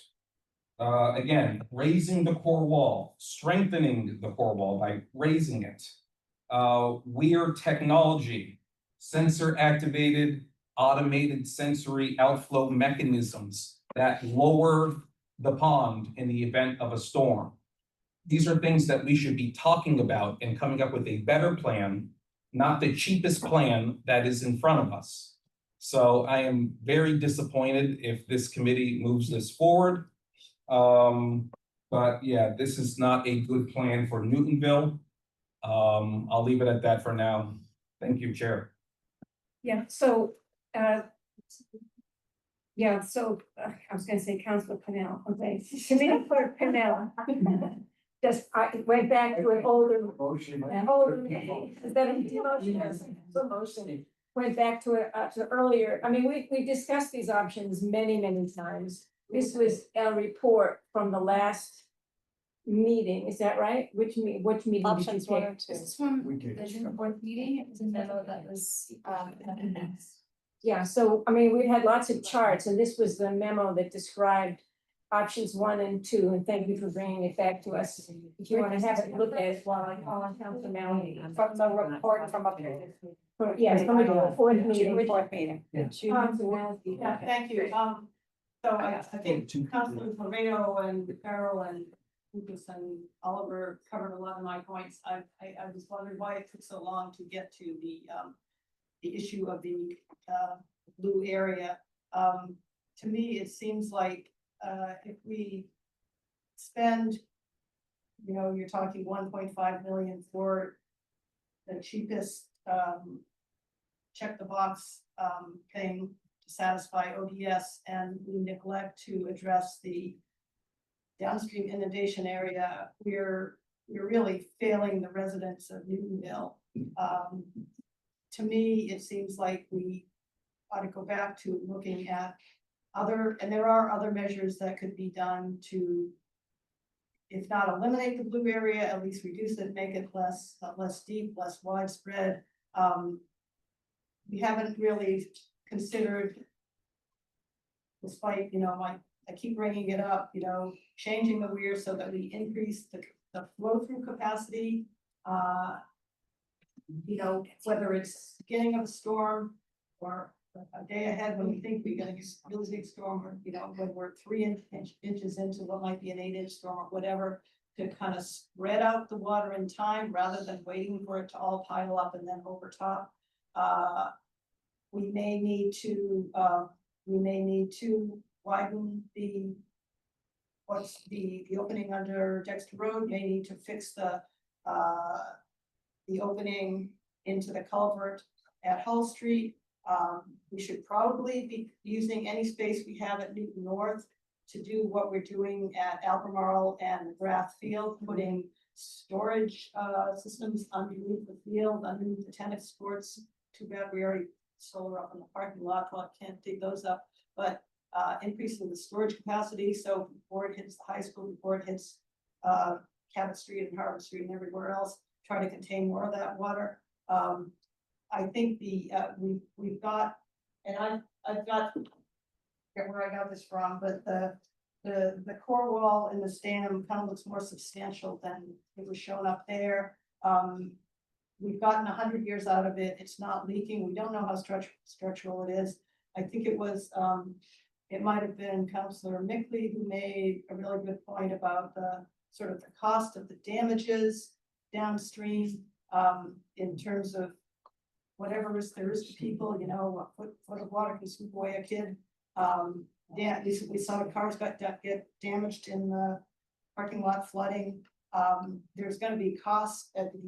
Again, raising the core wall, strengthening the core wall by raising it. Weird technology, sensor activated, automated sensory outflow mechanisms that lower the pond in the event of a storm. These are things that we should be talking about and coming up with a better plan, not the cheapest plan that is in front of us. So I am very disappointed if this committee moves this forward. But yeah, this is not a good plan for Newtonville. I'll leave it at that for now. Thank you, Chair. Yeah, so, I was gonna say Councilor Pennell, okay, Committee Clerk Pennell. Just, I went back to an older. Motion. Is that a motion? Motion. Went back to earlier, I mean, we discussed these options many times. This was a report from the last meeting, is that right? Which meeting did you Options 1 take? or 2. We did. Vision board meeting, it was a memo that was, Yeah, so, I mean, we had lots of charts, and this was the memo that described options 1 and 2, and thank you for bringing it back to us. If you want to have it look at it while I call on Council Maloney. from the report from up here. Yes, from the fourth meeting. Fourth meeting. Council Maloney. Yeah, thank you. So I think Councilors Moreno and Carol and Lucas and Oliver covered a lot of my points. I was wondering why it took so long to get to the issue of the blue area. To me, it seems like if we spend, you're talking 1.5 million for the cheapest check the box thing to satisfy ODS, and we neglect to address the downstream inundation area, we're really failing the residents of Newtonville. To me, it seems like we ought to go back to looking at and there are other measures that could be done to, if not eliminate the blue area, at least reduce it, make it less deep, less widespread. We haven't really considered, despite, I keep bringing it up, changing the weir so that we increase the flow through capacity. Whether it's beginning of a storm or a day ahead when we think we're gonna get a really big storm, or, when we're 3 inches into what might be an 8-inch storm or whatever, to kind of spread out the water in time rather than waiting for it to all pile up and then overtop. We may need to widen the opening under Dexter Road, may need to fix the opening into the culvert at Hull Street. We should probably be using any space we have at Newton North to do what we're doing at Albemarle and McGrath Field, putting storage systems underneath the field, underneath the tennis courts. Too bad we already solar up in the parking lot, well, I can't dig those up, but increasing the storage capacity, so before it hits the high school, before it hits Cabot Street and Harvard Street and everywhere else, try to contain more of that water. I think we've got, and I've got, I forget where I got this from, but the core wall in the stem kind of looks more substantial than it was shown up there. We've gotten 100 years out of it. It's not leaking. We don't know how structural it is. I think it was, it might have been Councillor Mickley who made a really good point about the sort of the cost of the damages downstream, in terms of whatever risk there is to people, a foot of water can sweep away a kid. Yeah, we saw the cars get damaged in the parking lot flooding. There's going to be costs at the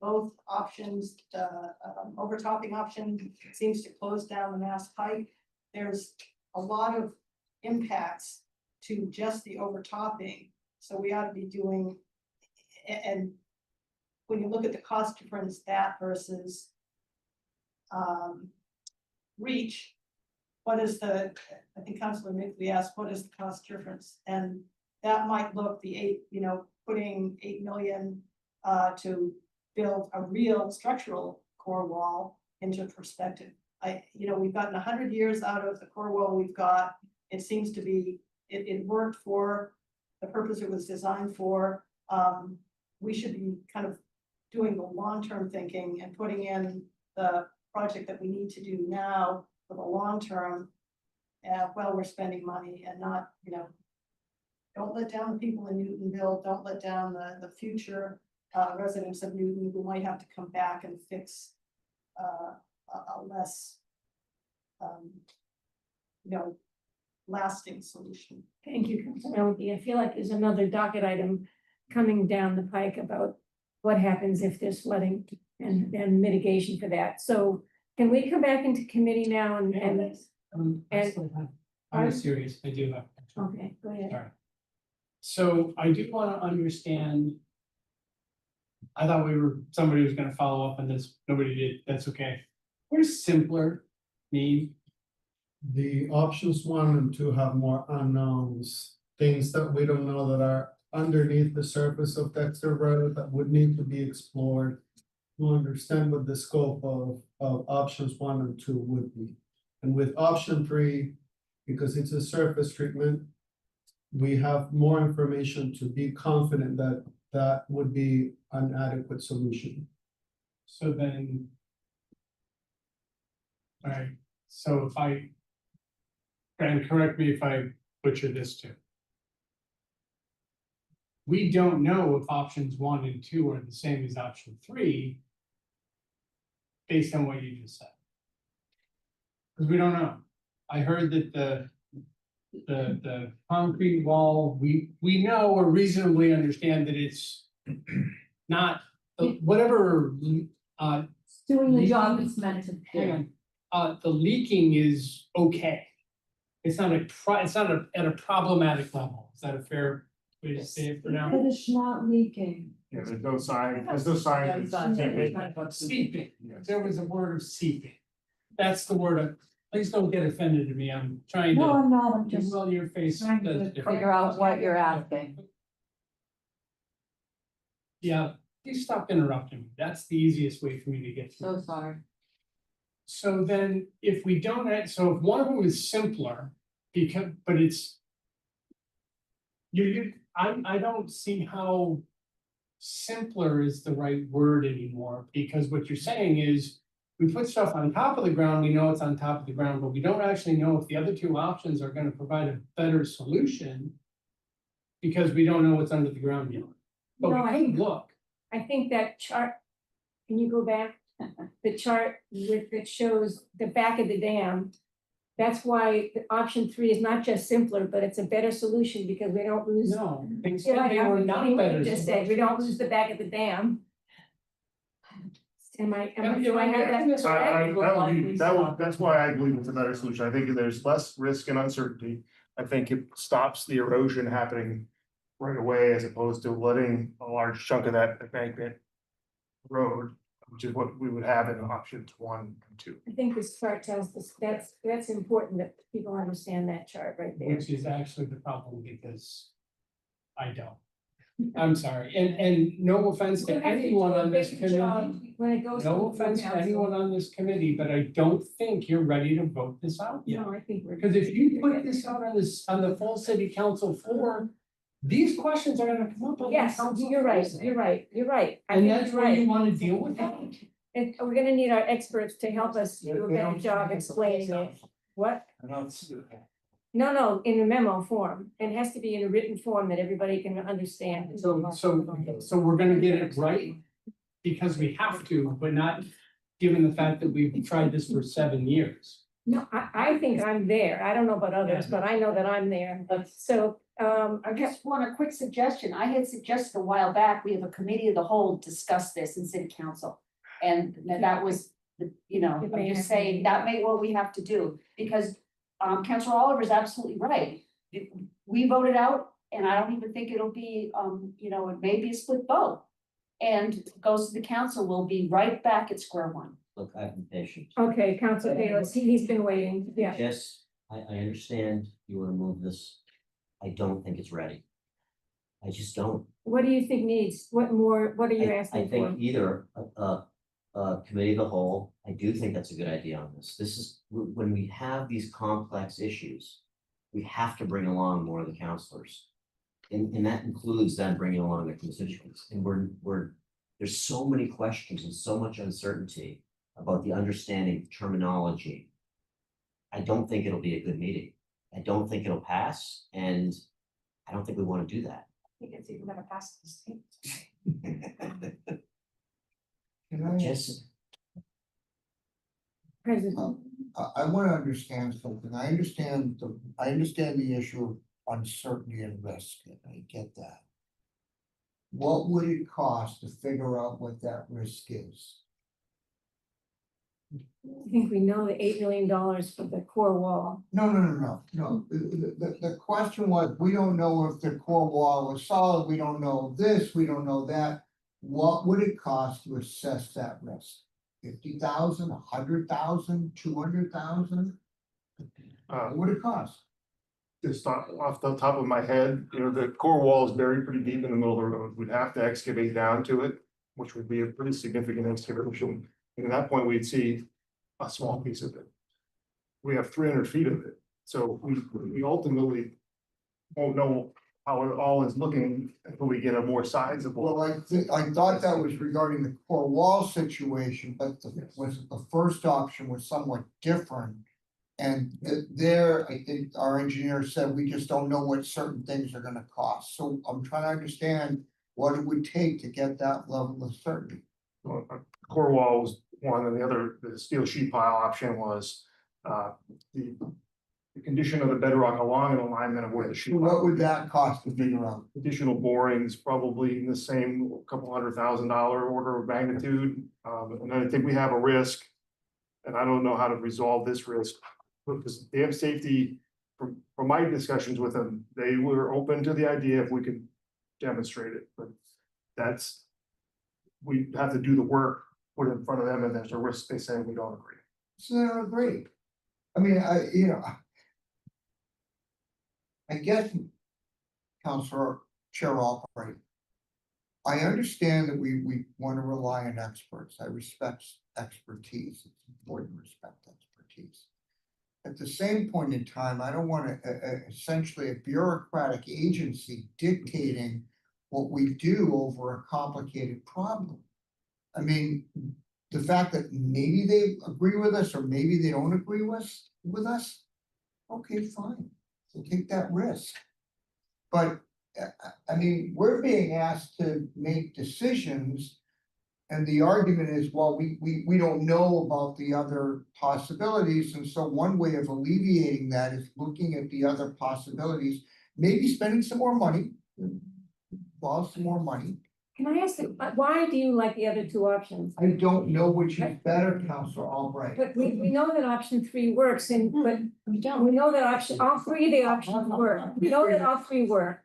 both options. Overtopping option seems to close down the Mass Pike. There's a lot of impacts to just the overtopping, so we ought to be doing. And when you look at the cost difference, that versus reach, what is I think Councilor Mickley asked, what is the cost difference? And that might look putting 8 million to build a real structural core wall into perspective. We've gotten 100 years out of the core wall we've got. It seems to be, it worked for the purpose it was designed for. We should be kind of doing the long-term thinking and putting in the project that we need to do now for the long term while we're spending money, and not, don't let down the people in Newtonville, don't let down the future residents of Newton who might have to come back and fix a less, lasting solution. Thank you, Councilor Melody. I feel like there's another docket item coming down the pike about what happens if there's flooding and mitigation for that. So can we come back into committee now and I was serious, I do have. okay, go ahead. Sorry. So I do want to understand. I thought somebody was gonna follow up on this, nobody did, that's okay. What does simpler mean? The options 1 and 2 have more unknowns, things that we don't know that are underneath the surface of Dexter Road that would need to be explored to understand what the scope of options 1 and 2 would be. And with option 3, because it's a surface treatment, we have more information to be confident that that would be an adequate solution. So then. All right, so and correct me if I butcher this too. We don't know if options 1 and 2 are the same as option 3. Based on what you just said. Because we don't know. I heard that the concrete wall, we know or reasonably understand that it's not whatever Doing the job it's meant to do. The leaking is okay. It's not at a problematic level. Is that a fair way to say it for now? But it's not leaking. Yeah, there's no sign, Seeping. There was a word of seeping. That's the word please don't get offended at me. I'm trying No, to, I'm not, I'm just well, your face trying does to different. figure out what you're asking. Yeah, please stop interrupting me. That's the easiest way for me to get through. So sorry. So then if we don't, so if one of them is simpler, because, but it's. I don't see how simpler is the right word anymore, because what you're saying is. We put stuff on top of the ground, we know it's on top of the ground, but we don't actually know if the other two options are gonna provide a better solution. Because we don't know what's under the ground yet. But No, we can look. I think that chart, can you go back? The chart that shows the back of the dam. That's why the option 3 is not just simpler, but it's a better solution because we don't lose. No, they Yeah, said they I were know, not what better. you just said, we don't lose the back of the dam. Do I have that correct? That's why I believe it's a better solution. I think there's less risk and uncertainty. I think it stops the erosion happening right away as opposed to letting a large chunk of that embankment road, which is what we would have in options 1 and 2. I think this chart tells us, that's important that people understand that chart right there. Which is actually the problem because I don't. I'm sorry, and no offense to anyone on this committee. When it goes. No to offense to council. anyone on this committee, but I don't think you're ready to vote this out yet. No, I think we're. Because if you put this out on the full city council floor, these questions are gonna come up on the Yes, council. you're right, floor. you're right, you're right. I And think that's you're where you right. wanna deal with that. And we're gonna need our experts to help us do a better job explaining it. What? No, in a memo form. It has to be in a written form that everybody can understand. So we're gonna get it right because we have to, but not given the fact that we've tried this for 7 years. No, I think I'm there. I don't know about others, but I know that I'm there. So, I just want a quick suggestion. I had suggested a while back, we have a committee of the whole discuss this in city council. And that was, I'm just saying, that may what we have to do, because Councilor Oliver is absolutely right. We voted out, and I don't even think it'll be, it may be a split vote. And it goes to the council, we'll be right back at square one. Look, I've been patient. okay, Council Bayless, he's been waiting, yeah. Yes, I understand you wanna move this. I don't think it's ready. I just don't. What do you think needs? What are you I asking for? think either a committee of the whole, I do think that's a good idea on this. This is, when we have these complex issues, we have to bring along more of the counselors. And that includes then bringing along the constituents. And there's so many questions and so much uncertainty about the understanding of terminology. I don't think it'll be a good meeting. I don't think it'll pass, and I don't think we want to do that. I think it's even gonna pass the state. Can I Just, President, I want to understand something. I understand the issue of uncertainty and risk, and I get that. What would it cost to figure out what that risk is? I think we know the $8 million for the core wall. No. The question was, we don't know if the core wall is solid, we don't know this, we don't know that. What would it cost to assess that risk? 50,000, 100,000, 200,000? What would it cost? Just off the top of my head, the core wall is buried pretty deep in the middle of the road. We'd have to excavate down to it, which would be a pretty significant excavation. And at that point, we'd see a small piece of it. We have 300 feet of it, so we ultimately won't know how it all is looking until we get a more sizable. Well, I thought that was regarding the core wall situation, but the first option was somewhat different. And there, I think our engineer said, we just don't know what certain things are gonna cost. So I'm trying to understand what it would take to get that level of certainty. Core wall was one, and the steel sheet pile option was the condition of the bedrock along an alignment of where the sheet. What would that cost to figure out? Additional borings, probably in the same couple $100,000 order of magnitude. And I think we have a risk, and I don't know how to resolve this risk. Because dam safety, from my discussions with them, they were open to the idea if we could demonstrate it, but we have to do the work, put it in front of them, and there's a risk they say we don't agree. So they don't agree. I mean, I guess, Counselor Chair Albright, I understand that we want to rely on experts. I respect expertise. It's important to respect expertise. At the same point in time, I don't want to essentially a bureaucratic agency dictating what we do over a complicated problem. I mean, the fact that maybe they agree with us or maybe they don't agree with us, okay, fine, we'll take that risk. But I mean, we're being asked to make decisions. And the argument is, well, we don't know about the other possibilities. And so one way of alleviating that is looking at the other possibilities, maybe spending some more money, borrow some more money. Can I ask, why do you like the other two options? I don't know which is better, Counselor Albright. But we know that option 3 works and, but we know that all 3 of the options work. We know that all 3 work.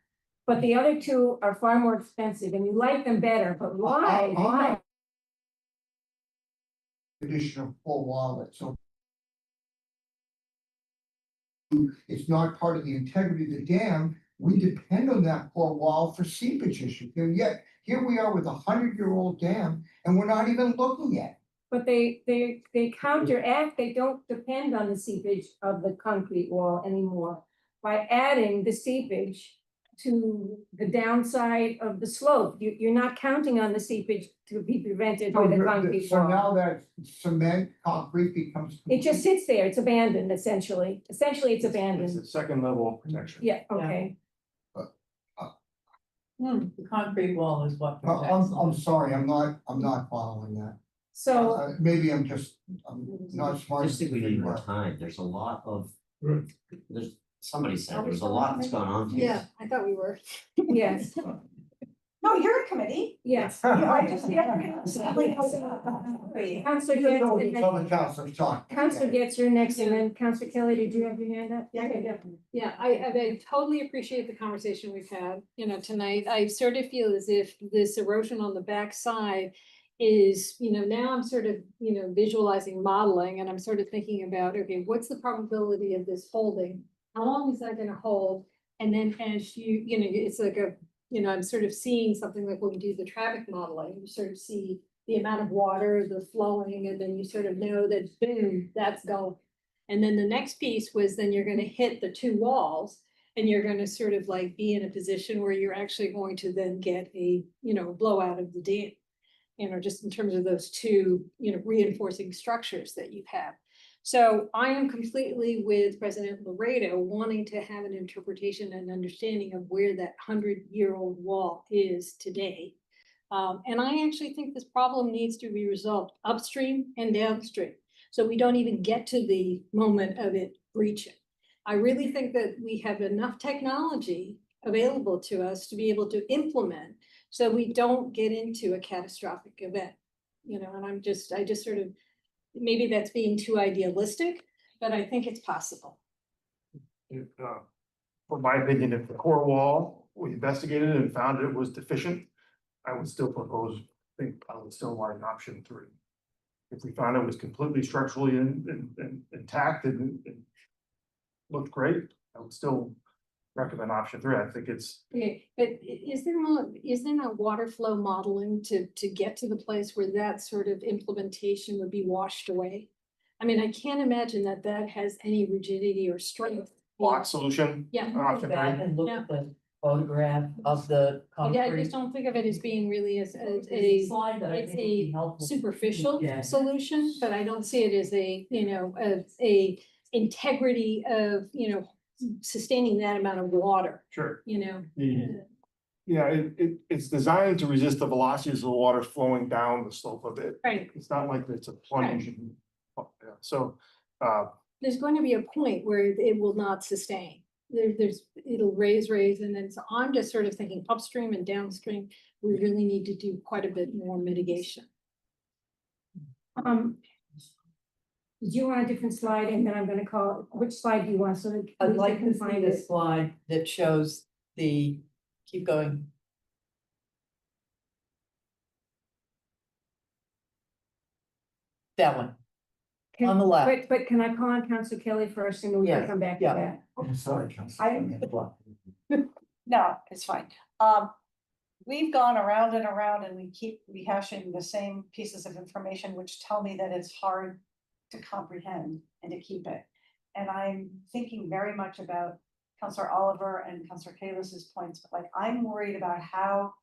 But the other 2 are far more expensive and you like them better, but why? Why? Additional full wallet, so it's not part of the integrity of the dam. We depend on that poor wall for seepage issues, and yet here we are with a 100-year-old dam, and we're not even looking at it. But they counteract, they don't depend on the seepage of the concrete wall anymore by adding the seepage to the downside of the slope. You're not counting on the seepage to be prevented by the concrete So wall. now that cement, concrete becomes. It just sits there, it's abandoned essentially. Essentially, it's It's abandoned. a second level protection. Yeah, okay. The concrete wall is what protects. I'm sorry, I'm not following that. So, Maybe I'm not smart. I just think we need more time. There's a lot of, somebody said there's a lot that's gone on here. Yeah, I thought we were. yes, No, you're a committee. yes. Counselor Tell Getz, the counselor, talk. Counselor Getz, you're next, and then Counselor Kelly, did you have your hand up? Yeah, I totally appreciate the conversation we've had, tonight. I sort of feel as if this erosion on the backside is, now I'm sort of, visualizing modeling and I'm sort of thinking about, okay, what's the probability of this holding? How long is that gonna hold? And then as it's like I'm sort of seeing something like when we do the traffic modeling, you sort of see the amount of water, the flowing, and then you sort of know that boom, that's going. And then the next piece was then you're gonna hit the 2 walls and you're gonna sort of like be in a position where you're actually going to then get a, blowout of the dam. Just in terms of those 2, reinforcing structures that you have. So I am completely with President Laredo wanting to have an interpretation and understanding of where that 100-year-old wall is today. And I actually think this problem needs to be resolved upstream and downstream. So we don't even get to the moment of it breaching. I really think that we have enough technology available to us to be able to implement so we don't get into a catastrophic event. And I just sort of, maybe that's being too idealistic, but I think it's possible. From my opinion, if the core wall, we investigated it and found it was deficient, I would still like option 3. If we found it was completely structurally intact and looked great, I would still recommend option 3. I think it's. Okay, but is there not water flow modeling to get to the place where that sort of implementation would be washed away? I mean, I can't imagine that has any rigidity or strength. Block solution. Yeah. Option 3. And look at the photograph of the concrete. Yeah, I just don't think of it as being really as There's a slide that I it's think would be a helpful. superficial Yeah. solution, but I don't see it as a integrity of, sustaining that amount of water, Sure. Yeah, It's designed to resist the velocities of the water flowing down the slope of it. right. It's not like it's a plunge. So, There's going to be a point where it will not sustain. It'll raise, and then, so I'm just sort of thinking upstream and downstream, we really need to do quite a bit more mitigation. Do you want a different slide? And then I'm gonna call, which slide do you want? So that I'd Lisa like can to see find the it. slide that shows keep going. That one. Can- On the left. But can I call on Council Kelly first and we can Yeah, come back to yeah. that? I'm sorry, Council. No, it's fine. We've gone around and around and we keep rehashing the same pieces of information, which tell me that it's hard to comprehend and to keep it. And I'm thinking very much about Counselor Oliver and Counselor Kalis's points, but like, I'm worried about how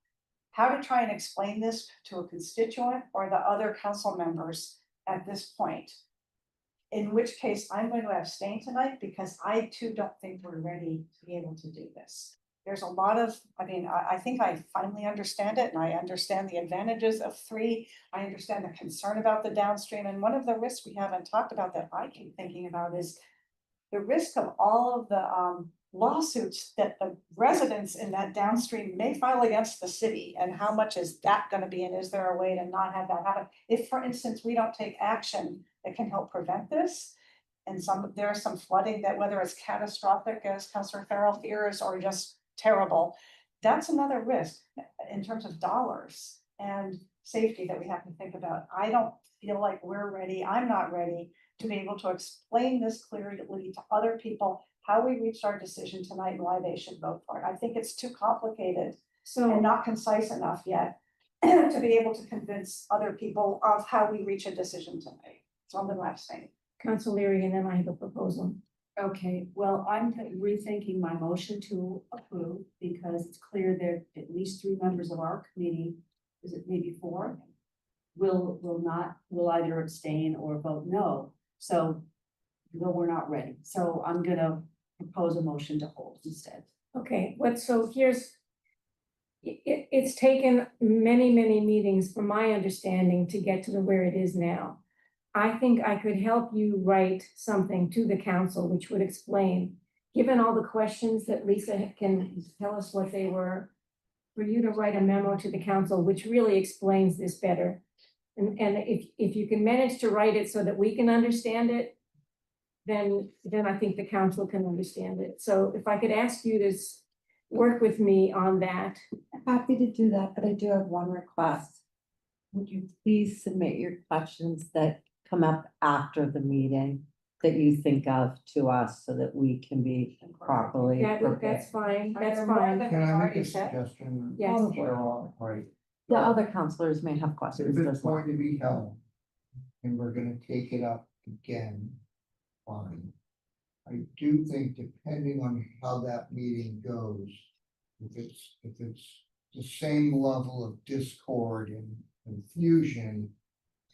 to try and explain this to a constituent or the other council members at this point. In which case, I'm going to abstain tonight because I too don't think we're ready to be able to do this. There's a lot of, I think I finally understand it and I understand the advantages of 3. I understand the concern about the downstream. And one of the risks we haven't talked about that I keep thinking about is the risk of all of the lawsuits that the residents in that downstream may file against the city. And how much is that going to be? And is there a way to not have that happen? If, for instance, we don't take action that can help prevent this, and there's some flooding that, whether it's catastrophic, as Councilor Farrell fears, or just terrible, that's another risk in terms of dollars and safety that we have to think about. I don't feel like we're ready. I'm not ready to be able to explain this clearly to other people, how we reached our decision tonight and why they should vote for it. I think it's too complicated and not concise enough yet to be able to convince other people of how we reach a decision tonight. So I'm going to abstain. Council Leary, and then I have a proposal. Okay, well, I'm rethinking my motion to approve because it's clear that at least 3 members of our committee, is it maybe 4? Will either abstain or vote no. So, no, we're not ready. So I'm gonna propose a motion to hold instead. Okay, so here's, it's taken many, many meetings, from my understanding, to get to where it is now. I think I could help you write something to the council which would explain, given all the questions that Lisa can tell us what they were, for you to write a memo to the council which really explains this better. And if you can manage to write it so that we can understand it, then I think the council can understand it. So if I could ask you to work with me on that. Happy to do that, but I do have one request. Would you please submit your questions that come up after the meeting that you think of to us so that we can be properly prepared? That's fine, that's fine. Can I make a suggestion? Yes. Right. The other counselors may have If questions it's as well. going to be held, and we're gonna take it up again, fine. I do think depending on how that meeting goes, if it's the same level of discord and confusion,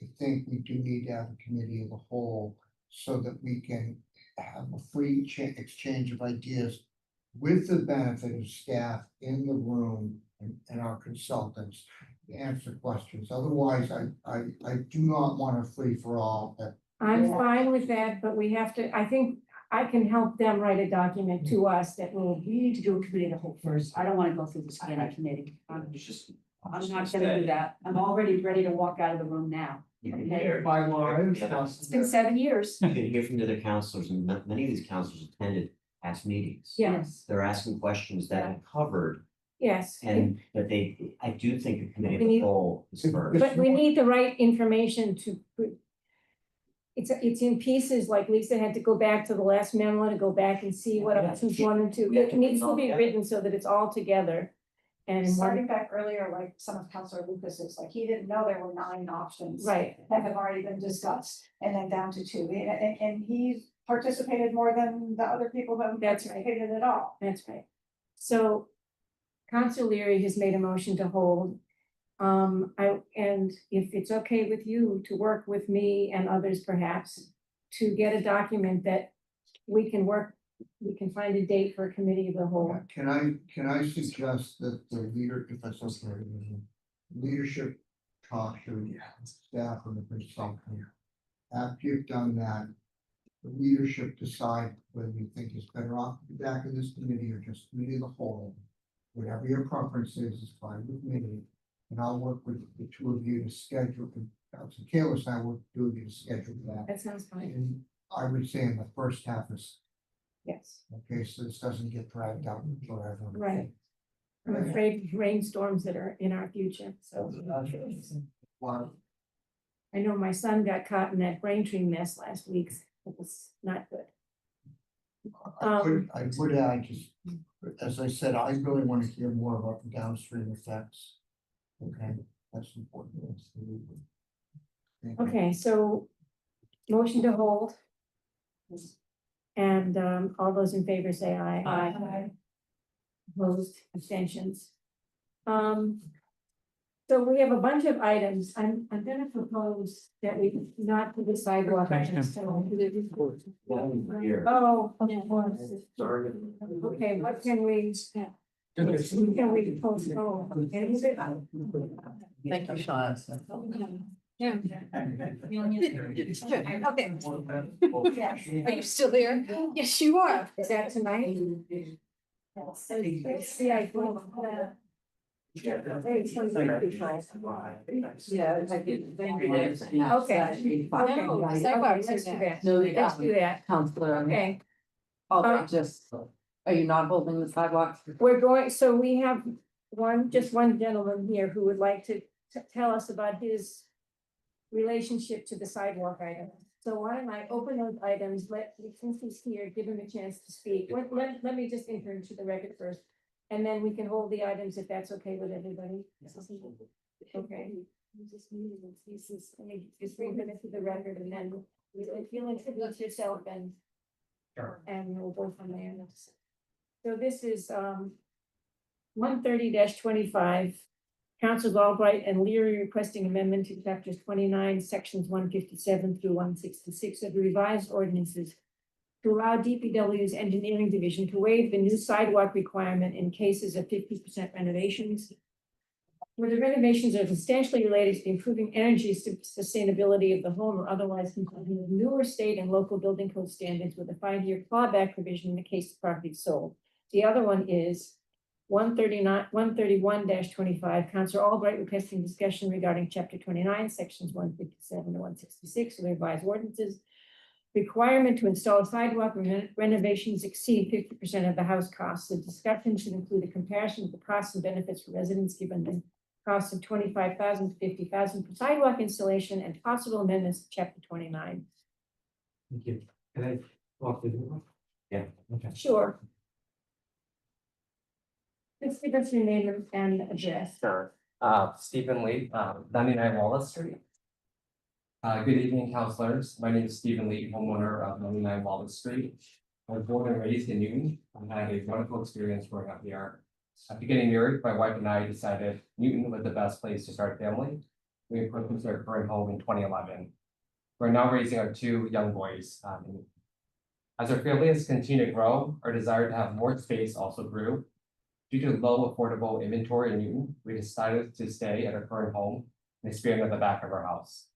I think we do need to have a committee of the whole so that we can have a free exchange of ideas with the benefit of staff in the room and our consultants to answer questions. Otherwise, I do not want a free for all that. I'm fine with that, but we have to, I think I can help them write a document to us that will. We need to do a committee of the whole first. I don't wanna go through this again in committee. I'm not gonna do that. I'm already ready to walk out of the room now. By law, I understand. It's been 7 years. You can hear from the other counselors, and many of these counselors attended past meetings. Yes, They're asking questions that are covered, yes. and that I do think the committee of We the need- whole is first. But we need the right information to put. It's in pieces, like Lisa had to go back to the last memo to go back and see what options 1 and 2. It needs to be written so that it's all together. And in Starting one, back earlier, like some of Councilor Lucas's, like he didn't know there were 9 options. Right. That have already been discussed, and then down to 2, and he participated more than the other people who haven't That's right. participated at all. That's right. So Council Leary has made a motion to hold. And if it's okay with you to work with me and others perhaps to get a document that we can find a date for a committee of the whole. Can I suggest that the leader, if that's okay, leadership talk to the staff and the consultant. After you've done that, the leadership decide whether you think it's better off to be back in this committee or just committee of the whole. Whatever your preference is fine with me. And I'll work with the 2 of you to schedule, Council Kalis and I will do you to schedule that. That sounds fine. And I would say in the first half is, Yes, okay, so this doesn't get dragged out forever. right. I'm afraid of rainstorms that are in our future, so. Well, I know my son got caught in that Braintree mess last week. It was not good. I would add, just, as I said, I really want to hear more about the downstream effects. Okay, that's important. Absolutely. Thank you. Okay, so motion to hold. And all those in favor say aye. Aye. Opposed, abstentions. So we have a bunch of items. I'm gonna propose that we not do the sidewalk items. Oh, Sorry. okay, what can we? Can we postpone? Thank you, Sean. Yeah. Okay. Are you still there? Yes, you are. Is that tonight? Let's see, I go. Yeah, I did. Thank you. Okay. No, sidewalks are Let's do next. that. Let's do that. Counselor, Okay, just, are you not holding the sidewalks? we're going, so we have just one gentleman here who would like to tell us about his relationship to the sidewalk item. So why don't I open those items, since he's here, give him a chance to speak. Let me just enter into the record first. And then we can hold the items if that's okay with everybody. Okay. Just read them into the record and then you'll introduce yourself and we'll go from there. So this is 130-25. Councilors Albright and Leary requesting amendment to chapters 29, sections 157 through 166 of the revised ordinances to allow DPW's engineering division to waive the new sidewalk requirement in cases of 50% renovations, where the renovations are substantially related to improving energy sustainability of the home or otherwise complying with newer state and local building code standards with a 5-year clawback provision in the case of property sold. The other one is 131-25, Councilor Albright requesting discussion regarding chapter 29, sections 157 to 166 of the revised ordinances. Requirement to install sidewalk renovations exceed 50% of the house costs. The discussion should include a comparison of the costs and benefits for residents given the cost of $25,000 to $50,000 for sidewalk installation and possible amendments to chapter 29. Thank you. Can I walk with you? Yeah. Okay. Sure. Let's give us your name and address. Sure. Stephen Lee, 99 Wallace Street. Good evening, councilors. My name is Stephen Lee, homeowner of 99 Wallace Street. I was born and raised in Newton. I had a wonderful experience growing up here. After getting married, my wife and I decided Newton was the best place to start a family. We purchased our current home in 2011. We're now raising our 2 young boys. As our family has continued to grow, our desire to have more space also grew. Due to low affordable inventory in Newton, we decided to stay at our current home and expand at the back of our house.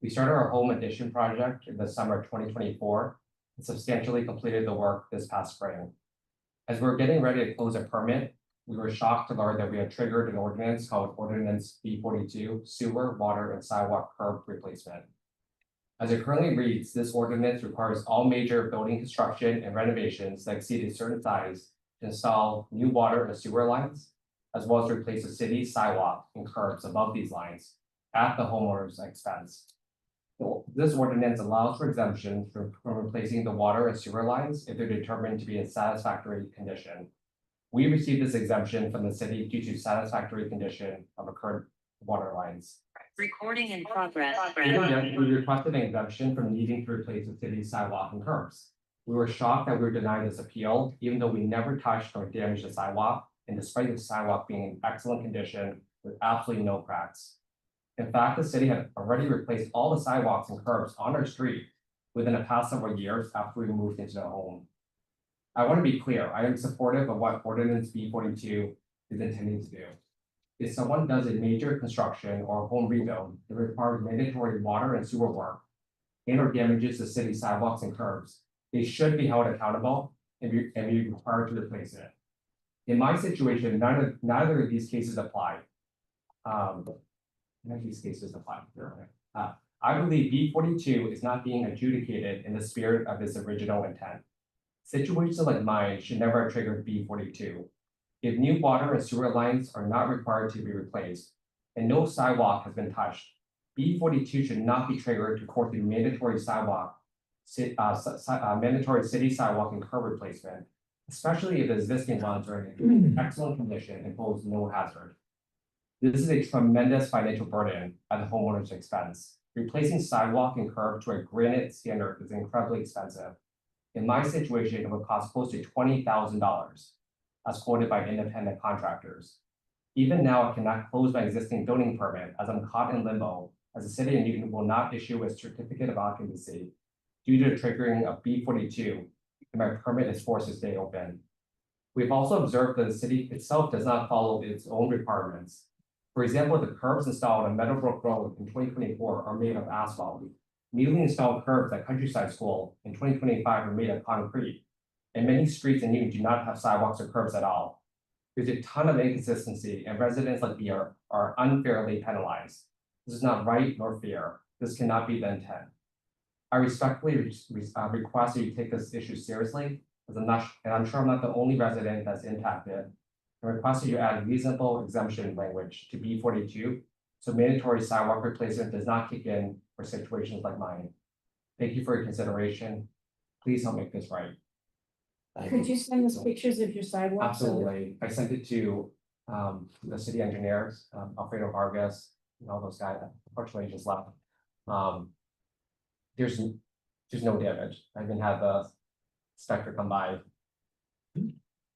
We started our home addition project in the summer of 2024 and substantially completed the work this past spring. As we were getting ready to close a permit, we were shocked to learn that we had triggered an ordinance called Ordinance B42, Sewer, Water, and Sidewalk Curb Replacement. As it currently reads, this ordinance requires all major building construction and renovations that exceed a certain size to install new water and sewer lines, as well as replace the city's sidewalk and curbs above these lines at the homeowner's expense. This ordinance allows for exemption from replacing the water and sewer lines if they're determined to be in satisfactory condition. We received this exemption from the city due to satisfactory condition of our current water lines. Recording in progress. We requested an exemption from needing to replace the city's sidewalk and curbs. We were shocked that we were denied this appeal, even though we never touched or damaged the sidewalk, and despite the sidewalk being in excellent condition with absolutely no cracks. In fact, the city had already replaced all the sidewalks and curbs on our street within the past several years after we moved into the home. I want to be clear, I am supportive of what Ordinance B42 is intending to do. If someone does a major construction or a home rebuild that requires mandatory water and sewer work and or damages the city sidewalks and curbs, they should be held accountable and be required to replace it. In my situation, neither of these cases apply. None of these cases apply. I believe B42 is not being adjudicated in the spirit of its original intent. Situations like mine should never have triggered B42. If new water and sewer lines are not required to be replaced, and no sidewalk has been touched, B42 should not be triggered to court the mandatory mandatory city sidewalk and curb replacement, especially if the existing ones are in excellent condition and pose no hazard. This is a tremendous financial burden at the homeowner's expense. Replacing sidewalk and curb to a granite standard is incredibly expensive. In my situation, it would cost close to $20,000, as quoted by independent contractors. Even now, I cannot close my existing building permit as I'm caught in limbo, as the city of Newton will not issue a certificate of occupancy due to triggering a B42, and my permit is forced to stay open. We've also observed that the city itself does not follow its own requirements. For example, the curbs installed on Meadowbrook Road in 2024 are made of asphalt. Newly installed curbs at Countryside School in 2025 are made of concrete, and many streets in Newton do not have sidewalks or curbs at all. There's a ton of inconsistency, and residents like me are unfairly penalized. This is not right nor fair. This cannot be the intent. I respectfully request that you take this issue seriously, as I'm sure I'm not the only resident that's impacted. I request that you add reasonable exemption language to B42, so mandatory sidewalk replacement does not kick in for situations like mine. Thank you for your consideration. Please help make this right. Could you send us pictures of your sidewalks? Absolutely. I sent it to the city engineers, Alfredo Vargas, and all those guys. Unfortunately, just left. There's no damage. I even had the inspector come by.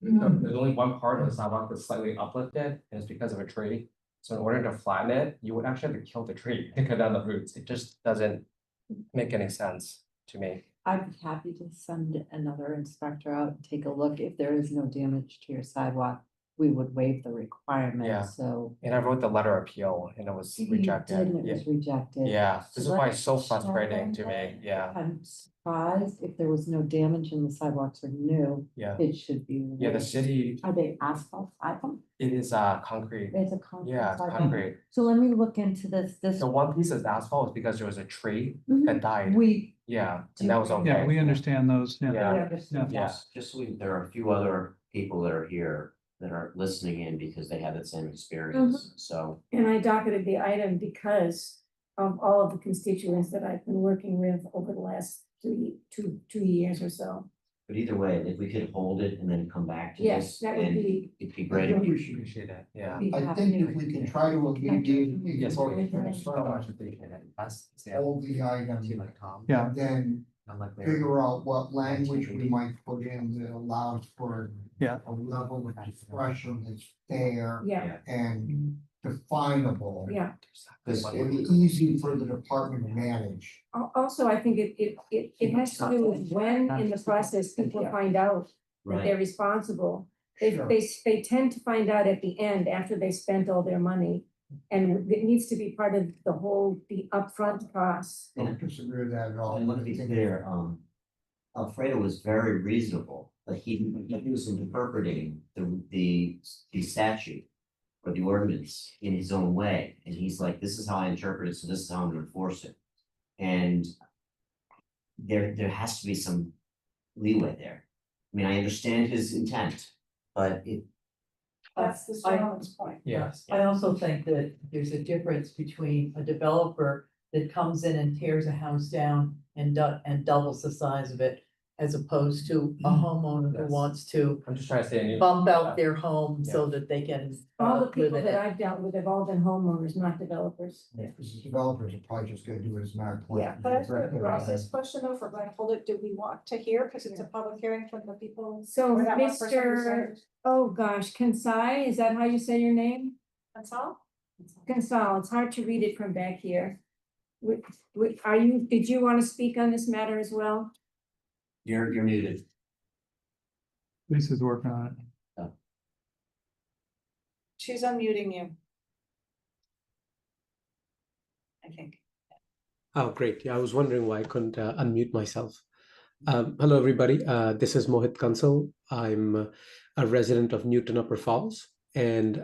There's only one part of the sidewalk that's slightly uplifted, and it's because of a tree. So in order to flatten it, you would actually have to kill the tree and cut down the roots. It just doesn't make any sense to me. I'd be happy to send another inspector out and take a look. If there is no damage to your sidewalk, we would waive the Yeah. requirement, so. And I wrote the letter of appeal and it was You did, rejected. and it was rejected. Yeah, this is So why it's so let's check frustrating on to me. that. Yeah, I'm surprised if there was no damage and the sidewalks are new, yeah. it should be. Yeah, the waived. city, Are they asphalt sidewalk? it is concrete. It's a concrete Yeah, it's sidewalk. concrete. So let me look into this, The one piece of asphalt is because there was a tree Mhm. that died. We. Yeah, and that was okay. Yeah, we understand those, yeah. Yeah. Yeah, just so there are a few other people that are here that are listening in because they have that same experience, so. And I docketed the item because of all of the constituents that I've been working with over the last two years or so. But either way, if we could hold it and then come back to Yes, this, that would and be. it'd be great. Appreciate it. Yeah. I think if we can try to alleviate Yes, the please. So much appreciate it. That's, yeah. all the items, Like Tom. Yeah. then Not like Larry. figure out what language we might put in that allows for Yeah. a level of discretion that's fair Yeah, and definable. yeah. This is easy for the department to manage. Also, I think it has to do with when in the process people find out that they're responsible. Sure. They tend to find out at the end after they spent all their money. And it needs to be part of the upfront costs. Don't disagree with that at all. And let me be clear, Alfredo was very reasonable, but he was interpreting the statute or the ordinance in his own way, and he's like, this is how I interpret it, so this is how I'm gonna enforce it. And there has to be some leeway there. I mean, I understand his intent, but That's the gentleman's point. Yes. I also think that there's a difference between a developer that comes in and tears a house down and doubles the size of it, as opposed to a homeowner who Yes. wants to I'm just trying to stay in. bump out their home so that they can. All the live people in that it. I've dealt with have all been homeowners, not developers. Because the developers are probably just gonna do it as a matter of plan. Yeah, but I have a process question though, for like, hold it, do we want to hear, because it's a public hearing from the people? So Or that one person who Mr. said- Oh gosh, Kansai, is that how you say your name? That's all? Kansal, it's hard to read it from back here. Did you want to speak on this matter as well? you're muted. Lisa's working on it. She's unmuting you. I think. Oh, great. Yeah, I was wondering why I couldn't unmute myself. Hello, everybody. This is Mohit Kansal. I'm a resident of Newton Upper Falls, and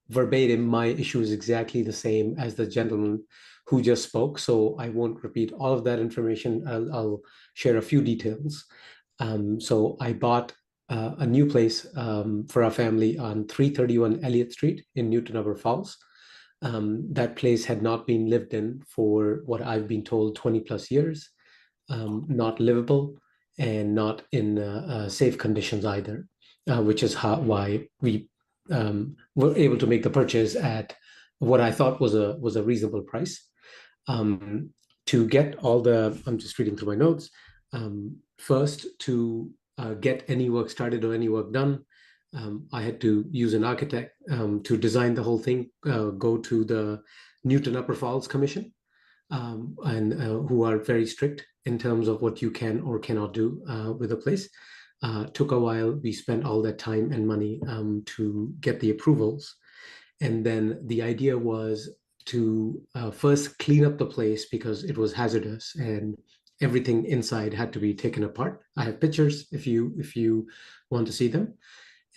verbatim, my issue is exactly the same as the gentleman who just spoke, so I won't repeat all of that information. I'll share a few details. So I bought a new place for our family on 331 Elliott Street in Newton Upper Falls. That place had not been lived in for what I've been told 20+ years, not livable and not in safe conditions either, which is why we were able to make the purchase at what I thought was a reasonable price. To get all the, I'm just reading through my notes. First, to get any work started or any work done, I had to use an architect to design the whole thing, go to the Newton Upper Falls Commission, and who are very strict in terms of what you can or cannot do with a place. Took a while. We spent all that time and money to get the approvals. And then the idea was to first clean up the place because it was hazardous and everything inside had to be taken apart. I have pictures if you want to see them.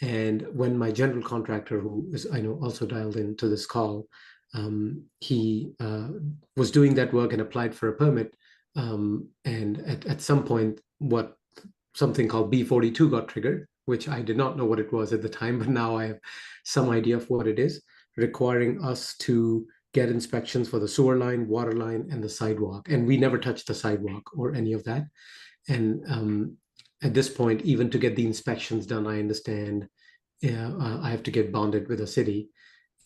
And when my general contractor, who is, I know, also dialed into this call, he was doing that work and applied for a permit. And at some point, something called B42 got triggered, which I did not know what it was at the time, but now I have some idea of what it is, requiring us to get inspections for the sewer line, water line, and the sidewalk. And we never touched the sidewalk or any of that. And at this point, even to get the inspections done, I understand I have to get bonded with a city.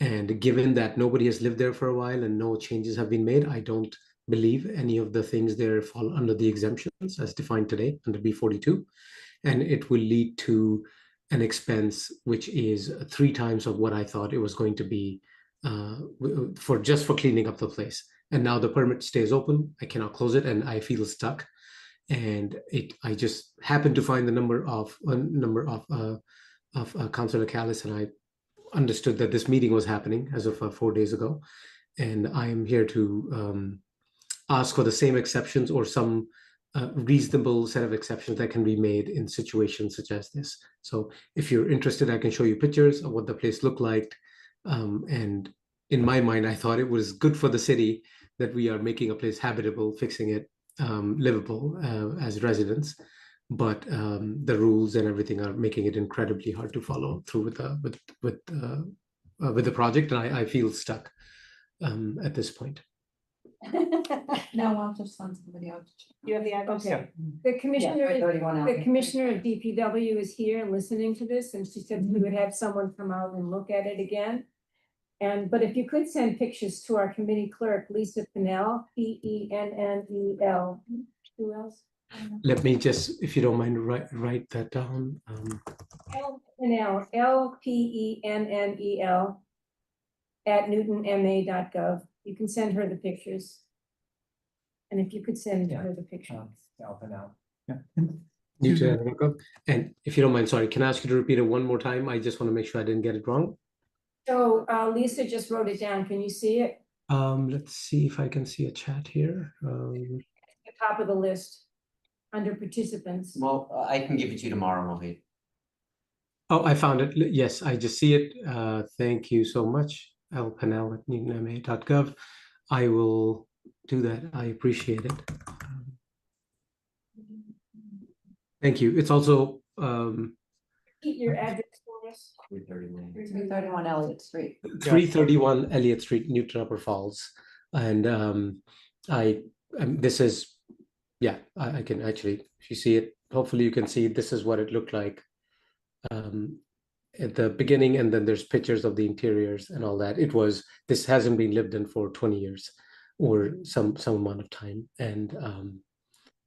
And given that nobody has lived there for a while and no changes have been made, I don't believe any of the things there fall under the exemptions as defined today under B42. And it will lead to an expense which is 3 times of what I thought it was going to be for cleaning up the place. And now the permit stays open. I cannot close it and I feel stuck. And I just happened to find the number of Councilor Callis, and I understood that this meeting was happening as of 4 days ago. And I am here to ask for the same exceptions or some reasonable set of exceptions that can be made in situations such as this. So if you're interested, I can show you pictures of what the place looked like. And in my mind, I thought it was good for the city that we are making a place habitable, fixing it livable as residents. But the rules and everything are making it incredibly hard to follow through with the project, and I feel stuck at this point. No, I'll just send somebody out. You have the address? Okay. The commissioner, Yeah, 31 out. the commissioner of DPW is here and listening to this, and she said we would have someone come out and look at it again. But if you could send pictures to our committee clerk, Lisa Pennell, Pennel. Who else? Let me just, if you don't mind, write that down. Pennell, LPENNEL at newtonma.gov. You can send her the pictures. And if you could send her the picture. Yeah. And if you don't mind, sorry, can I ask you to repeat it one more time? I just want to make sure I didn't get it wrong. So Lisa just wrote it down. Can you see it? Let's see if I can see a chat here. The top of the list under participants. Well, I can give it to you tomorrow, Mohit. Oh, I found it. Yes, I just see it. Thank you so much. Pennell at newtonma.gov. I will do that. I appreciate it. Thank you. It's also Keep your address for us. 331 Elliott Street. 331 Elliott Street, Newton Upper Falls. And this is, yeah, I can actually, if you see it, hopefully you can see this is what it looked like at the beginning, and then there's pictures of the interiors and all that. This hasn't been lived in for 20 years or some amount of time. And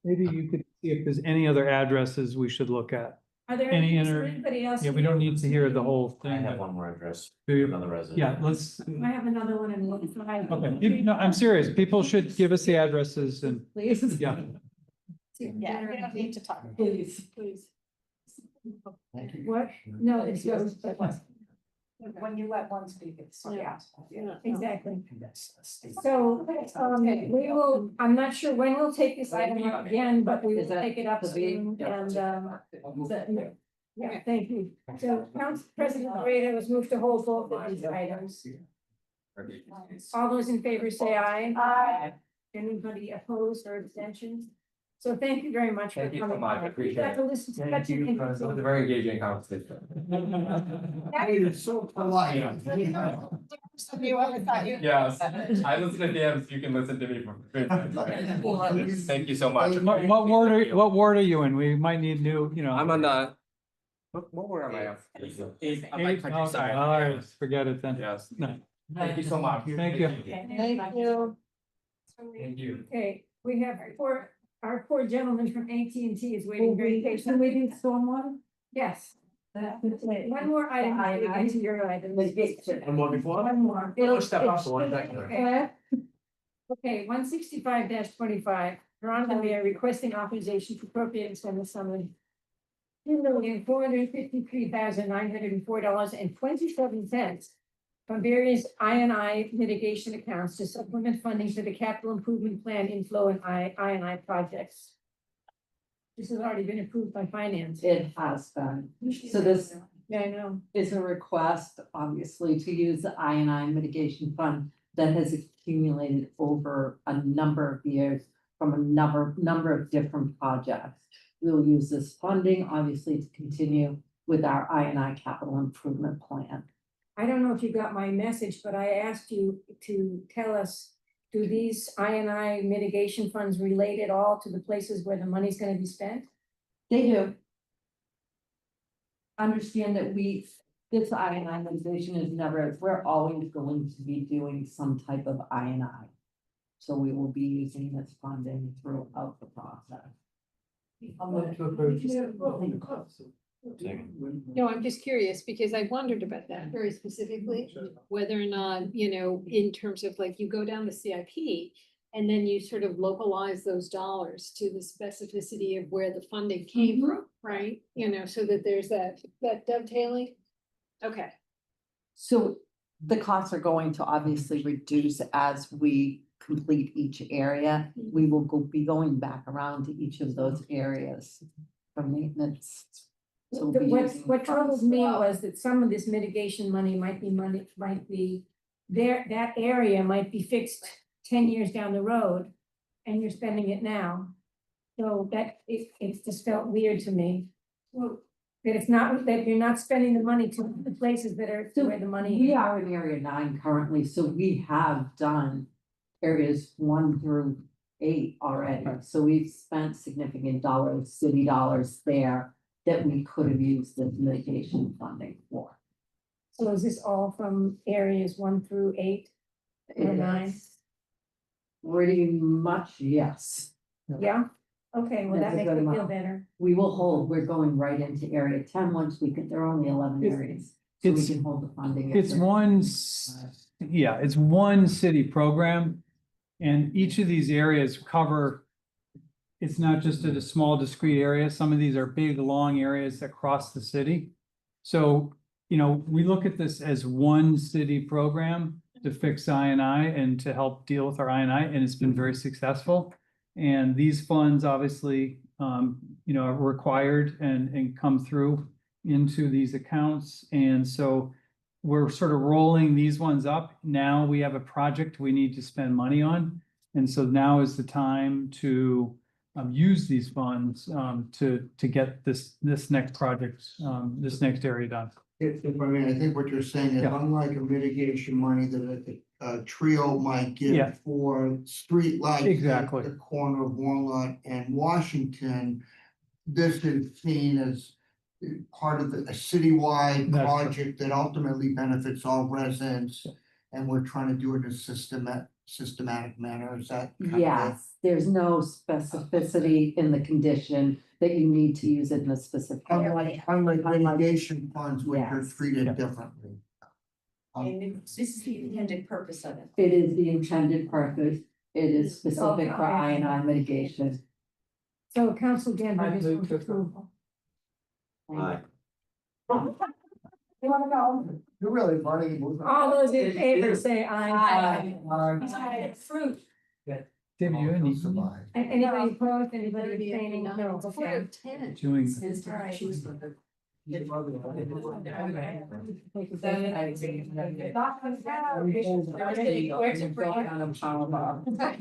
maybe you could see if there's any other addresses we should look at. Are there anybody else? Yeah, we don't need to hear the whole thing. I have one more address, Do you? another resident. Yeah, let's, I have another one in Lakeside. okay, no, I'm serious. People should give us the addresses and, Please. yeah. Yeah, you don't need to talk. Please. What? No, it's yours. When you let one speak, it's. Yeah. Exactly. So, we will, I'm not sure when we'll take this item up again, but we will take it up soon and, yeah, thank you. So, Council President Moreno was moved to hold both of these items. All those in favor say aye. Aye. Anybody opposed or abstentions? So thank you very much for Thank you so coming. much, I by. appreciate You got it. to listen to Thank such an you, it was a interesting. very engaging conversation. It's so polite. You ever thought you? Yes, I listen to DMs, you can listen to me for free. Thank you so much. What ward are you in? We might need new, you know. I'm on the. What word am I on? I'm like countryside. All right, forget it then. Yes. No. Thank you so much. Thank you. Thank you. Thank you. Okay, we have our poor gentleman from AT&T is waiting very patiently. Can we do stormwater? Yes. One more item. before we get to your item. One more before? One more. It'll step up to one second. Okay, 165-25, Ron Lemire requesting authorization to appropriate from the sum of $2,453,904.27 from various I&I mitigation accounts to supplement funding for the capital improvement plan inflow and I&I projects. This has already been approved by finance. It has been. So this Yeah, I know. is a request, obviously, to use the I&I mitigation fund that has accumulated over a number of years from a number of different projects. We'll use this funding, obviously, to continue with our I&I capital improvement plan. I don't know if you got my message, but I asked you to tell us, do these I&I mitigation funds relate at all to the places where the money's gonna be spent? They do. Understand that this I&I mitigation is never, we're always going to be doing some type of I&I. So we will be using this funding throughout the process. No, I'm just curious because I wondered about that very specifically, whether or not, in terms of like you go down the CIP and then you sort of localize those dollars to the specificity of where the funding came from, right? So that there's that dovetailing. Okay. So the costs are going to obviously reduce as we complete each area. We will be going back around to each of those areas for maintenance. So we'll be using What troubled me funds. was that some of this mitigation money might be there, that area might be fixed 10 years down the road and you're spending it now. So that it just felt weird to me. Well, that it's not, that you're not spending the money to the places that are where the money. We are in area 9 currently, so we have done areas 1 through 8 already. So we've spent significant dollars, city dollars there that we could have used the mitigation funding for. So is this all from areas 1 through 8 or 9? Pretty much, yes. Yeah, okay, well, that That's a makes good me feel amount. better. We will hold, we're going right into area 10 once we can, there are only 11 areas. So we can hold the funding. if It's there- it's one city program. And each of these areas cover, it's not just a small discrete area. Some of these are big, long areas that cross the city. So, we look at this as one city program to fix I&I and to help deal with our I&I, and it's been very successful. And these funds obviously, are required and come through into these accounts. And so we're sort of rolling these ones up. Now we have a project we need to spend money on. And so now is the time to use these funds to get this next project, this next area done. If I mean, I think what you're saying is Yeah. unlike a mitigation money that a trio might Yeah. give for street lights. Exactly. At the corner of Walnut and Washington, this is seen as part of a citywide That's right. project that ultimately benefits all residents. And we're trying to do it in a systematic manner. Is that? kind of it? Yes, there's no specificity in the condition that you need to use it in a specific area. Unlike mitigation funds, which are Yes. treated differently. And this is the intended purpose of it. It is the intended purpose. It is specific for Okay. I&I mitigation. So Council Denver I is move for to approval. Aye. You wanna go? You're really funny. All those in favor say aye. Aye. Aye. Fruit. Did you any Anybody opposed, anybody abstaining? No, okay. doing?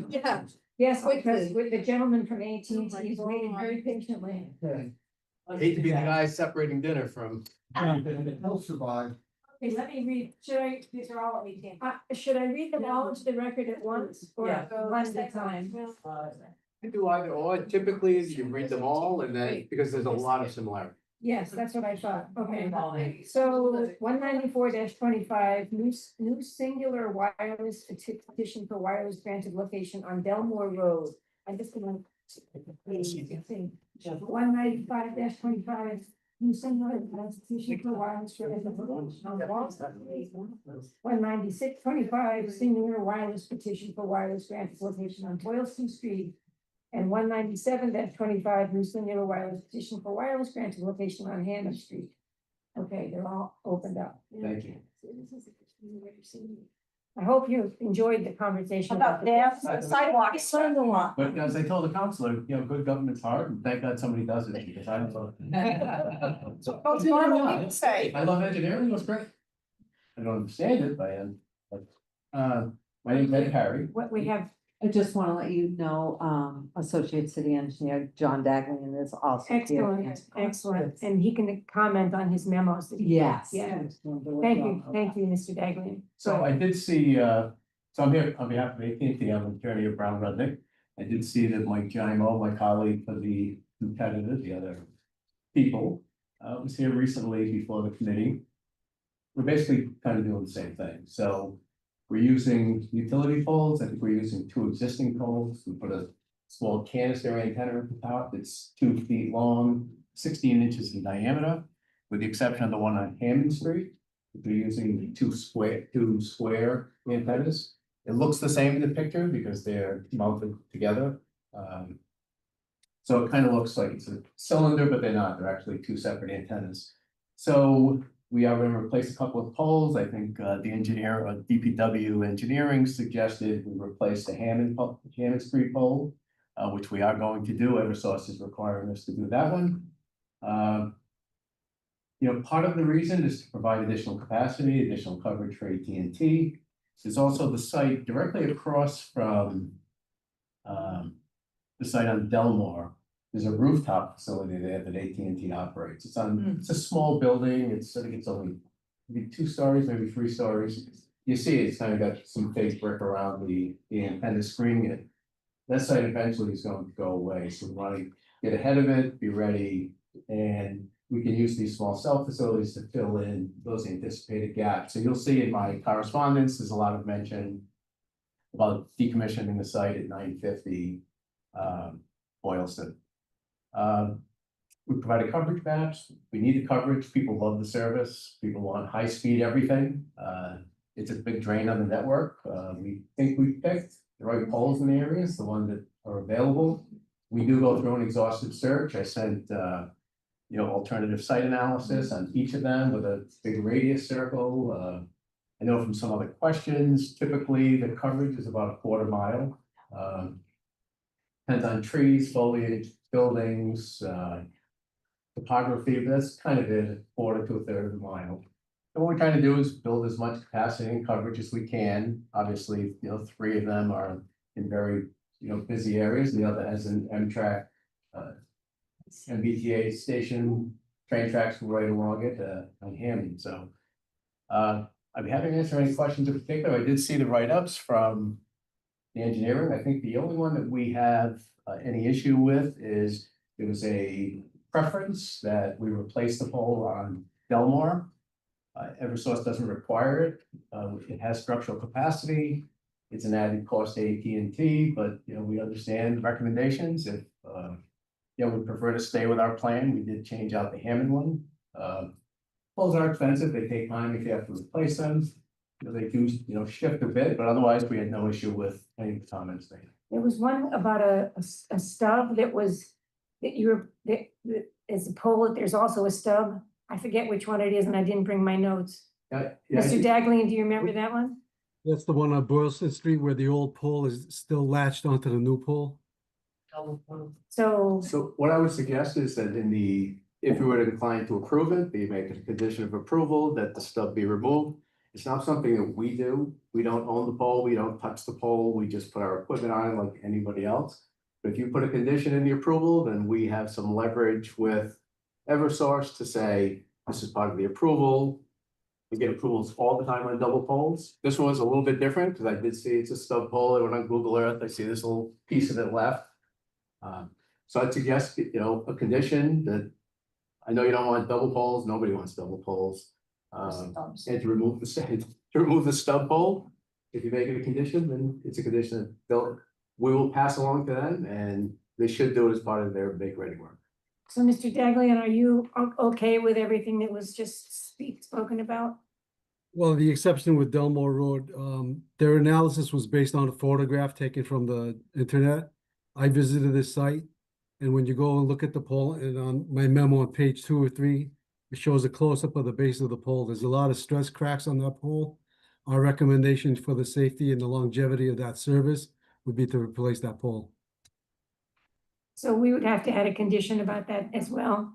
Yeah. Yes, because with the gentleman from AT&T, he's waited very patiently. I hate to be the guy separating dinner from. He'll survive. Okay, let me read, These are all what we can. should I read them all into the record at once or Yeah. one at a time? You do either or, typically you read them all and then, because there's a lot of similarity. Yes, that's what I thought, okay. So 194-25, new singular wireless petition for wireless granted location on Delmore Road. I just want to. 195-25, new singular wireless petition for wireless granted location on Wall Street. 196-25, singular wireless petition for wireless granted location on Boylston Street. And 197-25, new singular wireless petition for wireless granted location on Hannah Street. Okay, they're all opened up. Thank you. I hope you enjoyed the conversation. About dams, sidewalks, But as I told the counselor, good government's hard, and thank God somebody does it, because I don't know. Most normal people say. I love engineering, it was great. I don't understand it, but I am, my name's Ed Harry. What we have, I just want to let you know, Associate City Engineer John Daglian is also here. excellent, and he can comment on his memos. that he did. Yes. Yeah, thank you, Mr. Daglian. So I did see, so I'm here on behalf of AT&T, I'm an attorney of Brown Rudnick. I did see that Mike Jimo, my colleague for the competitor, the other people, was here recently before the committee. We're basically kind of doing the same thing, so we're using utility poles. I think we're using 2 existing poles. We put a small canister antenna at the top that's 2 feet long, 16 inches in diameter, with the exception of the one on Hammond Street. We're using two square antennas. It looks the same in the picture because they're mounted together. So it kind of looks like it's a cylinder, but they're not. They're actually 2 separate antennas. So we are going to replace a couple of poles. I think the engineer, DPW engineering, suggested we replace the Hammond Street pole, which we are going to do. Eversource is requiring us to do that one. Part of the reason is to provide additional capacity, additional coverage for AT&T. There's also the site directly across from the site on Delmore. There's a rooftop facility there that AT&T operates. It's a small building. I think it's only maybe 2 stories, maybe 3 stories. You see, it's kind of got some fake brick around the antenna screening it. That site eventually is going to go away. So we want to get ahead of it, be ready, and we can use these small cell facilities to fill in those anticipated gaps. So you'll see in my correspondence, there's a lot of mention about decommissioning the site at 950 Boylston. We provided coverage maps. We need the coverage. People love the service. People want high speed everything. It's a big drain on the network. We think we picked the right poles in the areas, the ones that are available. We do go through an exhaustive search. I sent alternative site analysis on each of them with a big radius circle. I know from some other questions, typically the coverage is about a 1/4 mile. Depends on trees, foliage, buildings, topography, but that's kind of it, 1/4 to 1/3 of a mile. And what we're trying to do is build as much capacity and coverage as we can. Obviously, 3 of them are in very, busy areas. The other has an Amtrak, MBTA station, train tracks right along it, on Hammond. So, I'd be happy to answer any questions in particular. I did see the write-ups from the engineering. I think the only one that we have any issue with is there was a preference that we replace the pole on Delmore. Eversource doesn't require it. It has structural capacity. It's an added cost to AT&T, but we understand recommendations. If we prefer to stay with our plan, we did change out the Hammond one. Poles are expensive. They take time if you have to replace them. They do, shift a bit, but otherwise we had no issue with any of the comments made. there was one about a stub that is a pole, there's also a stub. I forget which one it is and I didn't bring my notes. Mr. Daglian, do you remember that one? That's the one on Boylston Street where the old pole is still latched onto the new pole. So what I would suggest is that if we were inclined to approve it, we make a condition of approval that the stub be removed. It's not something that we do. We don't own the pole, we don't touch the pole, we just put our equipment on it like anybody else. But if you put a condition in the approval, then we have some leverage with Eversource to say, this is part of the approval. We get approvals all the time on double poles. This one was a little bit different because I did see it's a stub pole. I went on Google Earth, I see this little piece of it left. So I'd suggest, a condition that, I know you don't want double poles, nobody wants double poles. And to remove the stub pole, if you make it a condition, then it's a condition that we will pass along to them, and they should do it as part of their make ready work. So Mr. Daglian, are you okay with everything that was just spoken about? Well, the exception with Delmore Road, their analysis was based on a photograph taken from the internet. I visited this site, and when you go and look at the pole, and on my memo on page 2 or 3, it shows a close-up of the base of the pole. There's a lot of stress cracks on that pole. Our recommendation for the safety and the longevity of that service would be to replace that pole. So we would have to add a condition about that as well.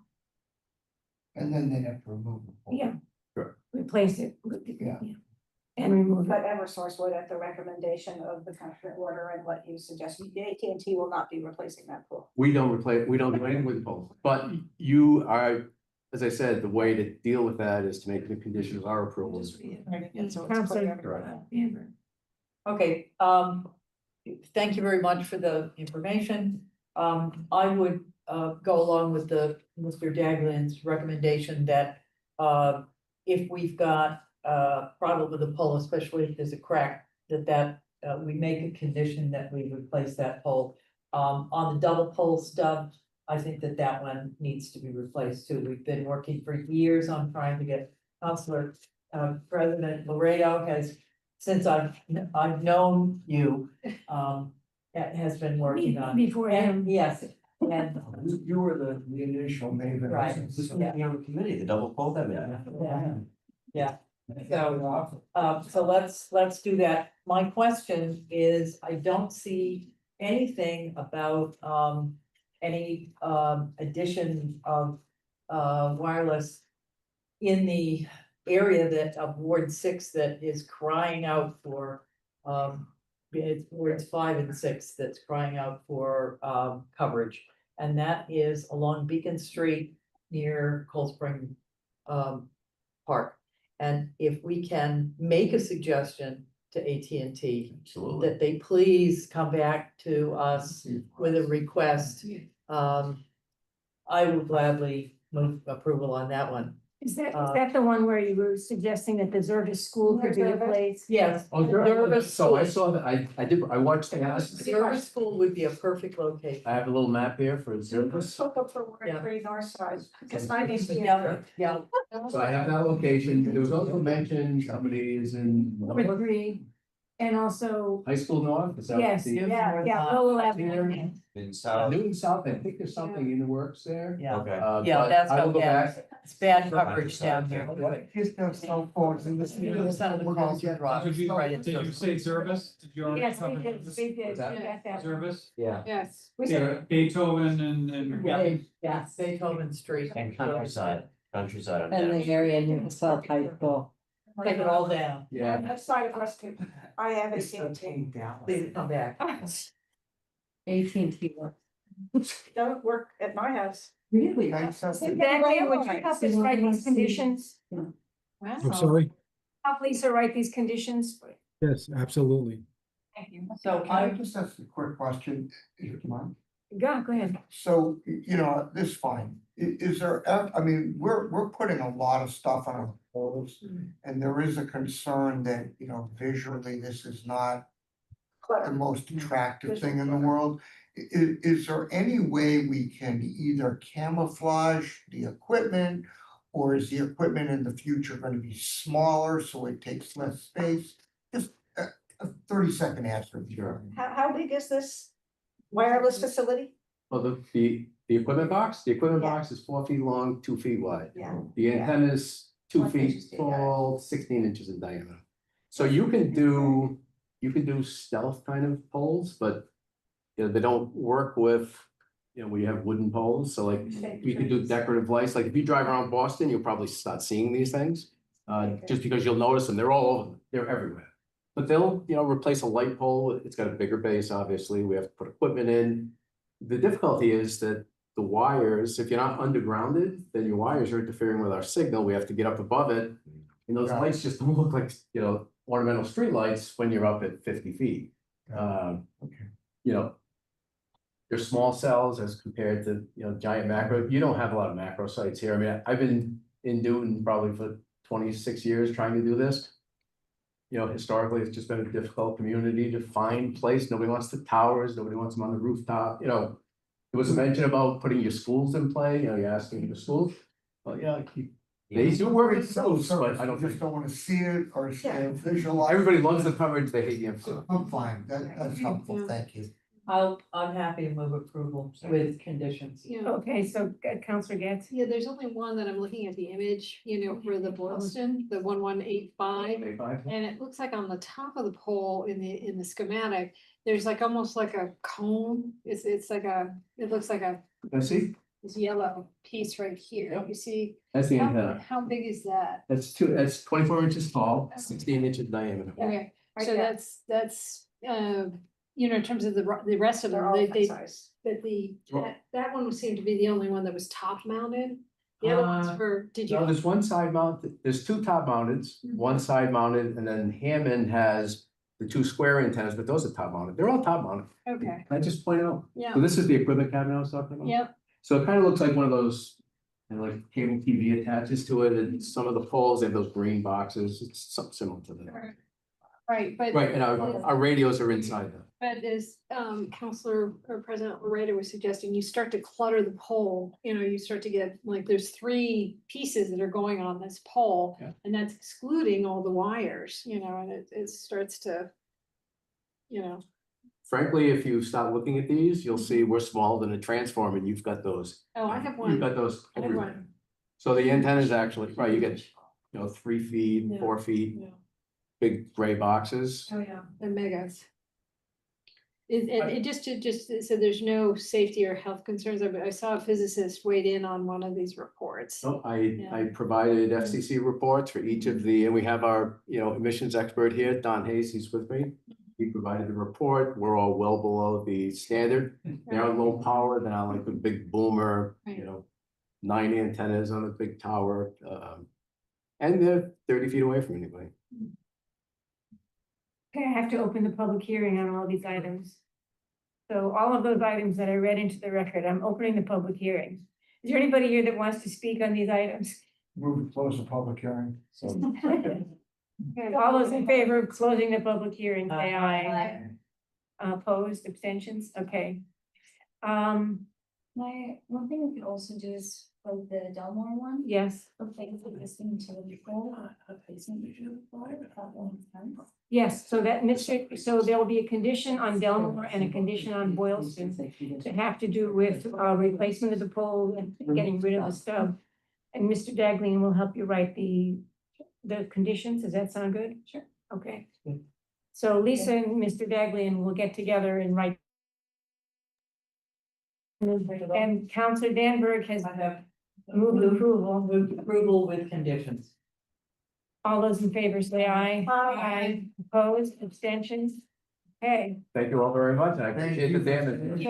And then they have to remove the pole. Yeah. Sure. Replace it. Yeah. And remove But it. Eversource would at the recommendation of the country order and what you suggest, AT&T will not be replacing that pool. We don't do anything with the pole, but you are, as I said, the way to deal with that is to make the condition of our approval. So it's Counselor clear. Bamber. Okay, thank you very much for the information. I would go along with Mr. Daglian's recommendation that if we've got problem with the pole, especially if there's a crack, that we make a condition that we replace that pole. On the double pole stub, I think that one needs to be replaced too. We've been working for years on trying to get Councilor President Laredo has, since I've known you, has been working on. Before him. Yes, and You were the initial maven. Right. This is gonna be on the committee, the double pole that we have. yeah. So let's do that. My question is, I don't see anything about any addition of wireless in the area that of Ward 6 that is crying out for it's Wards 5 and 6 that's crying out for coverage. And that is along Beacon Street near Cold Spring Park. And if we can make a suggestion to AT&T Absolutely. that they please come back to us with a request, I would gladly move approval on that one. Is that the one where you were suggesting that the Zervis school could be replaced? Yes. So I saw that, I watched that. Zervis School would be a perfect location. I have a little map here for Zervis. Look up for Ward Yeah. 3 north side, because my name's Yeah. So I have that location. There was also mentioned somebody is in Ward 3, and also, High School North, is that? yes, the- yeah, Lowell Avenue. In South. Newton South, I think there's something in the works there. Yeah. Okay. Yeah, But that's I will go bad. back. It's bad coverage down here. Here's no cell phones in this. Some of the calls you drop. Did you, Right, it's did you say Zervis? Did you already Yes, we cover did, this? we did, we What's that? got that. Zervis? Yeah. Yes. Yeah, Beethoven and. Yeah, yeah, Beethoven Street. And countryside on And that. the area near South High School. Take it all down. Yeah. That side of us too. I have AT&T. Please come back. AT&T works. Don't work at my house. Really? Exactly, would you help us write these conditions? I'm sorry? Help Lisa write these conditions? Yes, absolutely. Thank you. So Can I I, just ask a quick question, if you don't mind? Go ahead. So, this is fine. Is there, I mean, we're putting a lot of stuff on our poles. And there is a concern that, visually, this is not the most attractive thing in the world. Is there any way we can either camouflage the equipment? Or is the equipment in the future gonna be smaller, so it takes less space? Just a 30-second answer. Sure. How big is this wireless facility? Well, the equipment box, Yeah. is 4 feet long, 2 feet wide. Yeah. The antenna is 2 What feet inches do you got? tall, 16 inches in diameter. So you can do stealth kind of poles, but they don't work with, we have wooden poles, so like you can do decorative lights, like if you drive around Boston, you'll probably start seeing these things. Just because you'll notice them, they're all over, they're everywhere. But they'll, replace a light pole, it's got a bigger base, obviously, we have to put equipment in. The difficulty is that the wires, if you're not undergrounded, then your wires are interfering with our signal, we have to get up above it. And those lights just don't look like, ornamental streetlights when you're up at 50 feet. They're small cells as compared to, giant macro. You don't have a lot of macro sites here. I mean, I've been in Newton probably for 26 years trying to do this. Historically, it's just been a difficult community to find place. Nobody wants the towers, nobody wants them on the rooftop, There was a mention about putting your schools in play, you're asking the schools. Well, they do work at schools, but I don't Just think. don't wanna see it or visualize. Everybody loves the coverage, they hate the info. I'm fine, that's helpful, thank you. I'm happy to move approval with conditions. Yeah, Okay, so Counselor Getz. yeah, there's only one that I'm looking at the image, for the Boylston, the 1185. And it looks like on the top of the pole in the schematic, there's like almost like a cone. It looks like I see, this yellow piece right here. You see? that's the antenna. How big is that? That's 24 inches tall, 16 inches diameter. Okay, so that's, in terms of the rest of them, that one seemed to be the only one that was top mounted. The other ones were, did you? No, there's one side mounted, there's two top mounted, one side mounted, and then Hammond has the two square antennas, but those are top mounted. They're all top mounted. Okay, Can I just point out? yeah, So this is the equipment cabinet I was talking about. yep, So it kind of looks like one of those, like cable TV attaches to it, and some of the poles, they have those green boxes. It's something similar to that. right, but. Right, and our radios are inside that. But as Counselor or President Loretta was suggesting, you start to clutter the pole, you start to get, like, there's 3 pieces that are going on this pole. Yeah. And that's excluding all the wires, and it starts to, Frankly, if you start looking at these, you'll see we're smaller than a transformer, and you've got those. oh, I have one. You've got those. I have everywhere. one. So the antenna is actually, right, you get, 3 feet, Yeah. 4 feet, Yeah. big gray boxes. Oh, yeah, they're megas. It just so there's no safety or health concerns. I saw a physicist weighed in on one of these reports. So I Yeah. provided FCC reports for each of the, and we have our, emissions expert here, Don Hayes, he's with me. He provided the report, we're all well below the standard. They're on low power, they're not like a big boomer, Right. 9 antennas on a big tower. And they're 30 feet away from anybody. Okay, I have to open the public hearing on all these items. So all of those items that I read into the record, I'm opening the public hearing. Is there anybody here that wants to speak on these items? Move to close the public hearing. Okay, all those in favor of closing the public hearing, say aye. Opposed, abstentions, okay. One thing we could also do is for the Delmore one. Yes, Replace existing utility pole, replacement utility pole, that one sense. yes, so there will be a condition on Delmore and a condition on Boylston that have to do with replacement of the pole and getting rid of the stub. And Mr. Dagley will help you write the conditions. Does that sound good? Sure. Okay. So Lisa and Mr. Dagley will get together and write. And Counselor Danberg has moved approval. Move approval with conditions. All those in favor say aye. Aye. Opposed, abstentions? Okay. Thank you all very much, I appreciate the damage.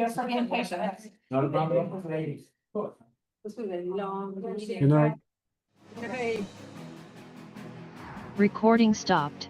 Not a problem. This was a long meeting. Good night. Okay. Recording stopped.